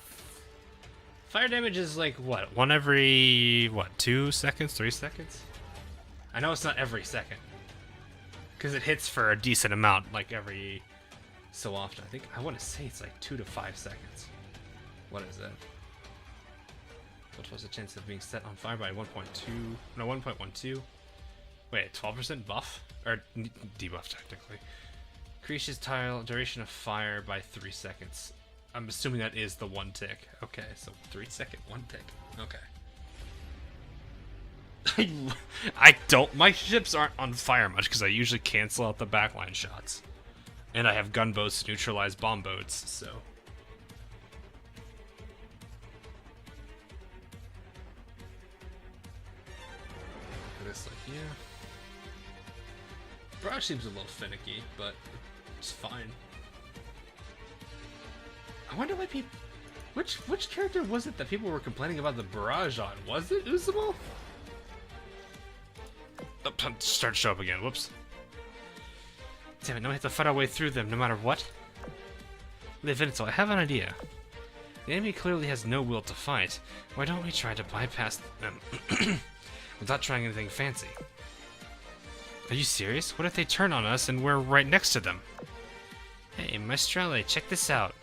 Fire damage is like what? One every, what, 2 seconds? 3 seconds? I know it's not every second. Because it hits for a decent amount, like every so often. I want to say it's like 2 to 5 seconds. What is it? What was the chance of being set on fire by 1.2? No, 1.12. Wait, 12% buff? Or debuff, technically. Increases tile duration of fire by 3 seconds. I'm assuming that is the 1 tick. Okay, so 3 second, 1 tick. Okay. My ships aren't on fire much because I usually cancel out the backline shots. And I have gunboats to neutralize bomb boats, so. This, like, yeah. Barrage seems a little finicky, but it's fine. I wonder why people. Which character was it that people were complaining about the barrage on? Was it Uzumo? Oh, start to show up again. Whoops. Damn it! Now we have to fight our way through them, no matter what. Levinito, I have an idea. The enemy clearly has no will to fight. Why don't we try to bypass them without trying anything fancy? Are you serious? What if they turn on us and we're right next to them? Hey, Maestrale, check this out.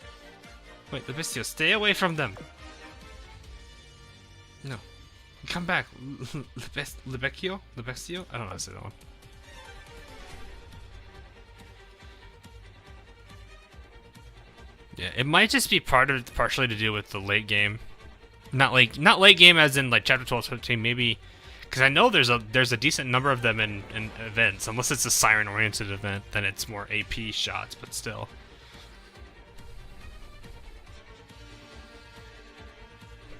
Wait, Lebestio, stay away from them! No. Come back, Lebestio? Lebestio? I don't know how to say that one. Yeah, it might just be partially to do with the late game. Not late game as in like chapter 12, 15, maybe. Because I know there's a decent number of them in events. Unless it's a siren-oriented event, then it's more AP shots, but still.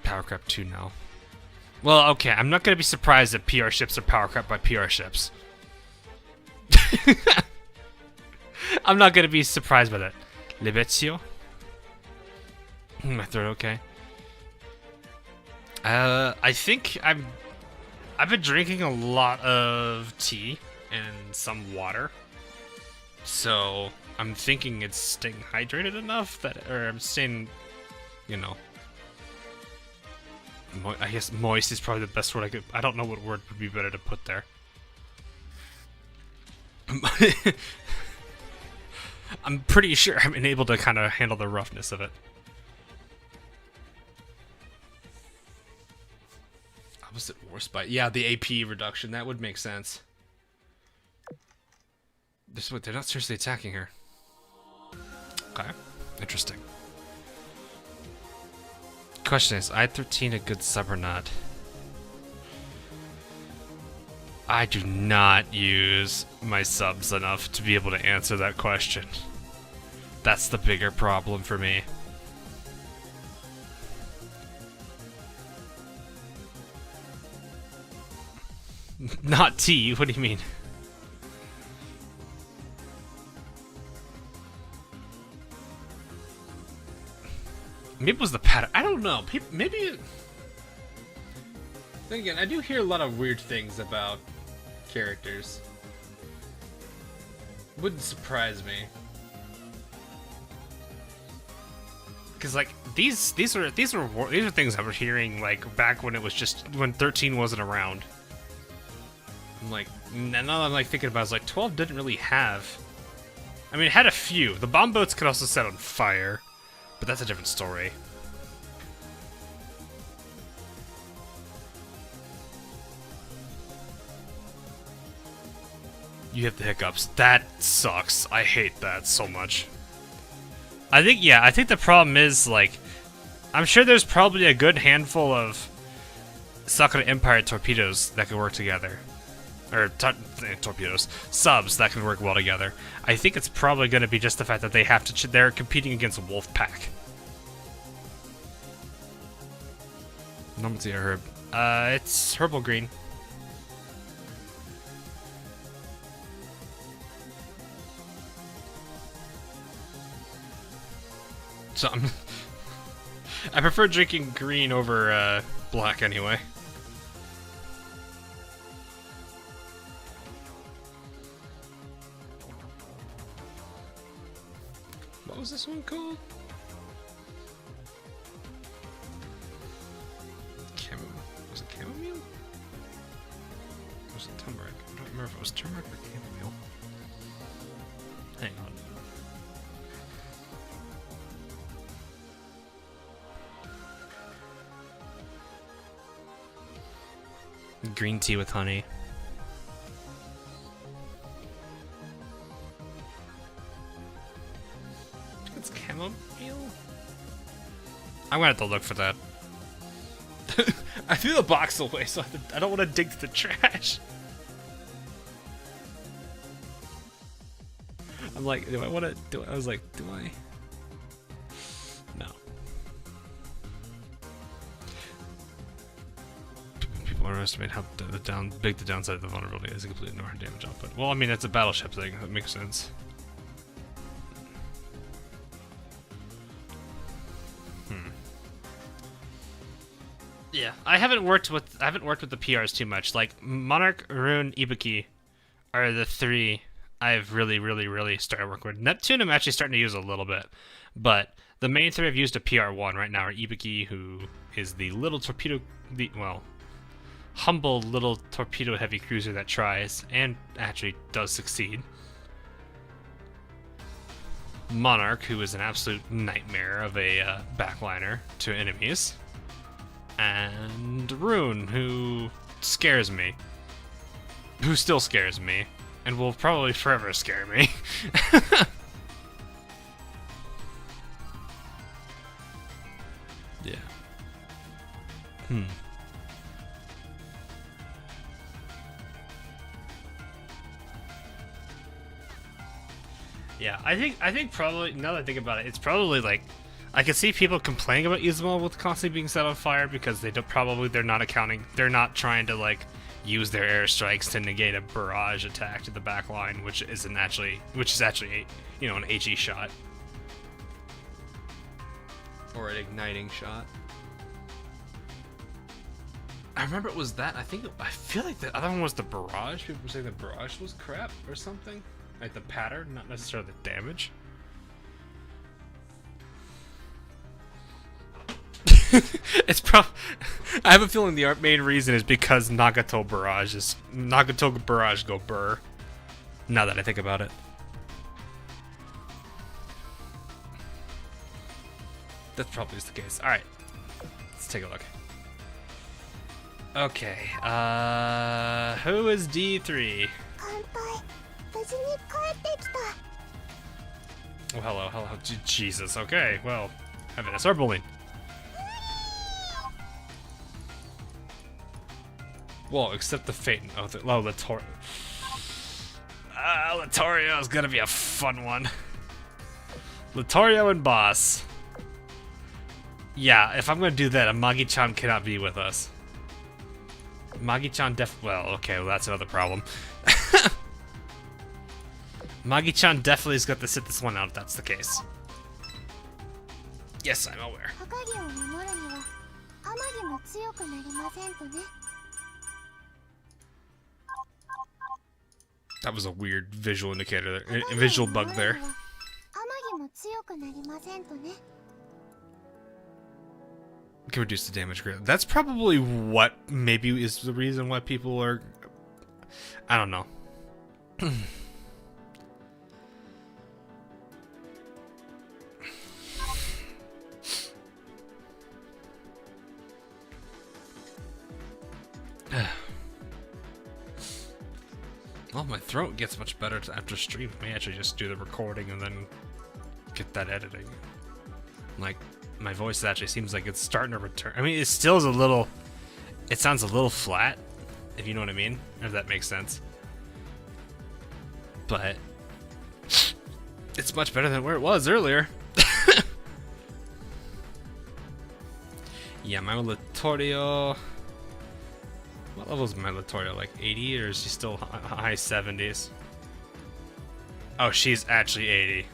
Power creep 2 now. Well, okay, I'm not going to be surprised if PR ships are power crept by PR ships. I'm not going to be surprised by that. Libezio? My throat okay? I think I've been drinking a lot of tea and some water. So, I'm thinking it's staying hydrated enough that, or I'm staying, you know, I guess moist is probably the best word I don't know what word would be better to put there. I'm pretty sure I'm able to kind of handle the roughness of it. Opposite war spite. Yeah, the AP reduction. That would make sense. They're not seriously attacking her. Okay. Interesting. Question is, I-13 a good sub or not? I do not use my subs enough to be able to answer that question. That's the bigger problem for me. Not tea, what do you mean? Maybe it was the pattern. I don't know. Maybe. Then again, I do hear a lot of weird things about characters. Wouldn't surprise me. Because like these are things I was hearing like back when it was just when 13 wasn't around. I'm like, now that I'm like thinking about it, it's like 12 didn't really have. I mean, it had a few. The bomb boats could also set on fire. But that's a different story. You have the hiccups. That sucks. I hate that so much. I think the problem is, like, I'm sure there's probably a good handful of Sakura Empire torpedoes that could work together. Or, torpedoes. Subs that can work well together. I think it's probably going to be just the fact that they have to, they're competing against Wolfpack. Normandy herb. It's herbal green. So I prefer drinking green over black anyway. What was this one called? Was it chamomile? Or was it turmeric? I don't remember if it was turmeric or chamomile. Hang on. Green tea with honey. It's chamomile? I'm gonna have to look for that. I threw the box away, so I don't want to dig through the trash. I'm like, do I want to do it? I was like, do I? No. People underestimate how big the downside of the vulnerability is. A completely ignore damage output. Well, I mean, it's a battleship thing. That makes sense. Yeah, I haven't worked with the PRs too much. Like Monarch, Rune, Ibuki are the three I've really started working with. Neptune I'm actually starting to use a little bit, but the main three I've used a PR1 right now are Ibuki, who is the little torpedo, humble little torpedo heavy cruiser that tries and actually does succeed. Monarch, who is an absolute nightmare of a backliner to enemies. And Rune, who scares me. Who still scares me. And will probably forever scare me. Yeah. Yeah, I think probably, now that I think about it, it's probably like, I can see people complaining about Izumo with constantly being set on fire because they're not trying to like use their airstrikes to negate a barrage attack to the back line, which is actually a, an HE shot. Or an igniting shot. I remember it was that, I feel like the other one was the barrage. People were saying the barrage was crap or something. Like the pattern, not necessarily the damage. I have a feeling the main reason is because Nagato Barrage go burr. Now that I think about it. That probably is the case. Alright. Let's take a look. Okay. Who is D3? Oh, hello. Jesus. Okay, well, I'm gonna start bullying. Well, except the Phaeton. Latorio. Latorio is gonna be a fun one. Latorio and boss. Yeah, if I'm gonna do that, a Magi-chan cannot be with us. Magi-chan well, that's another problem. Magi-chan definitely has got to sit this one out if that's the case. Yes, I'm aware. That was a weird visual indicator there, a visual bug there. Can reduce the damage greatly. That's probably what maybe is the reason why people are... I don't know. Well, my throat gets much better after stream. I may actually just do the recording and then get that editing. Like, my voice actually seems like it's starting to return. I mean, it still is a little... It sounds a little flat, if you know what I mean. If that makes sense. But... it's much better than where it was earlier. Yeah, my Latorio... What level is my Latorio? Like 80, or is she still high 70s? Oh, she's actually 80.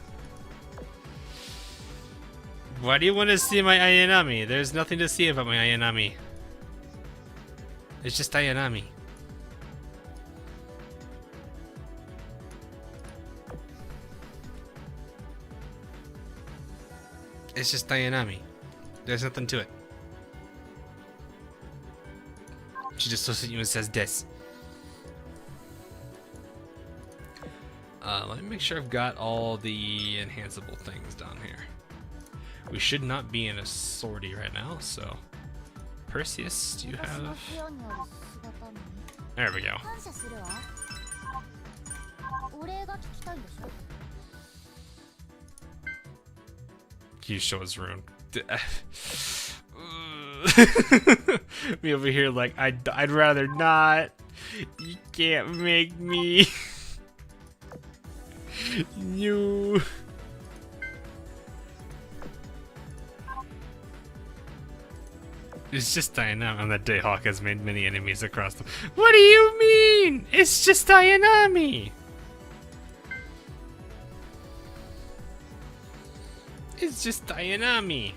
Why do you want to see my Ayanami? There's nothing to see about my Ayanami. It's just Ayanami. It's just Ayanami. There's nothing to it. She just looks at you and says this. Let me make sure I've got all the enhanceable things down here. We should not be in a sortie right now, so... Perseus, do you have... There we go. Can you show his rune? Me over here like, I'd rather not. You can't make me. You. It's just Dayanami. On that day, Hawk has made many enemies across the... What do you mean? It's just Dayanami. It's just Dayanami.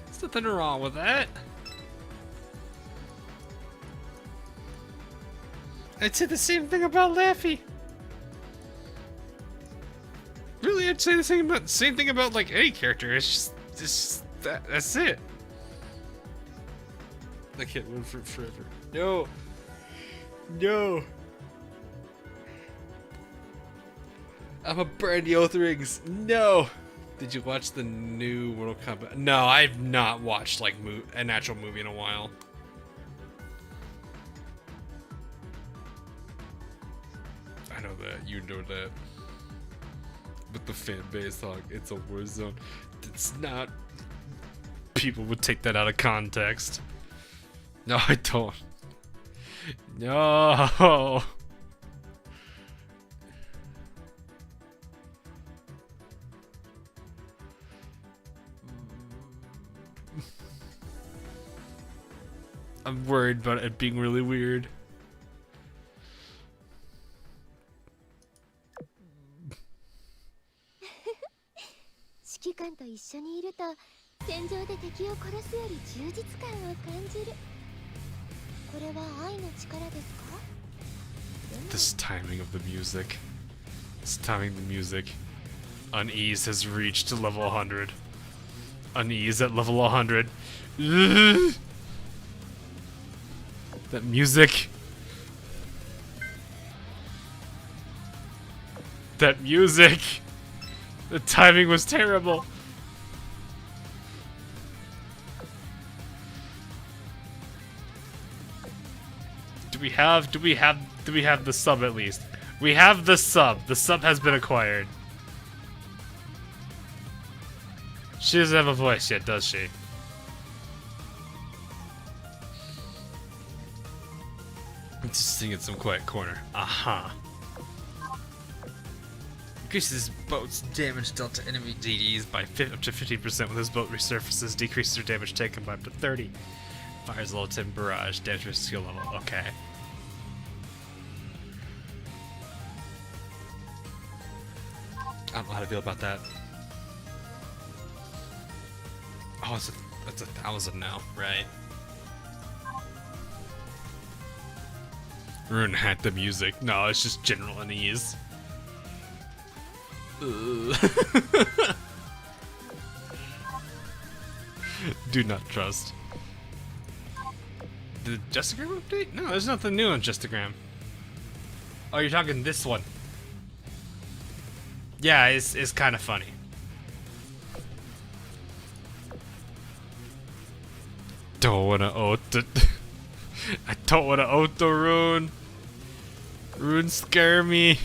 There's nothing wrong with that. I'd say the same thing about Laffy. Really, I'd say the same thing about like any character. It's just that's it. I can't live forever. No. No. I'm a burn the oath rings. No. Did you watch the new Mortal Kombat? No, I've not watched like an actual movie in a while. I know that. You know that. But the fan base, Hawk, it's a war zone. It's not. People would take that out of context. No, I don't. No. I'm worried about it being really weird. This timing of the music. This timing of the music. Unease has reached level 100. Unease at level 100. Ugh. That music. That music. The timing was terrible. Do we have the sub at least? We have the sub. The sub has been acquired. She doesn't have a voice yet, does she? I'm just sitting in some quiet corner. Aha. Increases boat's damage dealt to enemy DDs by up to 15% when this boat resurfaces. Decreases their damage taken by up to 30. Fires level 10 barrage. Damage to skill level. Okay. I don't know how to feel about that. Oh, that's 1,000 now, right? Rune hacked the music. No, it's just general unease. Do not trust. The Justagram update? No, there's nothing new on Justagram. Oh, you're talking this one. Yeah, it's kind of funny. Don't wanna auto. I don't wanna auto rune. Rune scare me.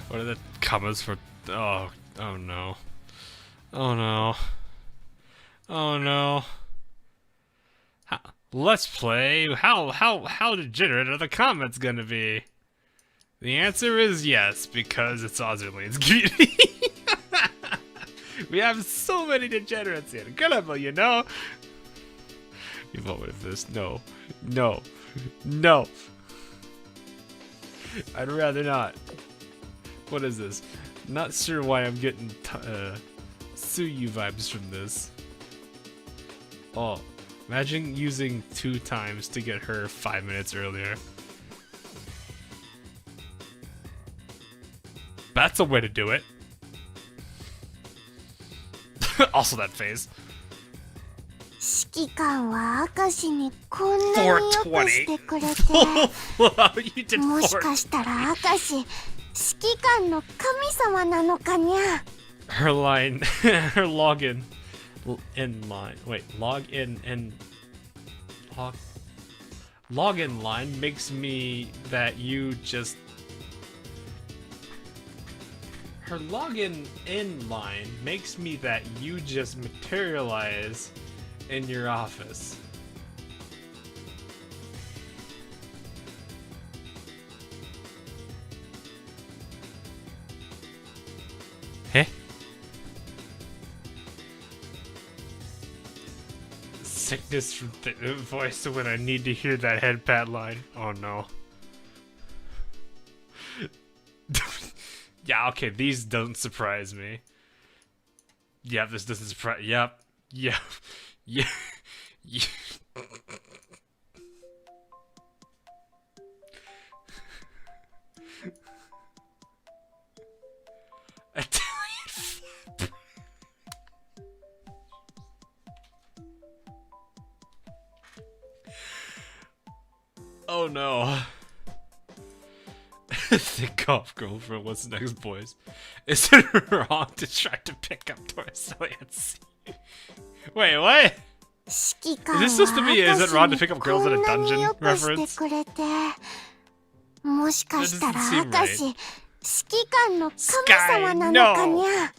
What are the comments for? Oh no. Oh no. Oh no. Let's play. How degenerate are the comments gonna be? The answer is yes, because it's Azur's community. We have so many degenerates in Incredible, you know? You vote with this. No. No. No. I'd rather not. What is this? Not sure why I'm getting Suyu vibes from this. Oh. Imagine using 2 times to get her 5 minutes earlier. That's a way to do it. Also that face. 指揮官は明石にこんなによくしてくれて You did もし 4. かしたら明石指揮官の神様なのかにゃ Her line, her login in line. Wait, login line makes me that you just. Her login in line makes me that you just materialize in your office. Hey? Sickness from the voice when I need to hear that head pat line. Oh no. Yeah, okay, these don't surprise me. Yep, this doesn't surprise. Yep. Yep. Yeah. Yeah. Italian flap. Oh no. The golf girlfriend, what's next, boys? Is it wrong to try to pick up Torsoyancy? Wait, what? 指揮官は Is this supposed to be, is it wrong to 明 pick 石 up に girls こ in ん a なに dungeon よくして reference? くれてもしかしたら That doesn't seem 明石 right. 指揮官の神様なのかにゃ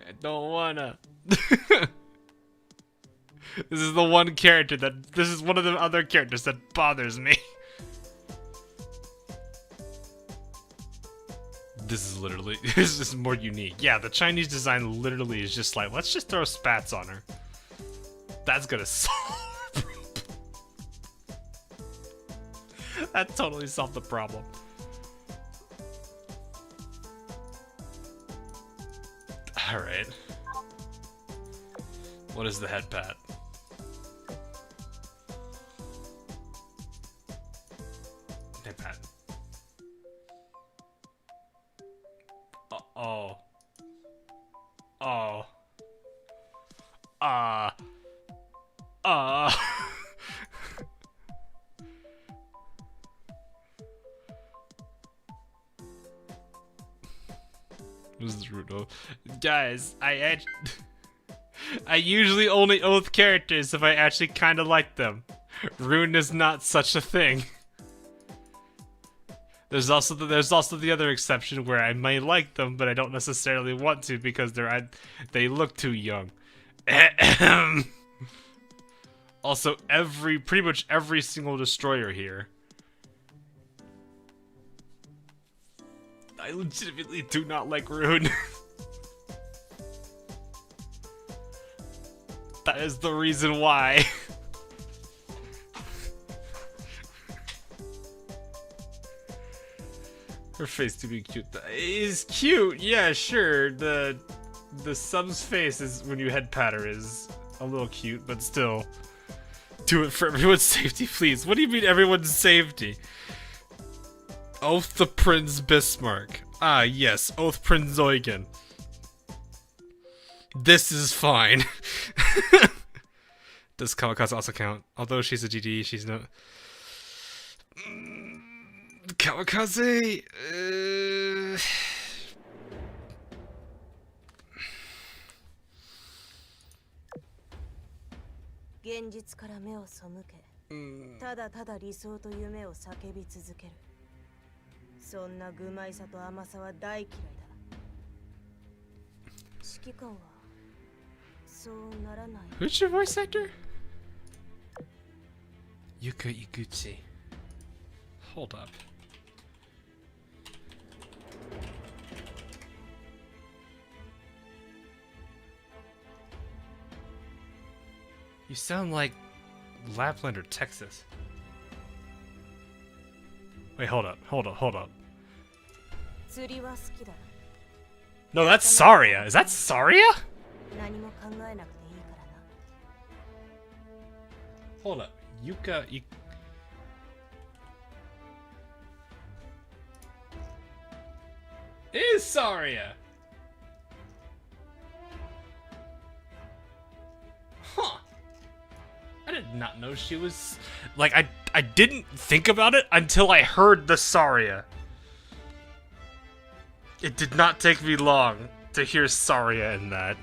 I don't wanna. This is the one character that. This is one of the other characters that bothers me. This is literally. This is more unique. Yeah, the Chinese design literally is just like, let's just throw spats on her. That's gonna solve. That totally solved the problem. Alright. What is the head pat? Head pat. Oh. Oh. What is this root oath? Guys, I usually only oath characters if I actually kind of like them. Rune is not such a thing. There's also the other exception where I may like them, but I don't necessarily want to because they look too young. Also, pretty much every single destroyer here. I legitimately do not like Rune. That is the reason why. Her face to be cute. Is cute, yeah, sure. The sub's face is when you head pat her is a little cute, but still. Do it for everyone's safety, please. What do you mean everyone's safety? Oath the Prince Bismarck. Ah, yes, Oath Prince Eugen. This is fine. Does Kamikaze also count? Although she's a GD, she's not. Kamikaze. 現実から目を背けただただ理想と夢を叫び続ける。そんな愚昧さと甘さは大嫌いだ。指揮官はそうならない。 Who's your voice actor? Yuka Iguchi. Hold up. You sound like Lapland or Texas. Wait, hold up. 釣りは好きだ。 No, that's Saria. Is that Saria? 何も考えなくていいからな。 Hold up. Yuka. Is Saria? Huh. I did not know she was... Like, I didn't think about it until I heard the Saria. It did not take me long to hear Saria in that.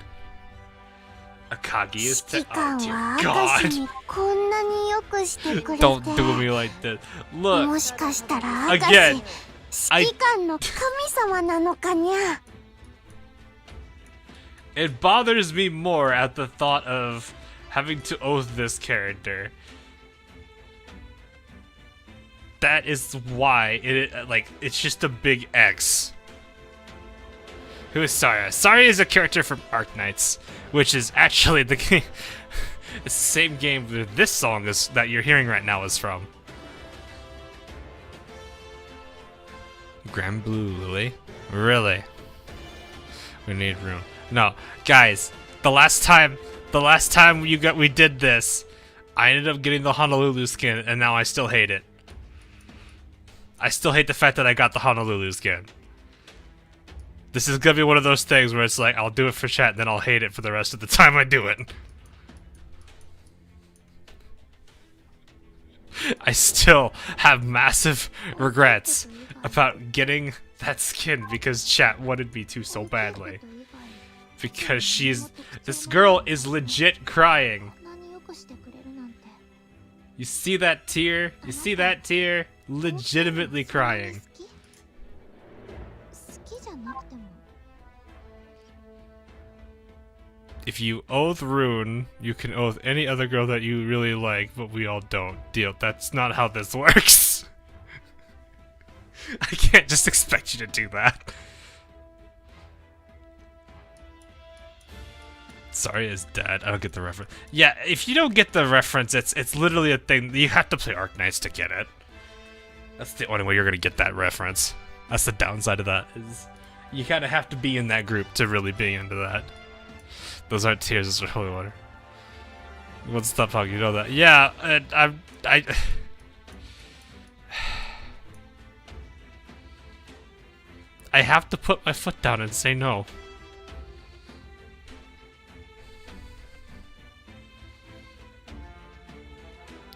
Akagi is... 指揮官 Oh, は dear 明石 God. にこんなによくしてくれて Don't do me like this. も Look, しかしたら明 again, 石指揮官の神様なのかにゃ。 it bothers me more at the thought of having to oath this character. That is why it's just a big X. Who is Saria? Saria is a character from Arknights, which is actually the game. It's the same game that this song is that you're hearing right now is from. Grand Blue Lily? Really? We need room. No, guys, the last time we did this, I ended up getting the Honolulu skin, and now I still hate it. I still hate the fact that I got the Honolulu skin. This is gonna be one of those things where it's like, I'll do it for chat, then I'll hate it for the rest of the time I do it. I still have massive regrets about getting that skin because chat wanted me to so badly. Because this girl is legit crying. こんなによくしてくれるなんて。 You see that tear? You see that tear? Legitimately crying. 好きじゃなくても。 If you oath Rune, you can oath any other girl that you really like, but we all don't. Deal. That's not how this works. I can't just expect you to do that. Sorry, is dead. I don't get the reference. Yeah, if you don't get the reference, it's literally a thing. You have to play Arknights to get it. That's the only way you're gonna get that reference. That's the downside of that. Is you kind of have to be in that group to really be into that. Those aren't tears, it's holy water. What's the talking? You know that? Yeah, I have to put my foot down and say no.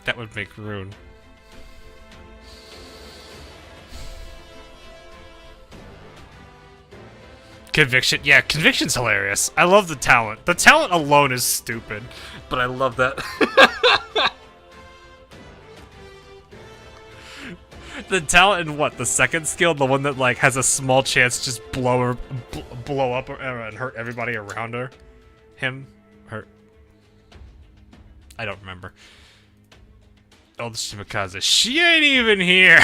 That would make Rune. Conviction. Yeah, Conviction's hilarious. I love the talent. The talent alone is stupid, but I love that. The talent in what? The second skill? The one that like has a small chance to just blow up and hurt everybody around her? Him? Her? I don't remember. Oh, the Shimakaze. She ain't even here!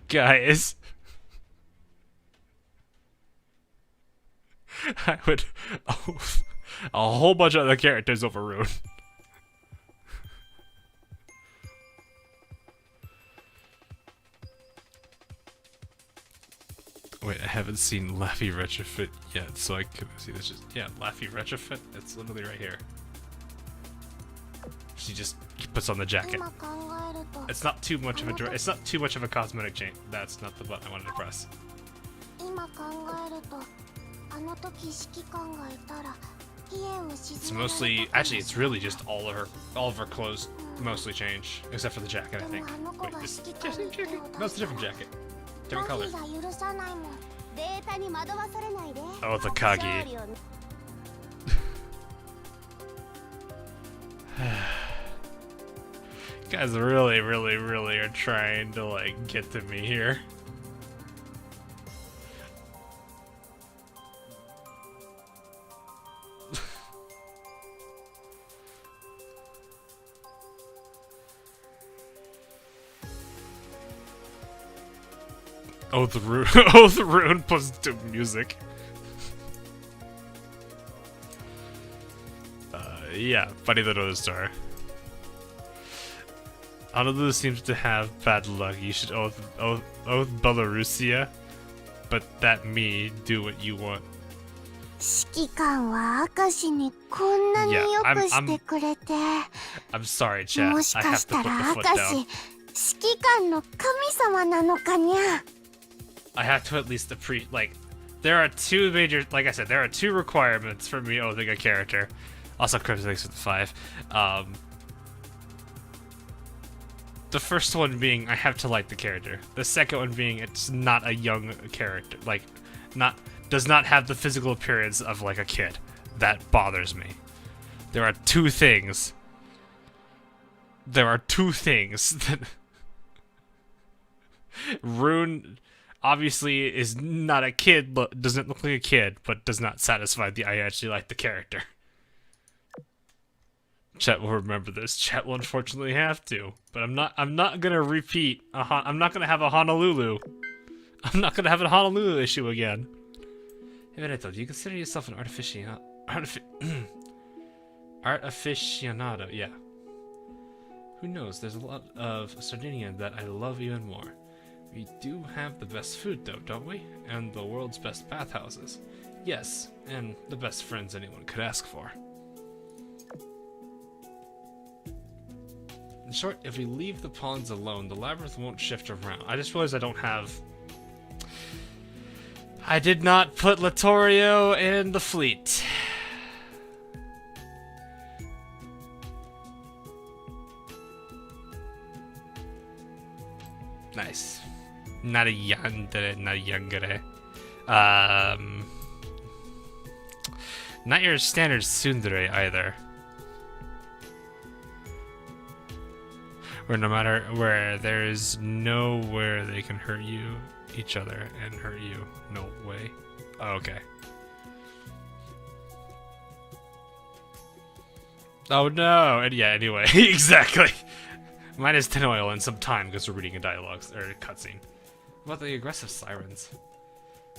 Guys. I would oath a whole bunch of other characters over Rune. Wait, I haven't seen Laffy Retrofit yet, so I could see this just... Yeah, Laffy Retrofit? It's literally right here. She just puts on the jacket. 今考えると It's not too much of a it's not too much of a cosmetic change. That's not the button I wanted to press. 今考えるとあの時指揮官がいたら飛燕を It's 沈められた mostly actually it's really just all of her clothes mostly change except for the jacket, I で think. もあの子 Wait, が it's 指揮 just 官 a に手 jacket. を No, 出 it's a した different ら jacket. マ Different フ color. ィーが許さないもんデータに惑わされないで Oh, the Kagi. Guys really, really, really are trying to, like, get to me here. Oh, the rune. Oh, the rune plus to music. Yeah, funny that others are. Honolulu seems to have bad luck. You should oath Belarusia, but that me do what you want. 指揮官は明石にこんなによくしてくれて、 I'm sorry, chat. もし I か have し to た put ら the 明 foot 石 down. 指揮官の神様なのかにゃ。 I have to at least like, there are two major, like I said, there are two requirements for me oathing a character. Also, Chris, thanks for the 5. The first one being I have to like the character. The second one being it's not a young character, like, does not have the physical appearance of like a kid. That bothers me. There are two things. There are two things that Rune obviously is not a kid, doesn't look like a kid, but does not satisfy the I actually like the character. Chat will remember this. Chat will unfortunately have to, but I'm not gonna repeat. I'm not gonna have a Honolulu. I'm not gonna have a Honolulu issue again. Hey Veneto, do you consider yourself an artificionado? Yeah. Who knows? There's a lot of Sardinia that I love even more. We do have the best food though, don't we? And the world's best bathhouses. Yes, and the best friends anyone could ask for. In short, if we leave the pawns alone, the labyrinth won't shift around. I just realized I don't have... I did not put Littorio in the fleet. Nice. Not a yandere, not a yangere. Not your standard tsundere either. Where no matter where, there is nowhere they can hurt you, each other, and hurt you. No way. Oh, okay. Oh no! And yeah, anyway, exactly. Minus 10 oil and some time because we're reading a dialogue or a cutscene. What about the aggressive sirens?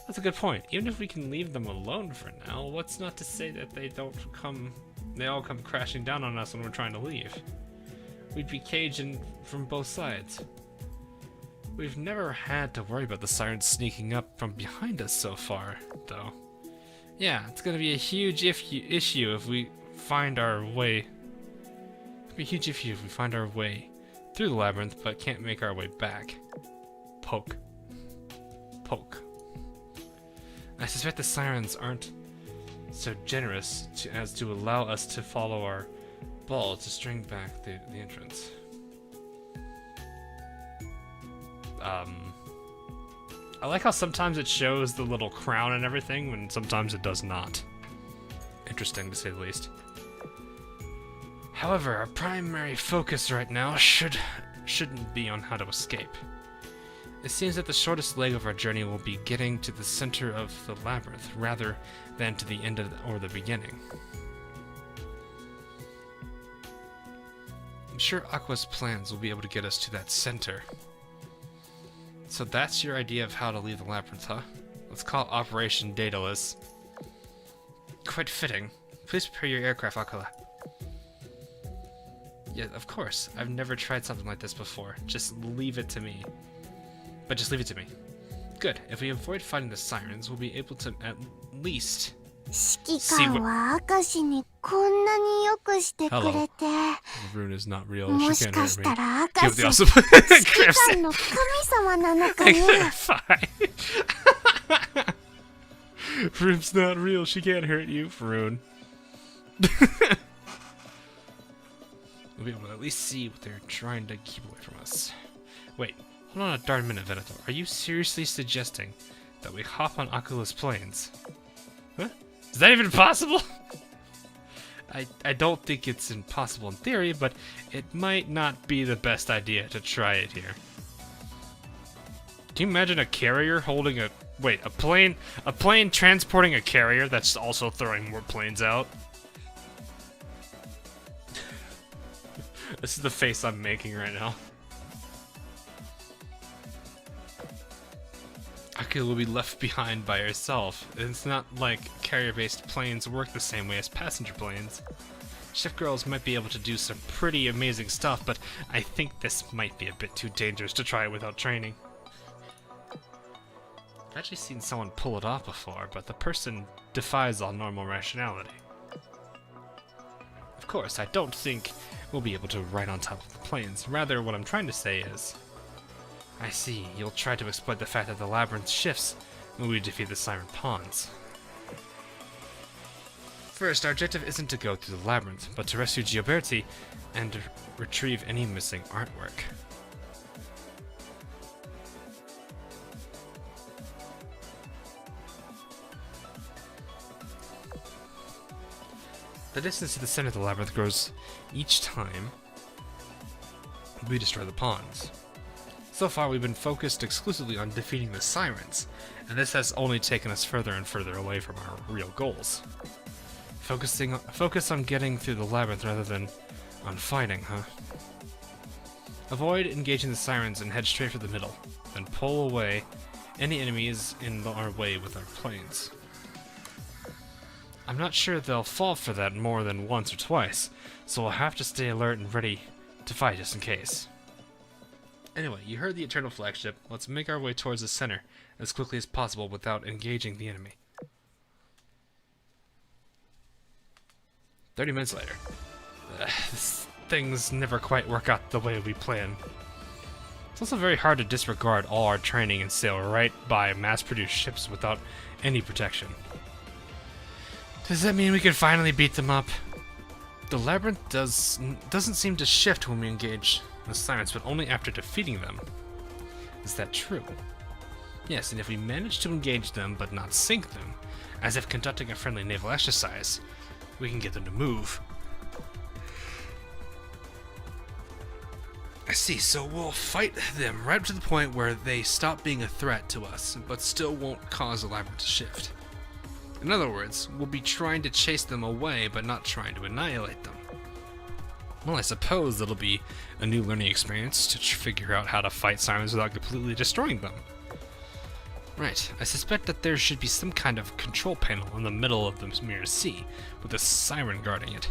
That's a good point. Even if we can leave them alone for now, what's not to say that they all come crashing down on us when we're trying to leave? We'd be caged in from both sides. We've never had to worry about the sirens sneaking up from behind us so far, though. Yeah, it's gonna be a huge issue if we find our way. It'll be a huge issue if we find our way through the labyrinth, but can't make our way back. Poke. Poke. I suspect the sirens aren't so generous as to allow us to follow our ball to string back the entrance. I like how sometimes it shows the little crown and everything, when sometimes it does not. Interesting, to say the least. However, our primary focus right now shouldn't be on how to escape. It seems that the shortest leg of our journey will be getting to the center of the labyrinth, rather than to the end or the beginning. I'm sure Aqua's plans will be able to get us to that center. So that's your idea of how to leave the labyrinth, huh? Let's call it Operation Daedalus. Quite fitting. Please prepare your aircraft, Aquila. Yeah, of course. I've never tried something like this before. Just leave it to me. But just leave it to me. Good. If we avoid fighting the sirens, we'll be able to at least... 指揮官は明石にこんなによくしてくれて、 Rune is not real. も She し can't か hurt し me. たら Give 明 the 石 awesome 指揮官の神様なのかにゃ。 Fine. Rune's not real. She can't hurt you, Rune. We'll be able to at least see what they're trying to keep away from us. Wait, hold on a darn minute, Veneto. Are you seriously suggesting that we hop on Aquilus planes? Huh? Is that even possible? I don't think it's impossible in theory, but it might not be the best idea to try it here. Can you imagine a carrier holding a... Wait, a plane transporting a carrier that's also throwing more planes out? This is the face I'm making right now. Aki will be left behind by herself. It's not like carrier-based planes work the same way as passenger planes. Ship girls might be able to do some pretty amazing stuff, but I think this might be a bit too dangerous to try without training. I've actually seen someone pull it off before, but the person defies all normal rationality. Of course, I don't think we'll be able to ride on top of the planes. Rather, what I'm trying to say is... I see, you'll try to exploit the fact that the labyrinth shifts when we defeat the Siren Pawns. First, our objective isn't to go through the labyrinth, but to rescue Gioberti and retrieve any missing artwork. The distance to the center of the labyrinth grows each time we destroy the pawns. So far, we've been focused exclusively on defeating the Sirens, and this has only taken us further and further away from our real goals. Focus on getting through the labyrinth rather than on fighting, huh? Avoid engaging the Sirens and head straight for the middle, then pull away any enemies in our way with our planes. I'm not sure they'll fall for that more than once or twice, so we'll have to stay alert and ready to fight just in case. Anyway, you heard the Eternal Flagship. Let's make our way towards the center as quickly as possible without engaging the enemy. 30 minutes later. Things never quite work out the way we plan. It's also very hard to disregard all our training and sail right by mass-produced ships without any protection. Does that mean we can finally beat them up? The labyrinth doesn't seem to shift when we engage the Sirens, but only after defeating them. Is that true? Yes, and if we manage to engage them but not sink them, as if conducting a friendly naval exercise, we can get them to move. I see, so we'll fight them right up to the point where they stop being a threat to us, but still won't cause the labyrinth to shift. In other words, we'll be trying to chase them away, but not trying to annihilate them. Well, I suppose it'll be a new learning experience to figure out how to fight Sirens without completely destroying them. Right, I suspect that there should be some kind of control panel in the middle of the Mirror Sea, with a Siren guarding it.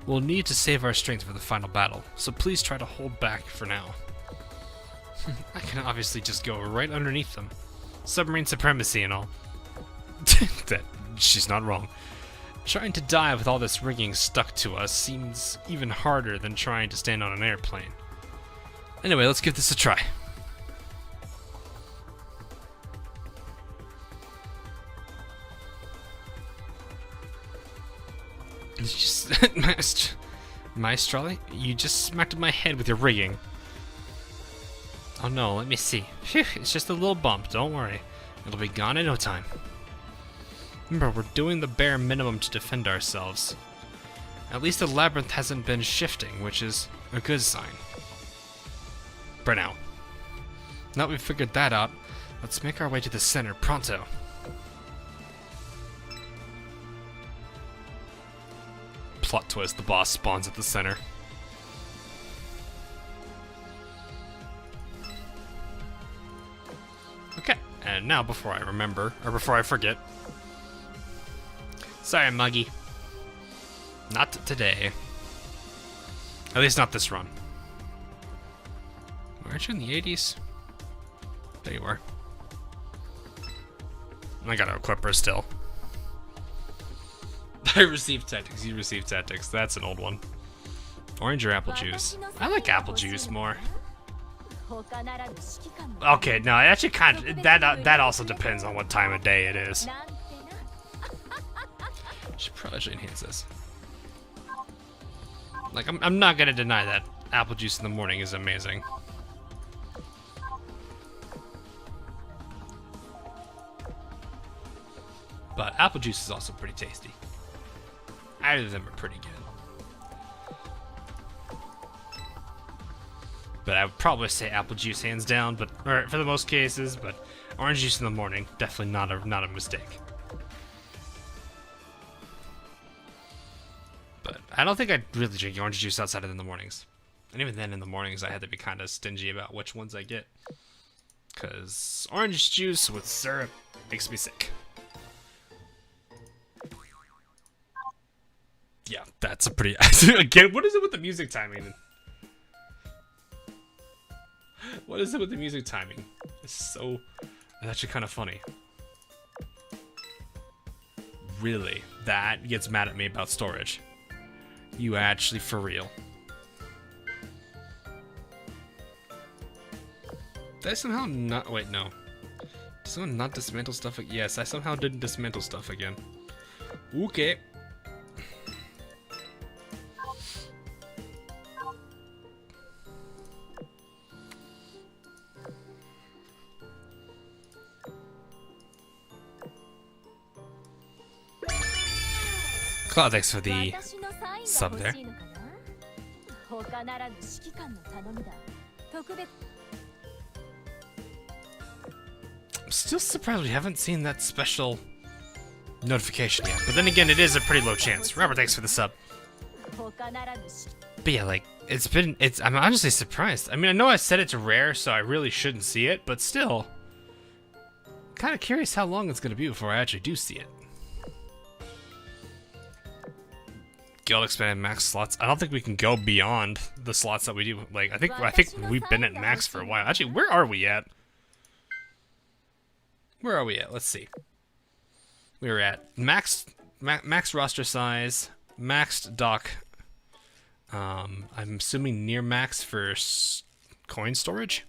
We'll need to save our strength for the final battle, so please try to hold back for now. I can obviously just go right underneath them. Submarine supremacy and all. That she's not wrong. Trying to dive with all this rigging stuck to us seems even harder than trying to stand on an airplane. Anyway, let's give this a try. It's just... Maestrale? You just smacked my head with your rigging. Oh no, let me see. Phew, it's just a little bump, don't worry. It'll be gone in no time. Remember, we're doing the bare minimum to defend ourselves. At least the labyrinth hasn't been shifting, which is a good sign. For now. Now that we've figured that out, let's make our way to the center pronto. Plot twist, the boss spawns at the center. Okay, and now before I remember, or before I forget... Sorry, Muggy. Not today. At least not this run. Aren't you in the 80s? There you are. I gotta equip her still. I received tactics, you received tactics. That's an old one. Orange or apple juice? I like apple juice more. Okay, no, it actually kind of... That also depends on what time of day it is. Should probably enhance this. Like, I'm not gonna deny that apple juice in the morning is amazing. But apple juice is also pretty tasty. Either of them are pretty good. But I would probably say apple juice hands down, but or for the most cases, but orange juice in the morning, definitely not a mistake. But I don't think I'd really drink orange juice outside of in the mornings. And even then in the mornings I had to be kind of stingy about which ones I get. Cause orange juice with syrup makes me sick. Yeah, that's a pretty again, what is it with the music timing? What is it with the music timing? It's actually kind of funny. Really? That gets mad at me about storage. You actually for real? Did I somehow not... Wait, no. Did someone not dismantle stuff? Yes, I somehow didn't dismantle stuff again. Okay. Cloud, thanks for the sub there. I'm still surprised we haven't seen that special notification yet. But then again, it is a pretty low chance. Robert, thanks for the sub. But yeah, like, I'm honestly surprised. I mean, I know I set it to rare, so I really shouldn't see it, but still. Kind of curious how long it's going to be before I actually do see it. Guild expanded max slots. I don't think we can go beyond the slots that we do. Like, I think we've been at max for a while. Actually, where are we at? Where are we at? Let's see. We were at max roster size, maxed dock. I'm assuming near max for coin storage.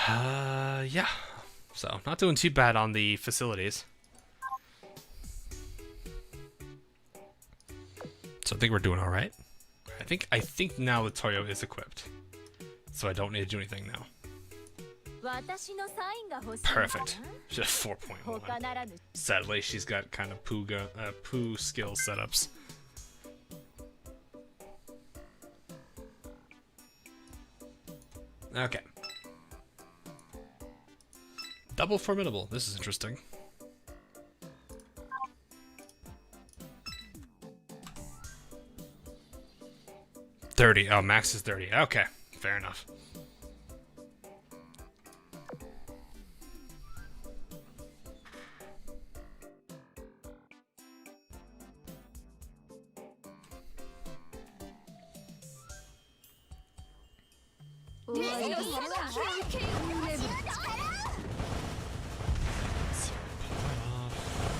Yeah. So, not doing too bad on the facilities. So I think we're doing all right. I think now the Toyo is equipped, so I don't need to do anything now. Perfect. She's at 4.1. Sadly, she's got kind of poo skill setups. Okay. Double formidable. This is interesting. $30. Oh, max is 30. Okay, fair enough.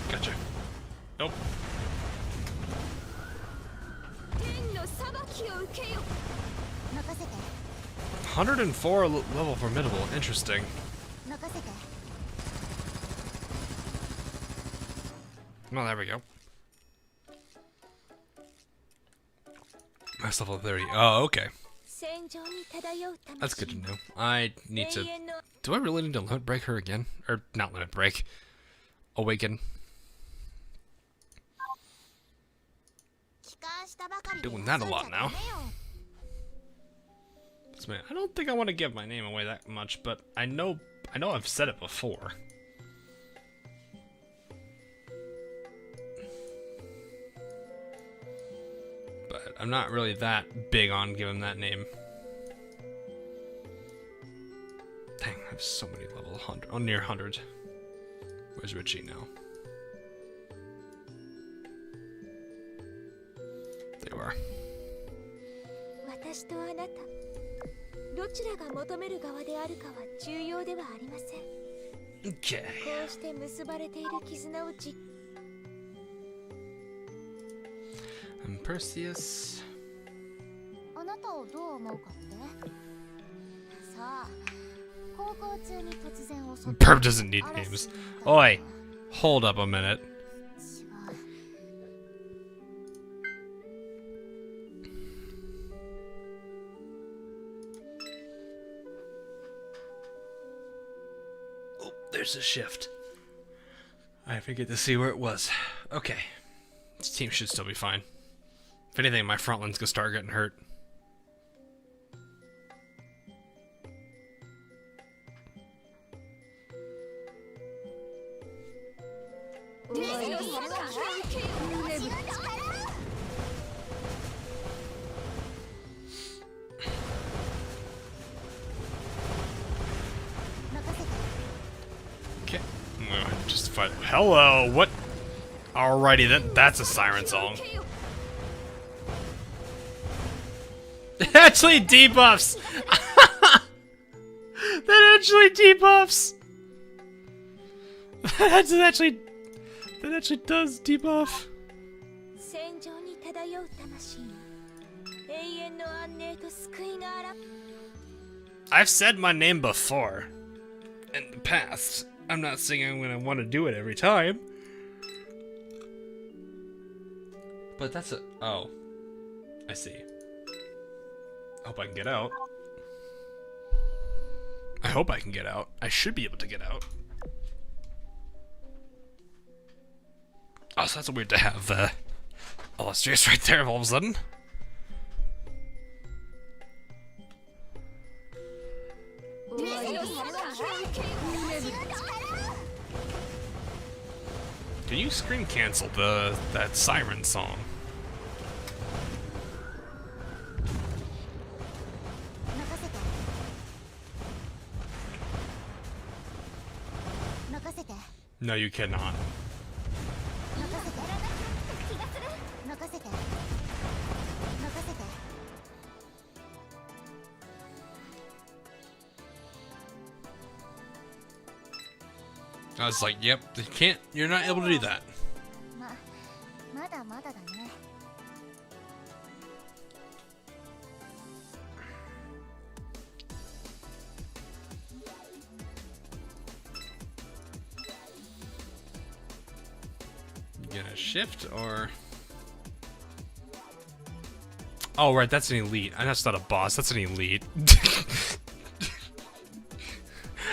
Gotcha. Nope. 104 level formidable. Interesting. Well, there we go. Max level 30. Oh, okay. That's good to know. I need to... Do I really need to limit break her again? Or, not limit break. Awaken. I'm doing that a lot now. Man, I don't think I want to give my name away that much, but I know I've said it before. But I'm not really that big on giving that name. Dang, I have so many level 100, oh, near 100. Where's Richie now? There you are. Okay. I'm Perseus. Perp doesn't need names. Oi, hold up a minute. There's a shift. I forget to see where it was. Okay. This team should still be fine. If anything, my front line's gonna start getting hurt. Okay. Just fight. Hello, what? Alrighty, that's a siren song. Actually debuffs! That actually debuffs! That actually does debuff. I've said my name before. In the past. I'm not saying I'm gonna want to do it every time. But that's a... Oh. I see. I hope I can get out. I hope I can get out. I should be able to get out. Oh, so that's weird to have Illustrious right there all of a sudden. Can you screen cancel that siren song? No, you cannot. I was like, yep, you can't, you're not able to do that. You gonna shift or... Oh, right, that's an elite. That's not a boss, that's an elite.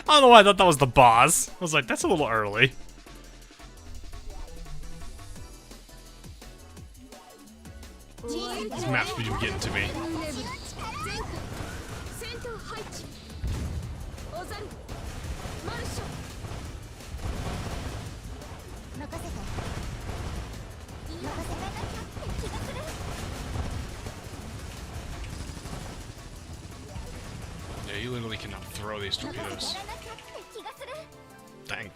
I don't know why I thought that was the boss. I was like, that's a little early. These maps be getting to me. Yeah, you literally cannot throw these torpedoes. Dang.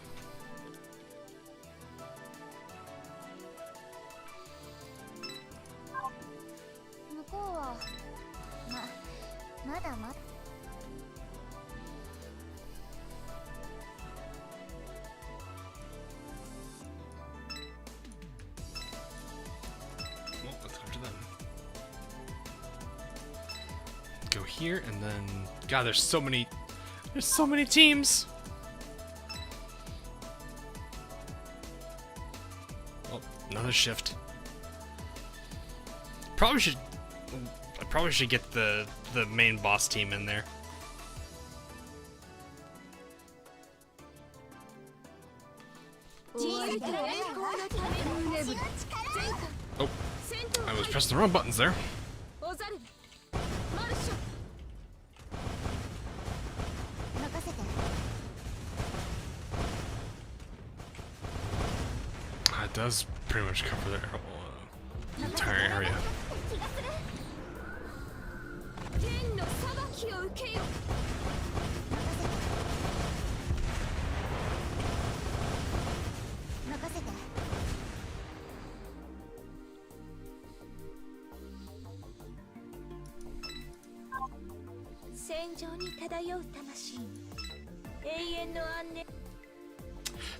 Well, let's go to them. Go here and then... God, there's so many teams! Oh, another shift. I probably should get the main boss team in there. Oh, I was pressing the wrong buttons there. It does pretty much cover the entire area.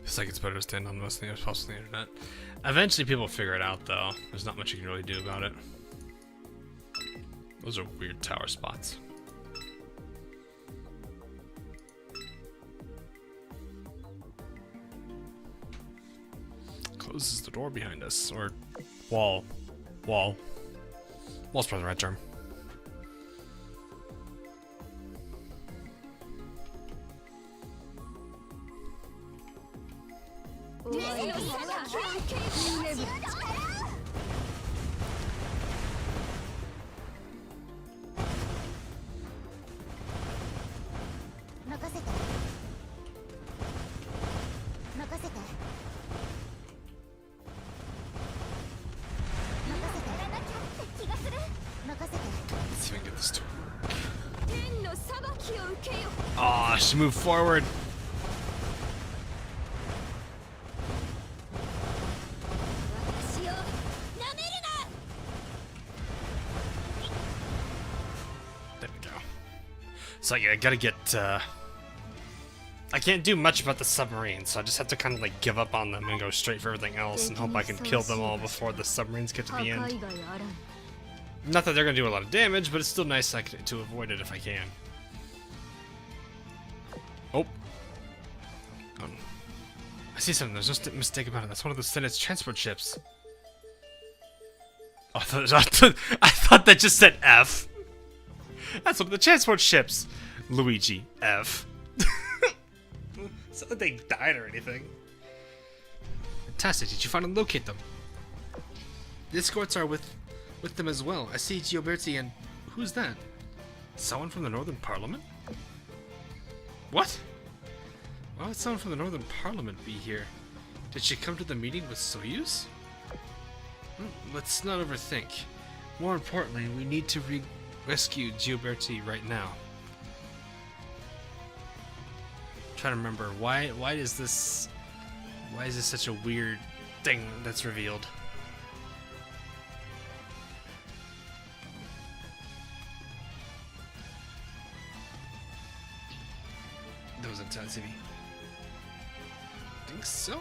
It's like it's better to stand on most things possible on the internet. Eventually people will figure it out though. There's not much you can really do about it. Those are weird tower spots. Closes the door behind us. Or wall. Wall. Wall's probably the right term. Let's see if I can get this to work. Aw, she moved forward. There we go. So yeah, I gotta get, I can't do much about the submarine, so I just have to kind of like give up on them and go straight for everything else and hope I can kill them all before the submarines get to the end. Not that they're gonna do a lot of damage, but it's still nice to avoid it if I can. Oh. I see something. There's no mistake about it. That's one of the Senate's transport ships. Oh, I thought that just said F. That's one of the transport ships. Luigi, F. It's not that they died or anything. Fantastic. Did you finally locate them? The escorts are with them as well. I see Gioberti and... Who's that? Someone from the Northern Parliament? What? Why would someone from the Northern Parliament be here? Did she come to the meeting with Soyuz? Let's not overthink. More importantly, we need to rescue Gioberti right now. I'm trying to remember why is this such a weird thing that's revealed? That was intense, TV. Think so?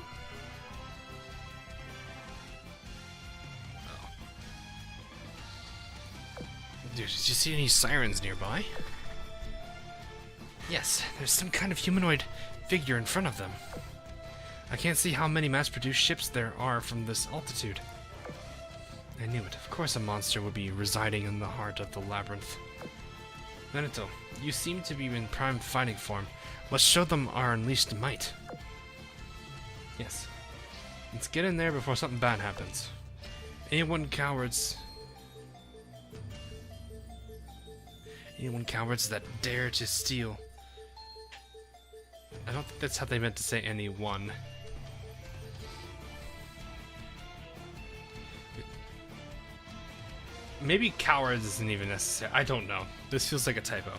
Oh. Dude, did you see any sirens nearby? Yes, there's some kind of humanoid figure in front of them. I can't see how many mass-produced ships there are from this altitude. I knew it. Of course a monster would be residing in the heart of the labyrinth. Veneto, you seem to be in prime fighting form. Let's show them our unleashed might. Yes. Let's get in there before something bad happens. Anyone cowards that dare to steal. I don't think that's how they meant to say anyone. Maybe cowards isn't even necessary. I don't know. This feels like a typo.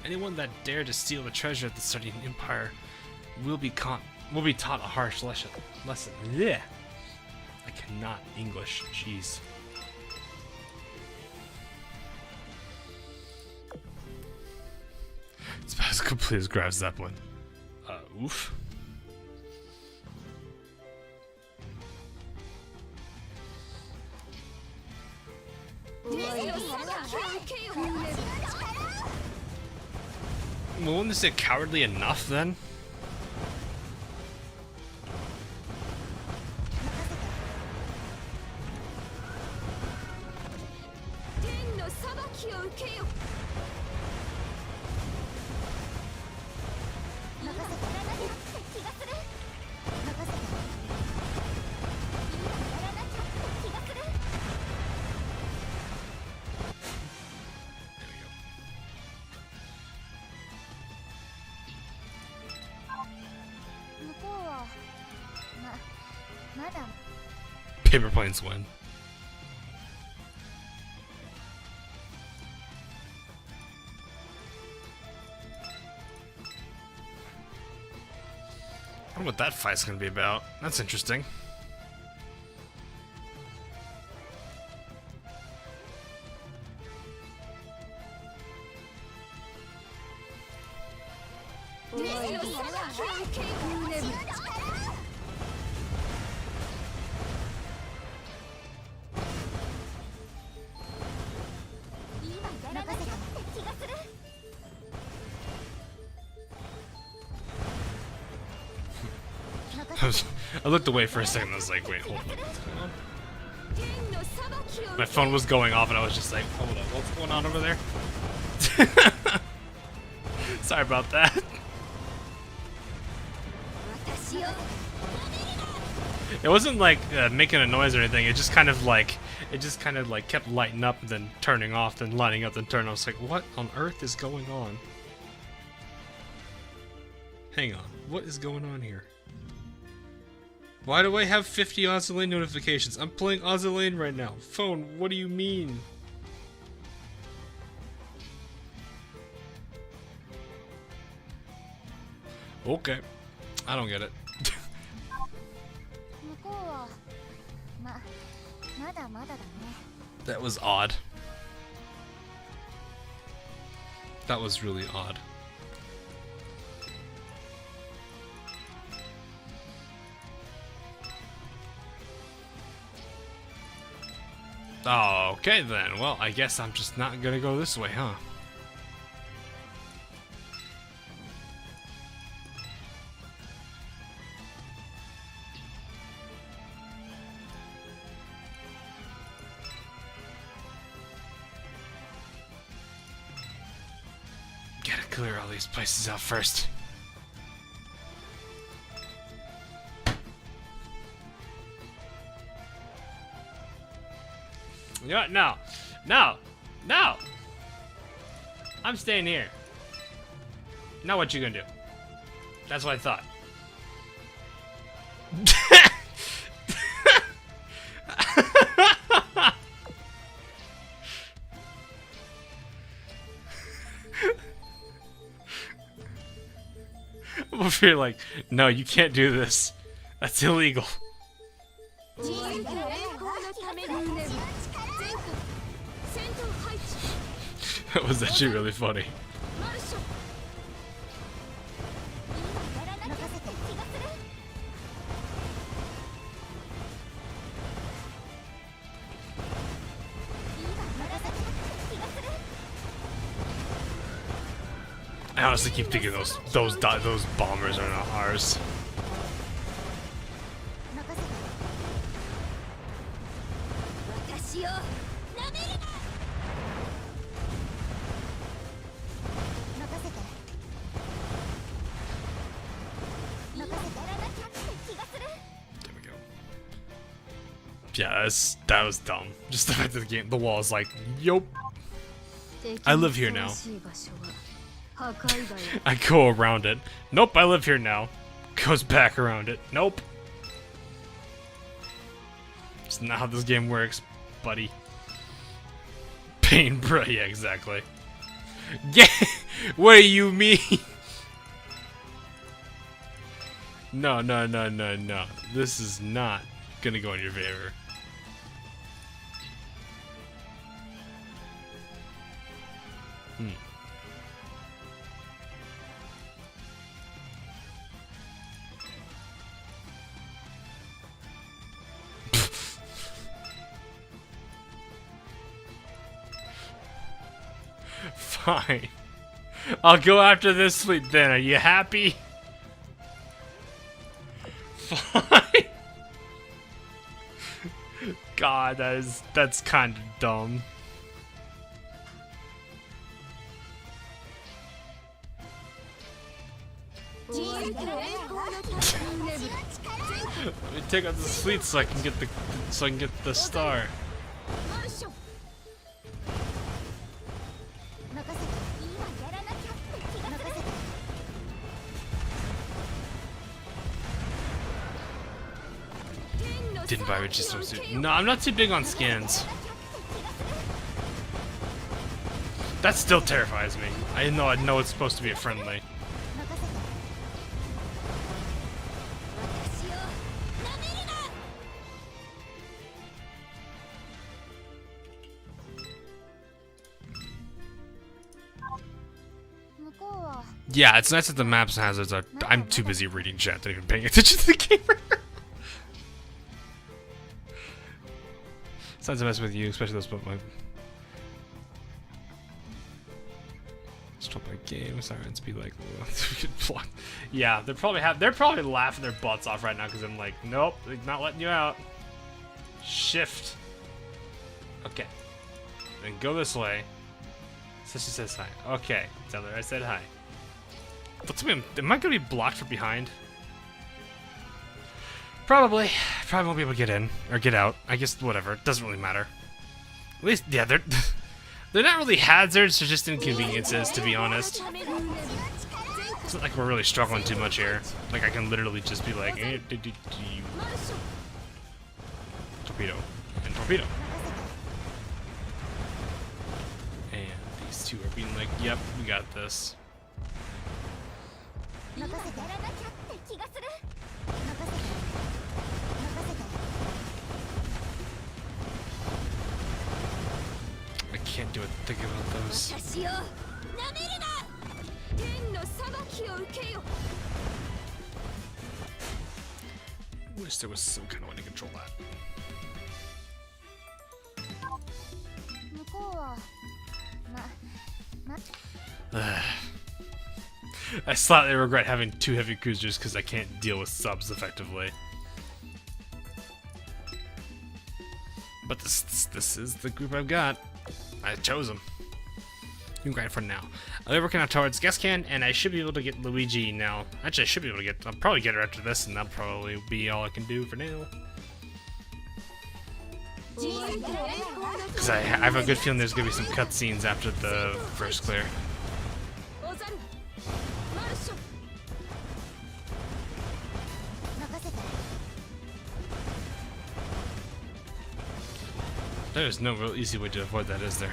Anyone that dare to steal the treasure of the Sardian Empire will be taught a harsh lesson. Yeah. I cannot English. Jeez. It's about as complete as Graf Zeppelin. Oof. Well, wouldn't this say cowardly enough then? Paper planes win. I wonder what that fight's gonna be about. That's interesting. I looked away for a second and I was like, wait, hold on, what's going on? My phone was going off and I was just like, hold on, what's going on over there? Sorry about that. It wasn't like making a noise or anything. It just kind of like kept lighting up and then turning off, then lighting up, then turning off. I was like, what on earth is going on? Hang on, what is going on here? Why do I have 50 Azur Lane notifications? I'm playing Azur Lane right now. Phone, what do you mean? Okay, I don't get it. 向こうはまだまだだね。 That was odd. That was really odd. Oh, okay then. Well, I guess I'm just not gonna go this way, huh? Gotta clear all these places out first. You know what? No. No! No! I'm staying here. Now what you gonna do? That's what I thought. I'm over here like, no, you can't do this. That's illegal. That was actually really funny. I honestly keep thinking those bombers are not ours. There we go. Yeah, that was dumb. Just the fact that the wall is like, yup. I live here now. I go around it. Nope, I live here now. Goes back around it. Nope. It's not how this game works, buddy. Pain, bro. Yeah, exactly. Yeah. What do you mean? No, no, no, no, no. This is not gonna go in your favor. Fine. I'll go after this fleet then. Are you happy? Fine. God, that's kind of dumb. Let me take out this fleet so I can get the star. Didn't buy Luigi swimsuit. No, I'm not too big on skins. That still terrifies me. I know it's supposed to be a friendly. Yeah, it's nice that the maps and hazards are. I'm too busy reading chat to even paying attention to the gamer. It's not to mess with you, especially those but my. Stop my game. Sirens be like, yeah, they're probably laughing their butts off right now because I'm like, nope, not letting you out. Shift. Okay. Then go this way. So she says hi. Okay, tell her I said hi. What's me? Am I gonna be blocked from behind? Probably won't be able to get in or get out. I guess whatever. It doesn't really matter. At least, yeah, they're they're not really hazards. They're just inconveniences, to be honest. It's not like we're really struggling too much here. Like I can literally just be like, torpedo and torpedo. And these two are being like, yep, we got this. I can't do it. Think about those. Wish there was some kind of way to control that. I slightly regret having 2 heavy cruisers because I can't deal with subs effectively. But this is the group I've got. I chose them. You can grind for now. I'll be working out towards Gascogne, and I should be able to get Luigi now. Actually, I should be able to get. I'll probably get her after this, and that'll probably be all I can do for now. Because I have a good feeling there's gonna be some cutscenes after the first clear. There's no real easy way to avoid that, is there?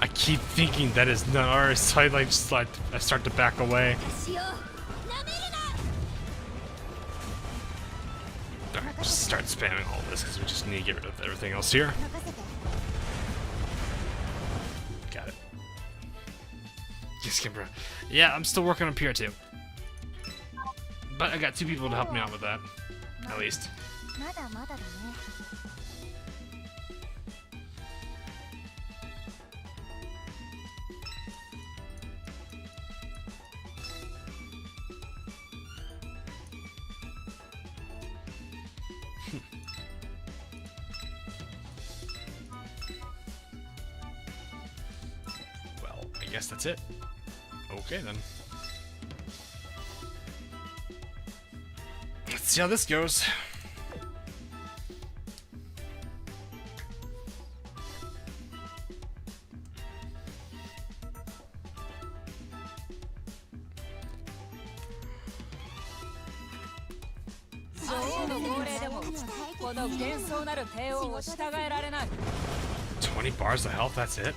I keep thinking that is not ours, so I start to back away. Alright, just start spamming all this because we just need to get rid of everything else here. Got it. Yes, Kimbra. Yeah, I'm still working on PR2. But I got 2 people to help me out with that, at least. Well, I guess that's it. Okay then. Let's see how this goes. $20 bars of health, that's it?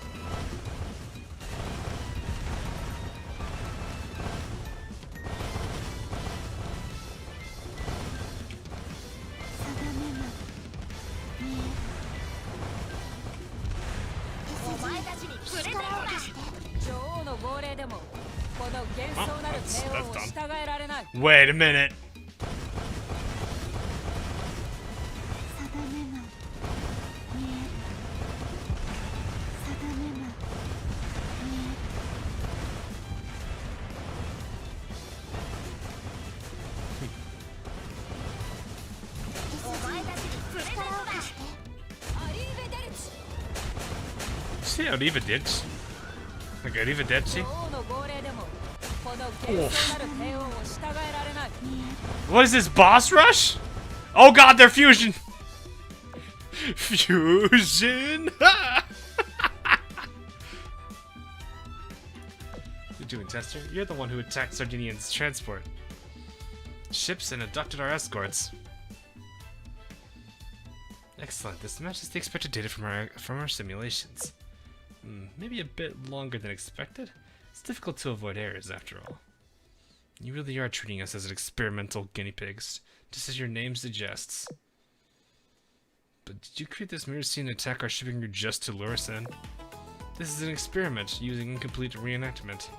Oh, that's done. Wait a minute. See how Arriva did? Like Arriva did, see? What is this, boss rush? Oh god, they're fusion! Fusion! You're doing, Tester? You're the one who attacked Sardinian's transport ships and abducted our escorts. Excellent. This matches the expected data from our simulations. Maybe a bit longer than expected. It's difficult to avoid errors, after all. You really are treating us as experimental guinea pigs, just as your name suggests. But did you create this mirror scene to attack our shipping route just to lure us in? This is an experiment using incomplete reenactment.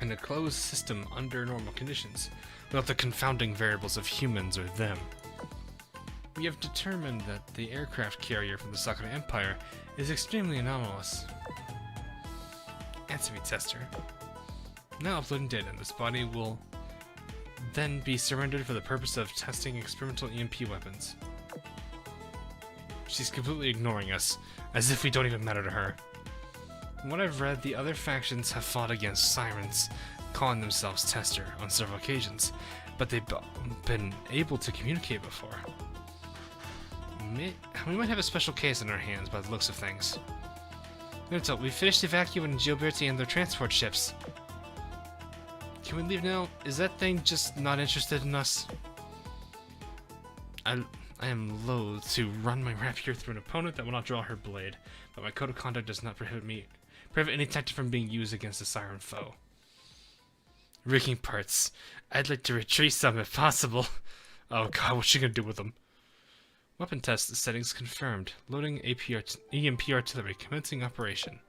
In a closed system under normal conditions, without the confounding variables of humans or them. We have determined that the aircraft carrier from the Sakura Empire is extremely anomalous. Answer me, Tester. Now uploading data, this body will then be surrendered for the purpose of testing experimental EMP weapons. She's completely ignoring us, as if we don't even matter to her. From what I've read, the other factions have fought against sirens, calling themselves Tester on several occasions, but they've been able to communicate before. We might have a special case in our hands by the looks of things. Minto, we finished evacuating Gilberti and their transport ships. Can we leave now? Is that thing just not interested in us? I am loath to run my rapier through an opponent that will not draw her blade, but my code of conduct does not prohibit any tactic from being used against a siren foe. Rigging parts. I'd like to retrieve some if possible. Oh god, what's she gonna do with them? Weapon test settings confirmed. Loading EMP artillery. Commencing operation.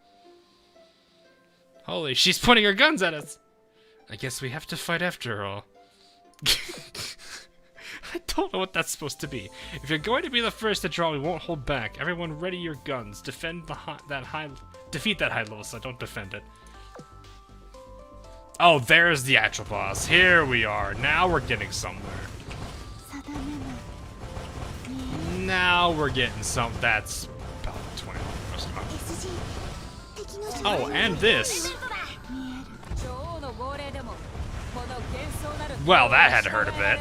Holy, she's pointing her guns at us! I guess we have to fight after all. I don't know what that's supposed to be. If you're going to be the first to draw, we won't hold back. Everyone ready your guns. Defeat that high level, so don't defend it. Oh, there's the actual boss. Here we are. Now we're getting somewhere. Now we're getting some. That's about 20 most of them. Oh, and this. Well, that had to hurt a bit.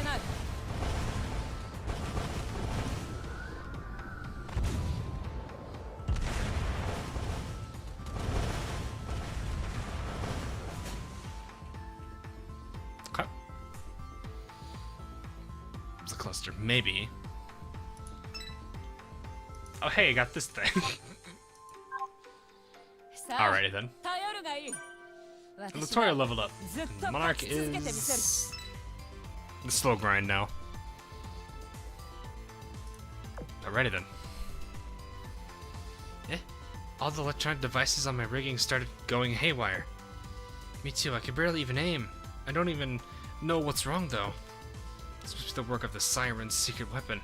Okay. It's a cluster, maybe. Oh, hey, I got this thing. Alrighty then. Latoria leveled up. And Monarch is the slow grind now. Alrighty then. All the electronic devices on my rigging started going haywire. Me too, I can barely even aim. I don't even know what's wrong though. This was the work of the Siren's secret weapon.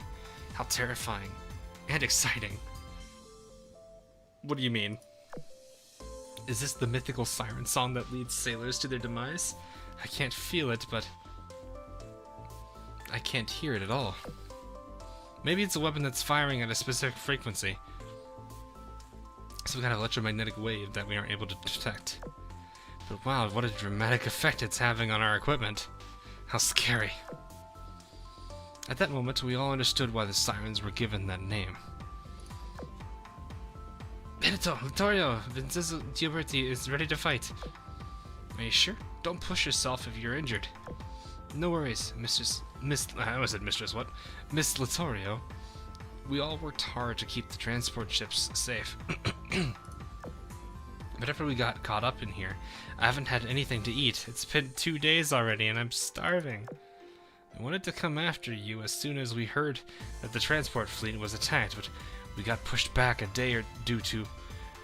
How terrifying. And exciting. What do you mean? Is this the mythical siren song that leads sailors to their demise? I can't feel it, but I can't hear it at all. Maybe it's a weapon that's firing at a specific frequency. Some kind of electromagnetic wave that we aren't able to detect. But wow, what a dramatic effect it's having on our equipment. How scary. At that moment, we all understood why the sirens were given that name. Benito, Vittorio, Vincenzo Gioberti is ready to fight. Are you sure? Don't push yourself if you're injured. No worries, I almost said mistress, what? Miss Littorio. We all worked hard to keep the transport ships safe. But after we got caught up in here, I haven't had anything to eat. It's been 2 days already and I'm starving. I wanted to come after you as soon as we heard that the transport fleet was attacked, but we got pushed back a day or due to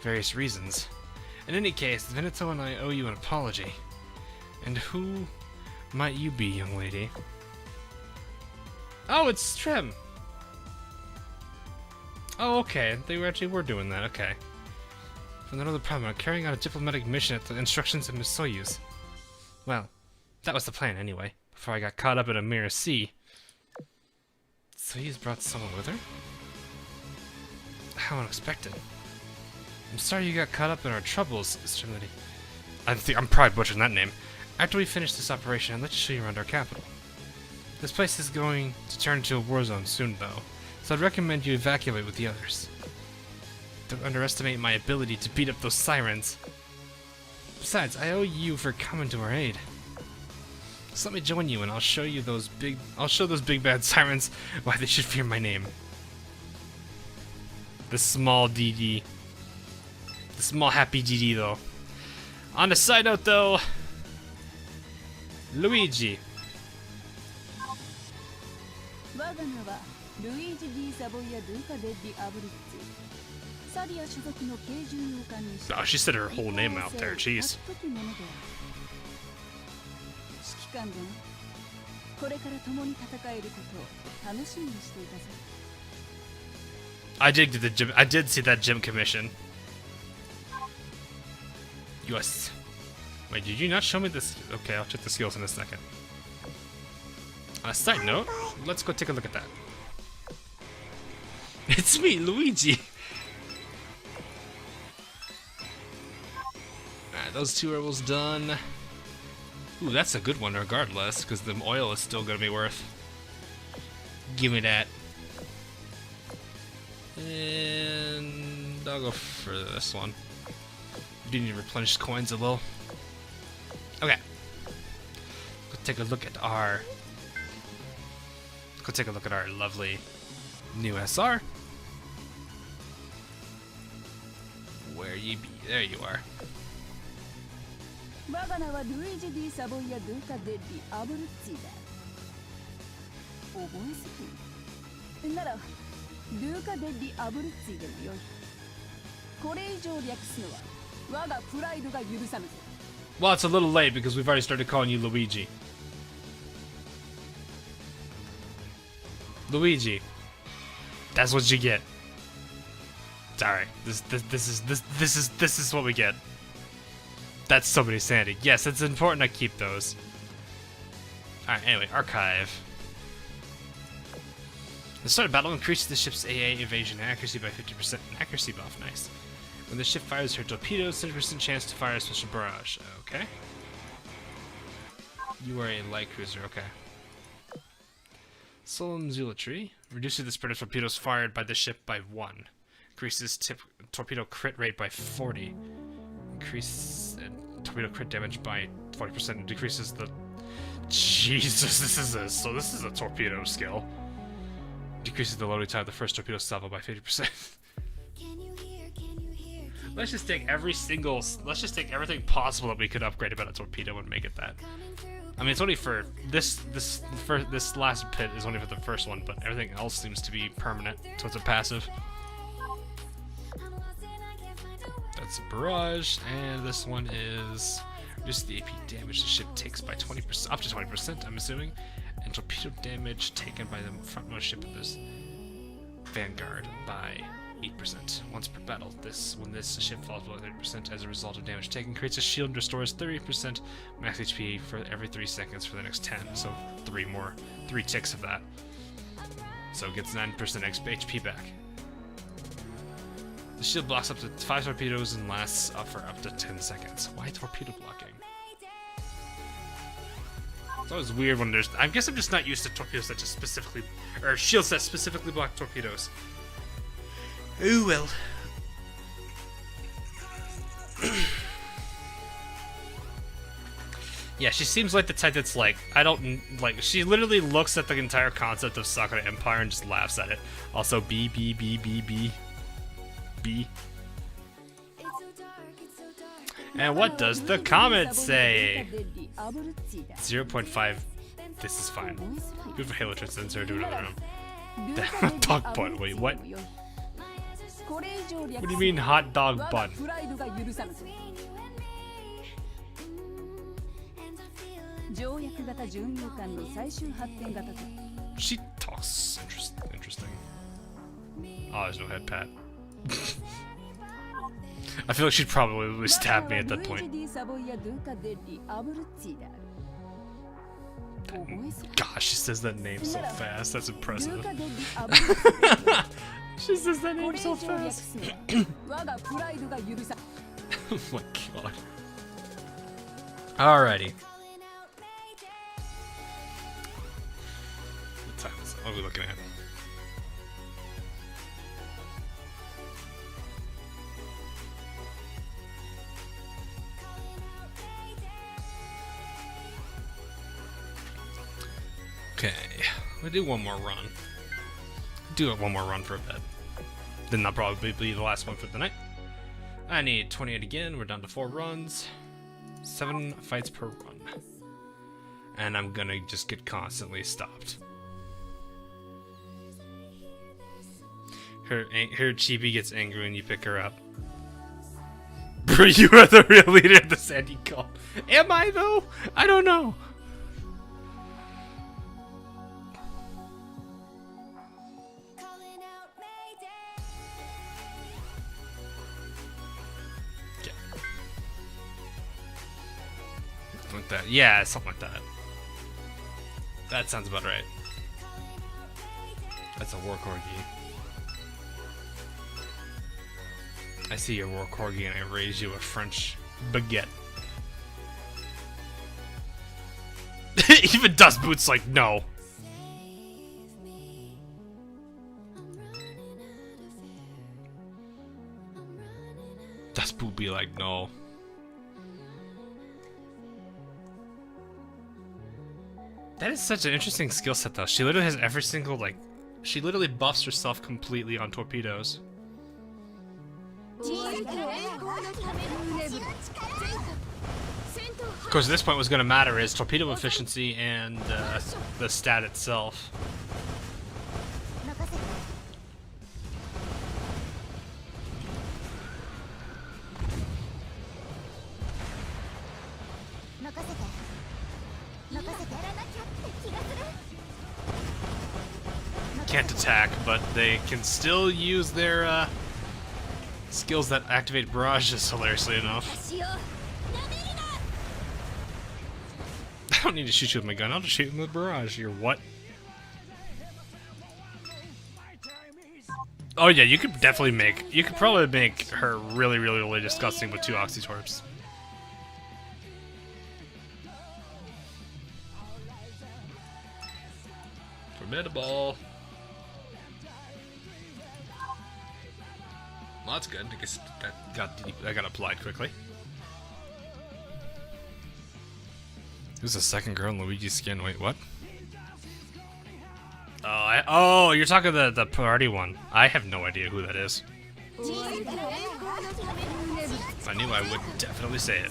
various reasons. In any case, Veneto and I owe you an apology. And who might you be, young lady? Oh, it's Trim! Oh, okay. They actually were doing that, okay. From another problem, I'm carrying out a diplomatic mission at the instructions of Miss Soyuz. Well, that was the plan anyway, before I got caught up in a mirror sea. Soyuz brought someone with her? How unexpected. I'm sorry you got caught up in our troubles, Mr. Liddy. I'm probably butchering that name. After we finish this operation, I'd like to show you around our capital. This place is going to turn into a war zone soon, though, so I'd recommend you evacuate with the others. Don't underestimate my ability to beat up those sirens. Besides, I owe you for coming to our aid. So let me join you, and I'll show those big bad sirens why they should fear my name. The small DD. The small happy DD, though. On a side note, though, Luigi. Oh, she said her whole name out there, jeez. I did see that gym commission. Yes. Wait, did you not show me this? Okay, I'll check the skills in a second. On a side note, let's go take a look at that. It's me, Luigi! those 2 rebels done. Ooh, that's a good one regardless, because the oil is still going to be worth. Give me that. And I'll go for this one. Do need to replenish coins a little. Okay. Let's take a look at our. Go take a look at our lovely new SR. Where ye be? There you are. 我が名はルイージ・ディ・サボイア・ドゥカ・デッリ・アブルッツィだ。覚えすぎなら、ドゥカ・デッリ・アブルッツィでもよい。これ以上略すのは我がプライドが許さぬぞ。Well, it's a little late because we've already started calling you Luigi. Luigi. That's what you get. Sorry. This is what we get. That's somebody's sanity. Yes, it's important I keep those. Alright, anyway, archive. The start of battle increases the ship's AA evasion and accuracy by 50%. An accuracy buff, nice. When the ship fires her torpedoes, 70% chance to fire a special barrage. Okay. You are a light cruiser, okay. Solemn Zealotry. Reduces the spread of torpedoes fired by the ship by 1. Increases torpedo crit rate by 40. Increase torpedo crit damage by 40%. Decreases the... Jesus, this is a torpedo skill. Decreases the loading time of the first torpedo salvo by 50%. Let's just take let's just take everything possible that we could upgrade about a torpedo and make it that. I mean, it's only for this last pit is only for the first one, but everything else seems to be permanent, so it's a passive. That's a barrage, and this one is reduce the AP damage the ship takes by 20%, up to 20%, I'm assuming, and torpedo damage taken by the frontmost ship of this Vanguard by 8% once per battle. When this ship falls below 30% as a result of damage taken, creates a shield and restores 30% max HP for every 3 seconds for the next 10. So 3 ticks of that. So it gets 9% HP back. The shield blocks up to 5 torpedoes and lasts for up to 10 seconds. Why torpedo blocking? It's always weird when there's... I guess I'm just not used to torpedoes that just specifically... or shields that specifically block torpedoes. Ooh, well. Yeah, she seems like the type that's like, I don't, like, she literally looks at the entire concept of Sakura Empire and just laughs at it. Also, B. And what does the comment say? 0.5. This is fine. Good for Halo Transcender, do another room. Dog bun, wait, what? What do you mean hot dog bun? She talks interesting. Oh, there's no head pat. I feel like she'd probably stab me at that point. Gosh, she says that name so fast. That's impressive. She says that name so fast. Oh my god. Alrighty. What time is it? What are we looking at? Okay, we'll do one more run. Do it one more run for a bit. Then that'll probably be the last one for the night. I need 28 again. We're down to 4 runs. 7 fights per run. And I'm gonna just get constantly stopped. Her chibi gets angry when you pick her up. Bro, you are the real leader of the Sandy Cult. Am I though? I don't know. Like that. Yeah, something like that. That sounds about right. That's a war corgi. I see your war corgi and I raise you a French baguette. Even Dust Boot's like, no. Dust Boot be like, no. That is such an interesting skill set, though. She literally has every single, like... She literally buffs herself completely on torpedoes. Of course, at this point, what's going to matter is torpedo efficiency and the stat itself. Can't attack, but they can still use their skills that activate barrages, hilariously enough. I don't need to shoot you with my gun, I'll just shoot you with a barrage. You're what? Oh yeah, you could definitely make... You could probably make her really, really, really disgusting with 2 Oxytorps. Formidable. Well, that's good. I guess that got applied quickly. Who's the second girl in Luigi's skin? Wait, what? Oh, you're talking the party one. I have no idea who that is. If I knew, I would definitely say it.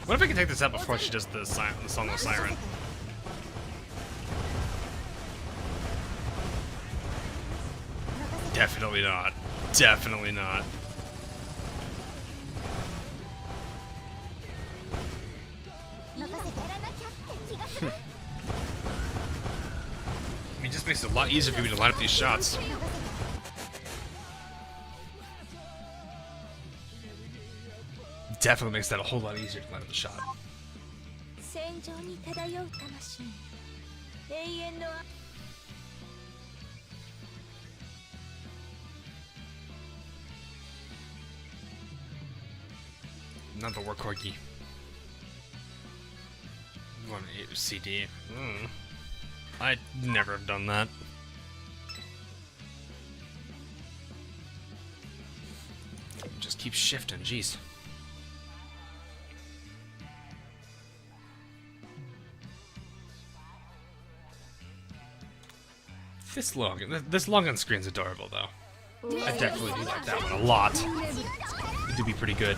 What if I can take this out before she does the song of Siren? Definitely not. Definitely not. It just makes it a lot easier for me to line up these shots. Definitely makes that a whole lot easier to line up the shot. Not the war corgi. One CD. I'd never have done that. Just keep shifting, jeez. This long on screen's adorable, though. I definitely do like that one a lot. It do be pretty good.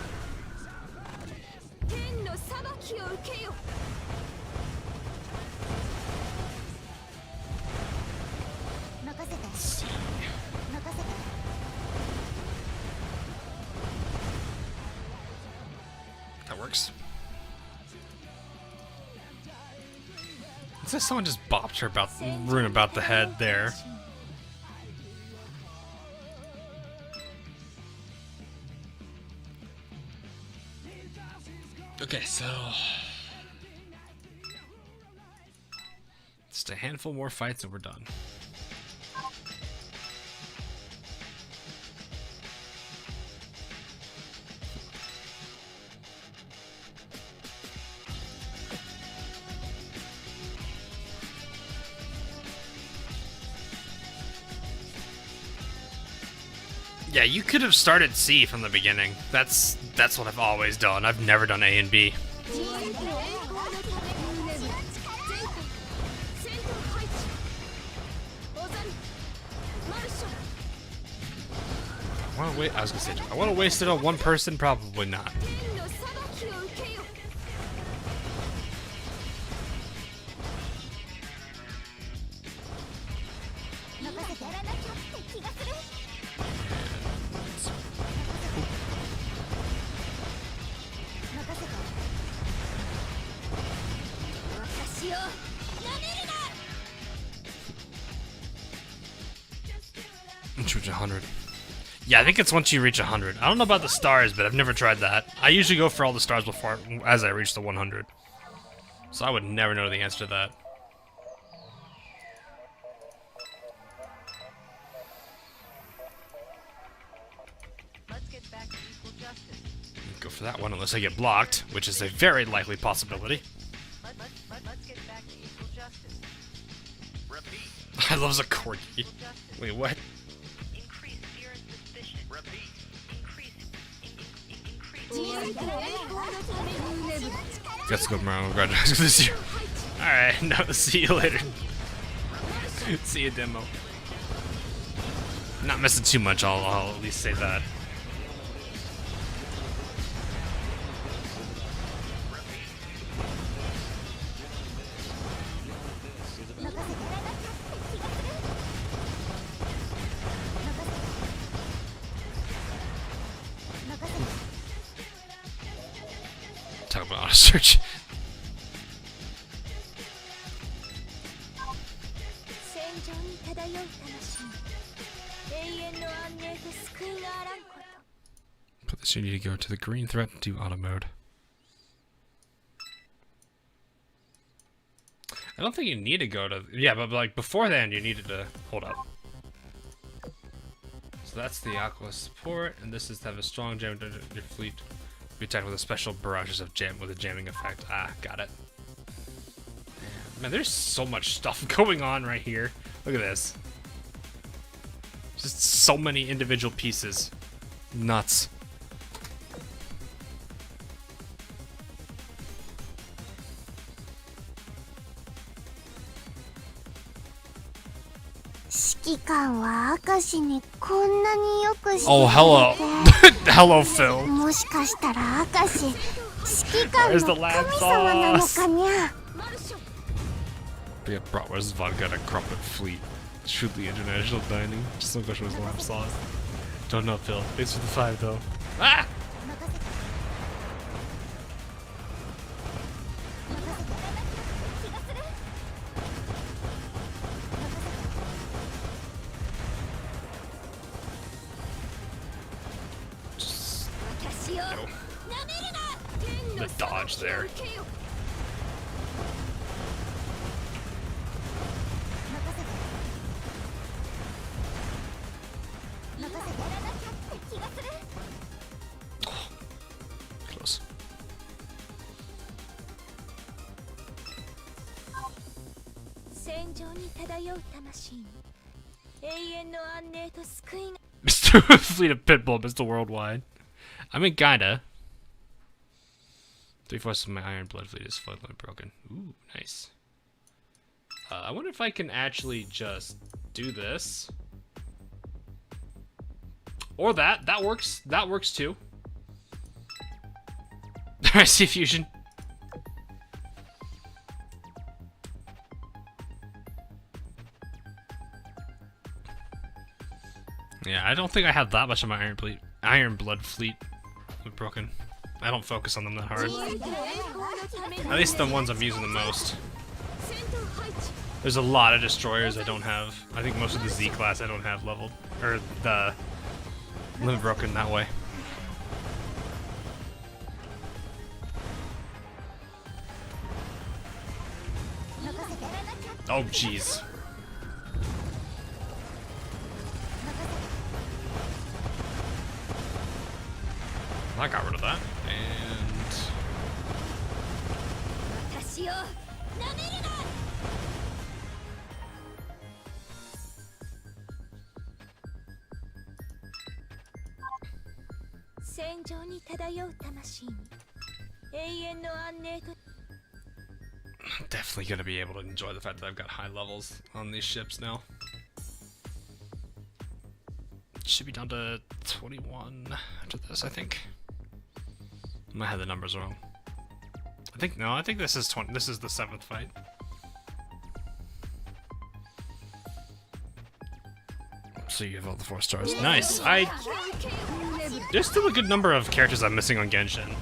That works. It says someone just bopped her about rune about the head there. Okay, so just a handful more fights and we're done. Yeah, you could have started C from the beginning. That's what I've always done. I've never done A and B. I was gonna say, I want to waste it on one person? Probably not. Reach 100. Yeah, I think it's once you reach 100. I don't know about the stars, but I've never tried that. I usually go for all the stars before as I reach the 100. So I would never know the answer to that. Let's get back to equal justice. Go for that one unless I get blocked, which is a very likely possibility. Let's get I love a corgi. Wait, what? That's a good Mario graduates this year. Alright, no, see you later. See you, demo. Not missing too much, I'll at least say that. Talk about auto search. 戦場に漂う魂永遠の安寧と救いがあらんこと Put this, you need to go to the green threat and do auto mode. I don't think you need to go to... Yeah, but like before then you needed to... Hold up. So that's the Aqua support, and this is to have a strong jam to your fleet. Be attacked with a special barrages of jam with a jamming effect. Ah, got it. Man, there's so much stuff going on right here. Look at this. Just so many individual pieces. Nuts. Oh, hello. Hello, Phil. もしかしたら明石指揮 Where's 官 the の lab 神様なの sauce? かにゃ Yeah, bratwurst vodka and a crumpet fleet. Truly international dining. Just no question was lamb sauce. Don't know, Phil. Thanks for the 5, though. Ah! The dodge there. Close. 戦場に漂う魂永遠の安寧と救いが Mr. Fleet of Pitbull, Mr. Worldwide. I mean, kinda. 3/4 of my Iron Blood fleet is fundamentally broken. Ooh, nice. I wonder if I can actually just do this. Or that. That works. That works too. I see fusion. Yeah, I don't think I have that much of my Iron Blood fleet broken. I don't focus on them that hard. At least the ones I'm using the most. There's a lot of destroyers I don't have. I think most of the Z class I don't have leveled. Or the limit broken that way. Oh jeez. I got rid of that. And 私をなめるな戦場に漂う魂永遠の安寧と I'm definitely gonna be able to enjoy the fact that I've got high levels on these ships now. Should be down to 21 after this, I think. I might have the numbers wrong. I think this is 20. This is the 7th fight. So you have all the 4 stars. Nice. There's still a good number of characters I'm missing on Genshin.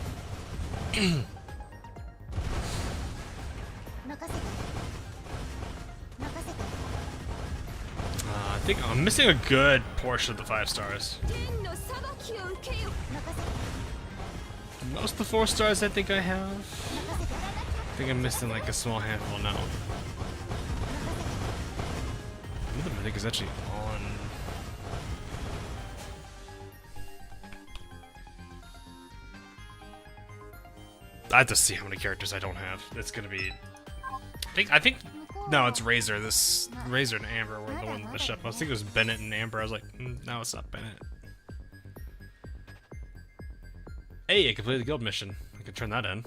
I think I'm missing a good portion of the 5 stars. Most of the 4 stars I think I have. I think I'm missing like a small handful now. One of them I think is actually on. I have to see how many characters I don't have. It's gonna be. I think No, it's Razor. This Razor and Amber were the one on the ship. I was thinking it was Bennett and Amber. I was like, no, it's not Bennett. Hey, I completed the guild mission. I can turn that in.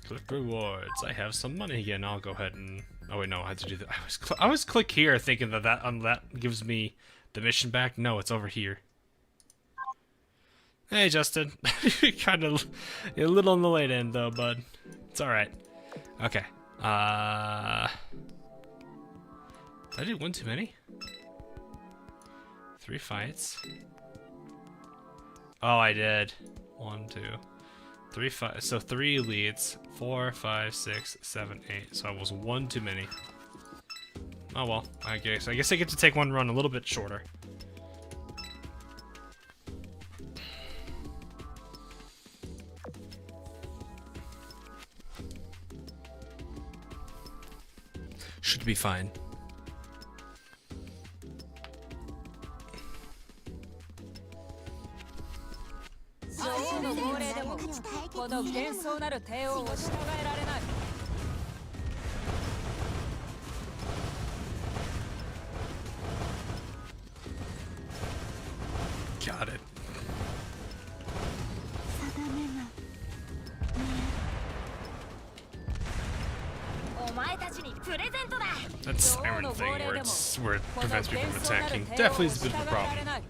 Click rewards. I have some money again. I'll go ahead and. Oh wait, no, I had to do that. I was click here, thinking that gives me the mission back. No, it's over here. Hey, Justin. Kind of a little on the late end though, bud. It's all right. Okay. Did I do one too many? 3 fights. Oh, I did. 1, 2, 3, 5. So 3 leads. 4, 5, 6, 7, 8. So I was 1 too many. Oh well. I guess I get to take one run a little bit shorter. Should be fine. Got it. That siren thing where it prevents me from attacking definitely is a bit of a problem.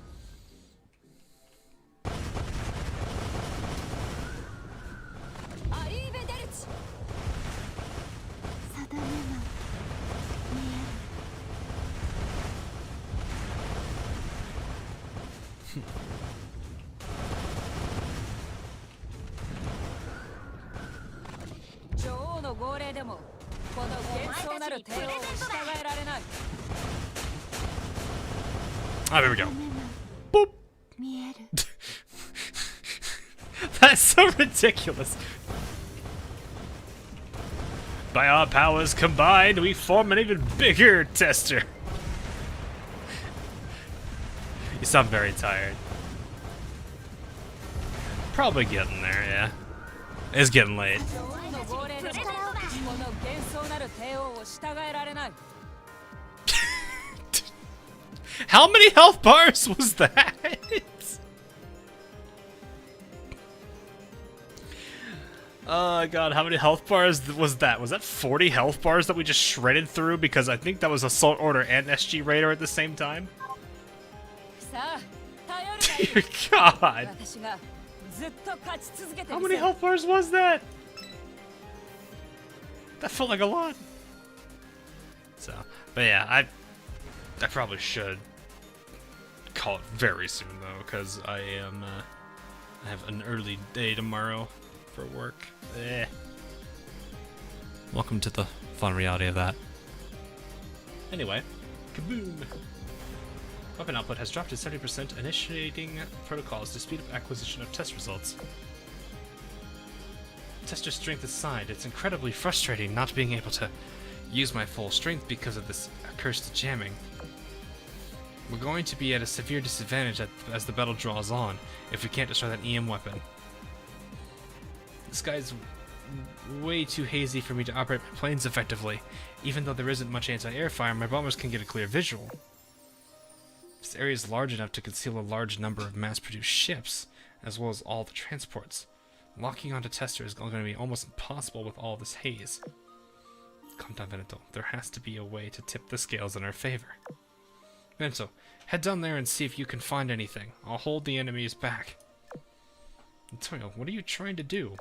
Oh, there we go. Boop. That's so ridiculous. By our powers combined, we form an even bigger tester. You sound very tired. Probably getting there, yeah. It's getting late. How many health bars was that? Oh god, how many health bars was that? Was that 40 health bars that we just shredded through? Because I think that was Assault Order and SG Raider at the same time. Dear god. How many health bars was that? That felt like a lot. So, but yeah, I probably should call it very soon though, because I have an early day tomorrow for work. Welcome to the fun reality of that. Anyway, kaboom! Weapon output has dropped to 70%, initiating protocols to speed up acquisition of test results. Tester strength aside, it's incredibly frustrating not being able to use my full strength because of this accursed jamming. We're going to be at a severe disadvantage as the battle draws on if we can't destroy that EM weapon. The sky's way too hazy for me to operate my planes effectively. Even though there isn't much anti-air fire, my bombers can get a clear visual. This area is large enough to conceal a large number of mass-produced ships, as well as all the transports. Locking onto Tester is going to be almost impossible with all this haze. Calm down, Veneto. There has to be a way to tip the scales in our favor. Veneto, head down there and see if you can find anything. I'll hold the enemies back. Antonio, what are you trying to do?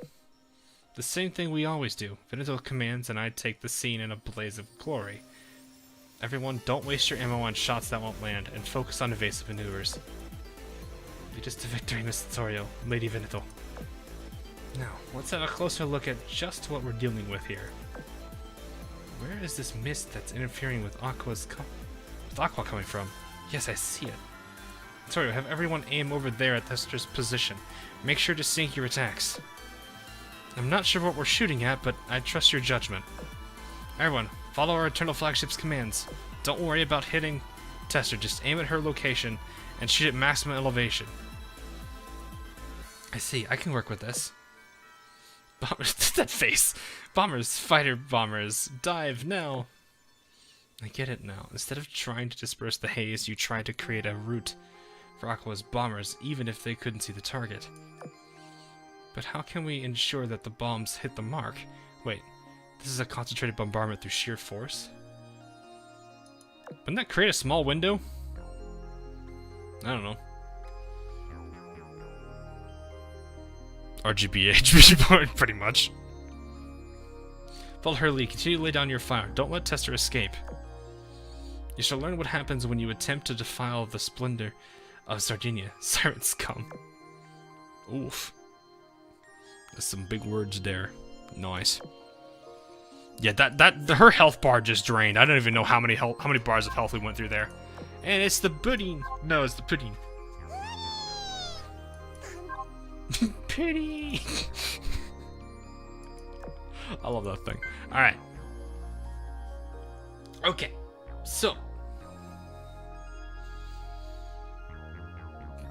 The same thing we always do. Veneto commands and I take the scene in a blaze of glory. Everyone, don't waste your ammo on shots that won't land, and focus on evasive maneuvers. Lead us to victory in this tutorial, Lady Veneto. Now, let's have a closer look at just what we're dealing with here. Where is this mist that's interfering with Aqua coming from? Yes, I see it. Torio, have everyone aim over there at Tester's position. Make sure to sync your attacks. I'm not sure what we're shooting at, but I trust your judgment. Everyone, follow our Eternal Flagship's commands. Don't worry about hitting Tester, just aim at her location and shoot at maximum elevation. I see, I can work with this. Bombers, that face. Bombers, fighter bombers, dive now. I get it now. Instead of trying to disperse the haze, you try to create a route for Aqua's bombers, even if they couldn't see the target. But how can we ensure that the bombs hit the mark? Wait, this is a concentrated bombardment through sheer force? Wouldn't that create a small window? I don't know. RGB HB board, pretty much. Follow her lead. Continue to lay down your fire. Don't let Tester escape. You shall learn what happens when you attempt to defile the splendor of Sardinia. Sirens come. Oof. There's some big words there. Nice. Yeah, her health bar just drained. I don't even know how many bars of health we went through there. And it's the pudding. No, it's the pudding. Pity. I love that thing. All right. Okay. So,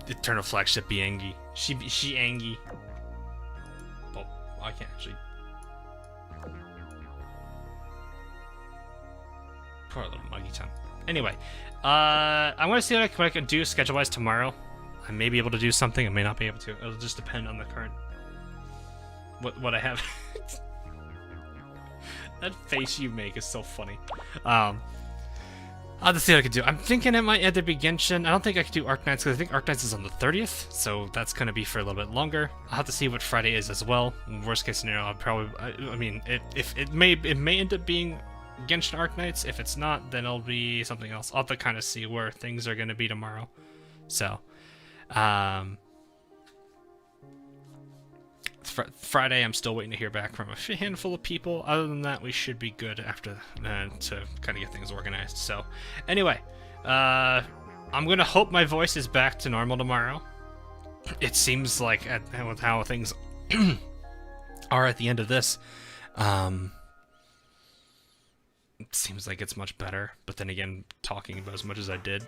Eternal Flagship be angry. She angry. Well, I can't actually. Poor little Muggy-chan. Anyway, I want to see what I can do schedule-wise tomorrow. I may be able to do something. I may not be able to. It'll just depend on the current what I have. That face you make is so funny. I'll have to see what I can do. I'm thinking it might either be Genshin. I don't think I could do Arknights because I think Arknights is on the 30th, so that's gonna be for a little bit longer. I'll have to see what Friday is as well. Worst case scenario, I'll probably. I mean, it may end up being Genshin Arknights. If it's not, then it'll be something else. I'll have to kind of see where things are gonna be tomorrow. So, Friday, I'm still waiting to hear back from a handful of people. Other than that, we should be good after to kind of get things organized. So, anyway, I'm gonna hope my voice is back to normal tomorrow. It seems like with how things are at the end of this, it seems like it's much better. But then again, talking about as much as I did,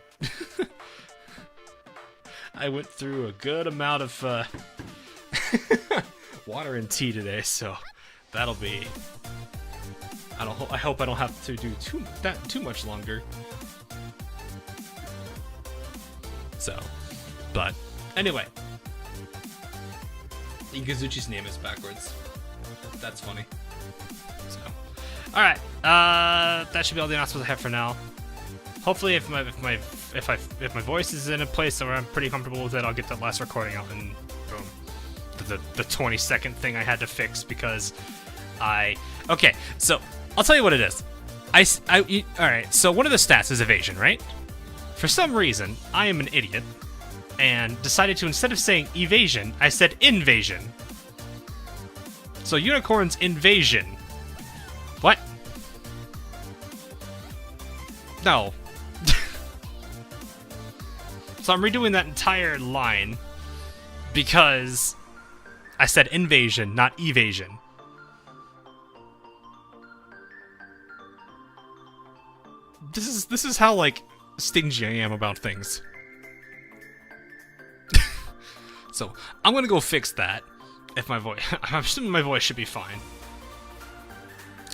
I went through a good amount of water and tea today, so that'll be. I hope I don't have to do too much longer. So, but anyway, Igazuchi's name is backwards. That's funny. So, all right, that should be all the announcements I have for now. Hopefully, if my voice is in a place where I'm pretty comfortable with it, I'll get that last recording out and boom. The 20-second thing I had to fix because okay, so I'll tell you what it is. Alright, so one of the stats is evasion, right? For some reason, I am an idiot and decided to, instead of saying evasion, I said invasion. So Unicorn's invasion. What? No. So I'm redoing that entire line because I said invasion, not evasion. This is how, like, stingy I am about things. So, I'm gonna go fix that. If my voice... I'm assuming my voice should be fine.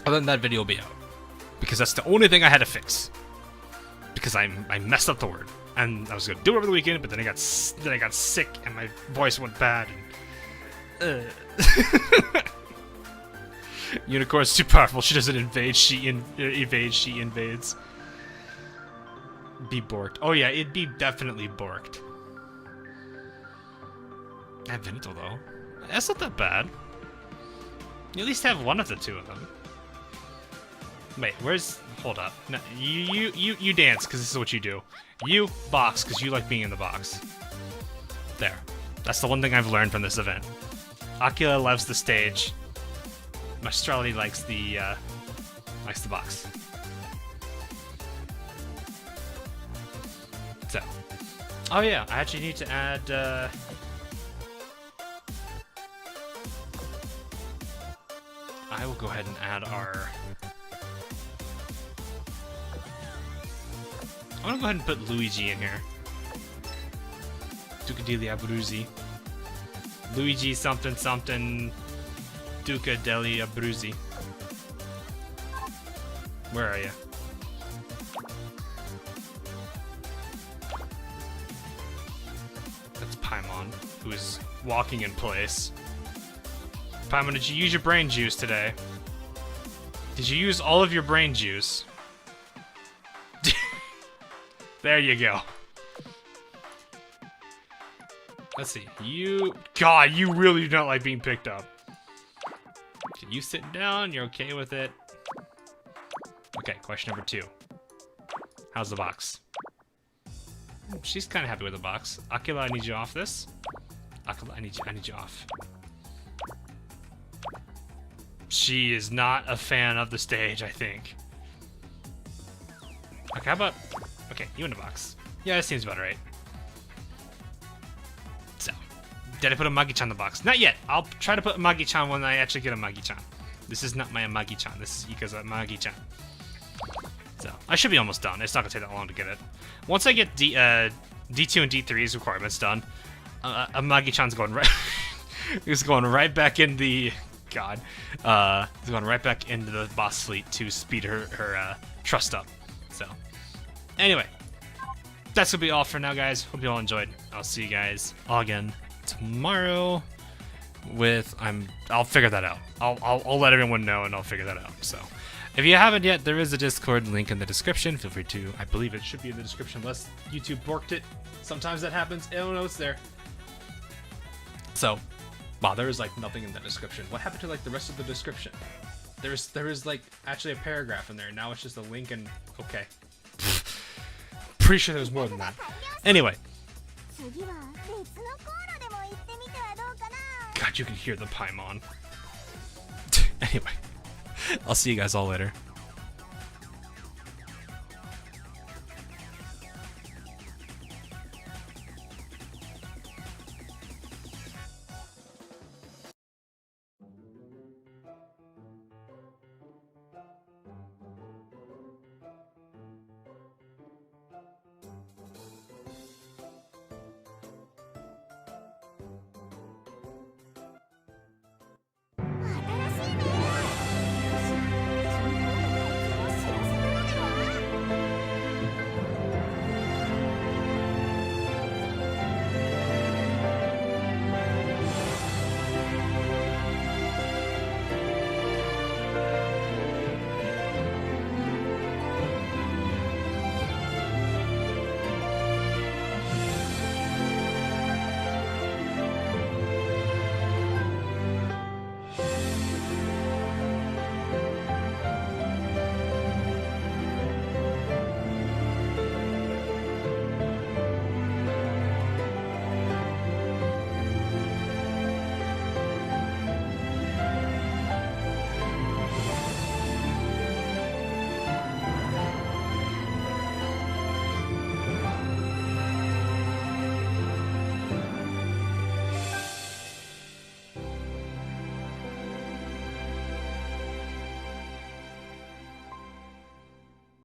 Other than that, video will be out. Because that's the only thing I had to fix. Because I messed up the word. And I was gonna do it over the weekend, but then I got sick and my voice went bad. Unicorn's too powerful. She doesn't invade. She evades. She invades. Be borked. Oh yeah, it'd be definitely borked. Advento though, that's not that bad. You at least have one of the two of them. Wait, where's? Hold up. No, you dance because this is what you do. You box because you like being in the box. There. That's the one thing I've learned from this event. Akira loves the stage. Maestrelli likes the box. So, oh yeah, I actually need to add. I will go ahead and add our. I'm gonna go ahead and put Luigi in here. Duca di Abruzzi. Luigi something something Duca degli Abruzzi. Where are you? That's Paimon, who is walking in place. Paimon, did you use your brain juice today? Did you use all of your brain juice? There you go. Let's see. God, you really do not like being picked up. Okay, you sitting down, you're okay with it. Okay, question number 2. How's the box? She's kind of happy with the box. Akila, I need you off this. Akila, I need you off. She is not a fan of the stage, I think. Okay, how about... Okay, you in the box. Yeah, that seems about right. So, did I put a Magi-chan in the box? Not yet. I'll try to put a Magi-chan when I actually get a Magi-chan. This is not my Magi-chan. This is Ika's Magi-chan. So, I should be almost done. It's not going to take that long to get it. Once I get D2 and D3's requirements done, a Magi-chan's going right... He's going right back in the... God. He's going right back into the boss fleet to speed her trust up. So, anyway. That's going to be all for now, guys. Hope you all enjoyed. I'll see you guys all again tomorrow with... I'll figure that out. I'll let everyone know and I'll figure that out. So, if you haven't yet, there is a Discord link in the description. Feel free to... I believe it should be in the description unless YouTube borked it. Sometimes that happens. I don't know. It's there. So... Wow, there is like nothing in the description. What happened to like the rest of the description? There is like actually a paragraph in there. Now it's just a link and okay. Pretty sure there's more than that. Anyway. God, you can hear the Paimon. Anyway, I'll see you guys all later.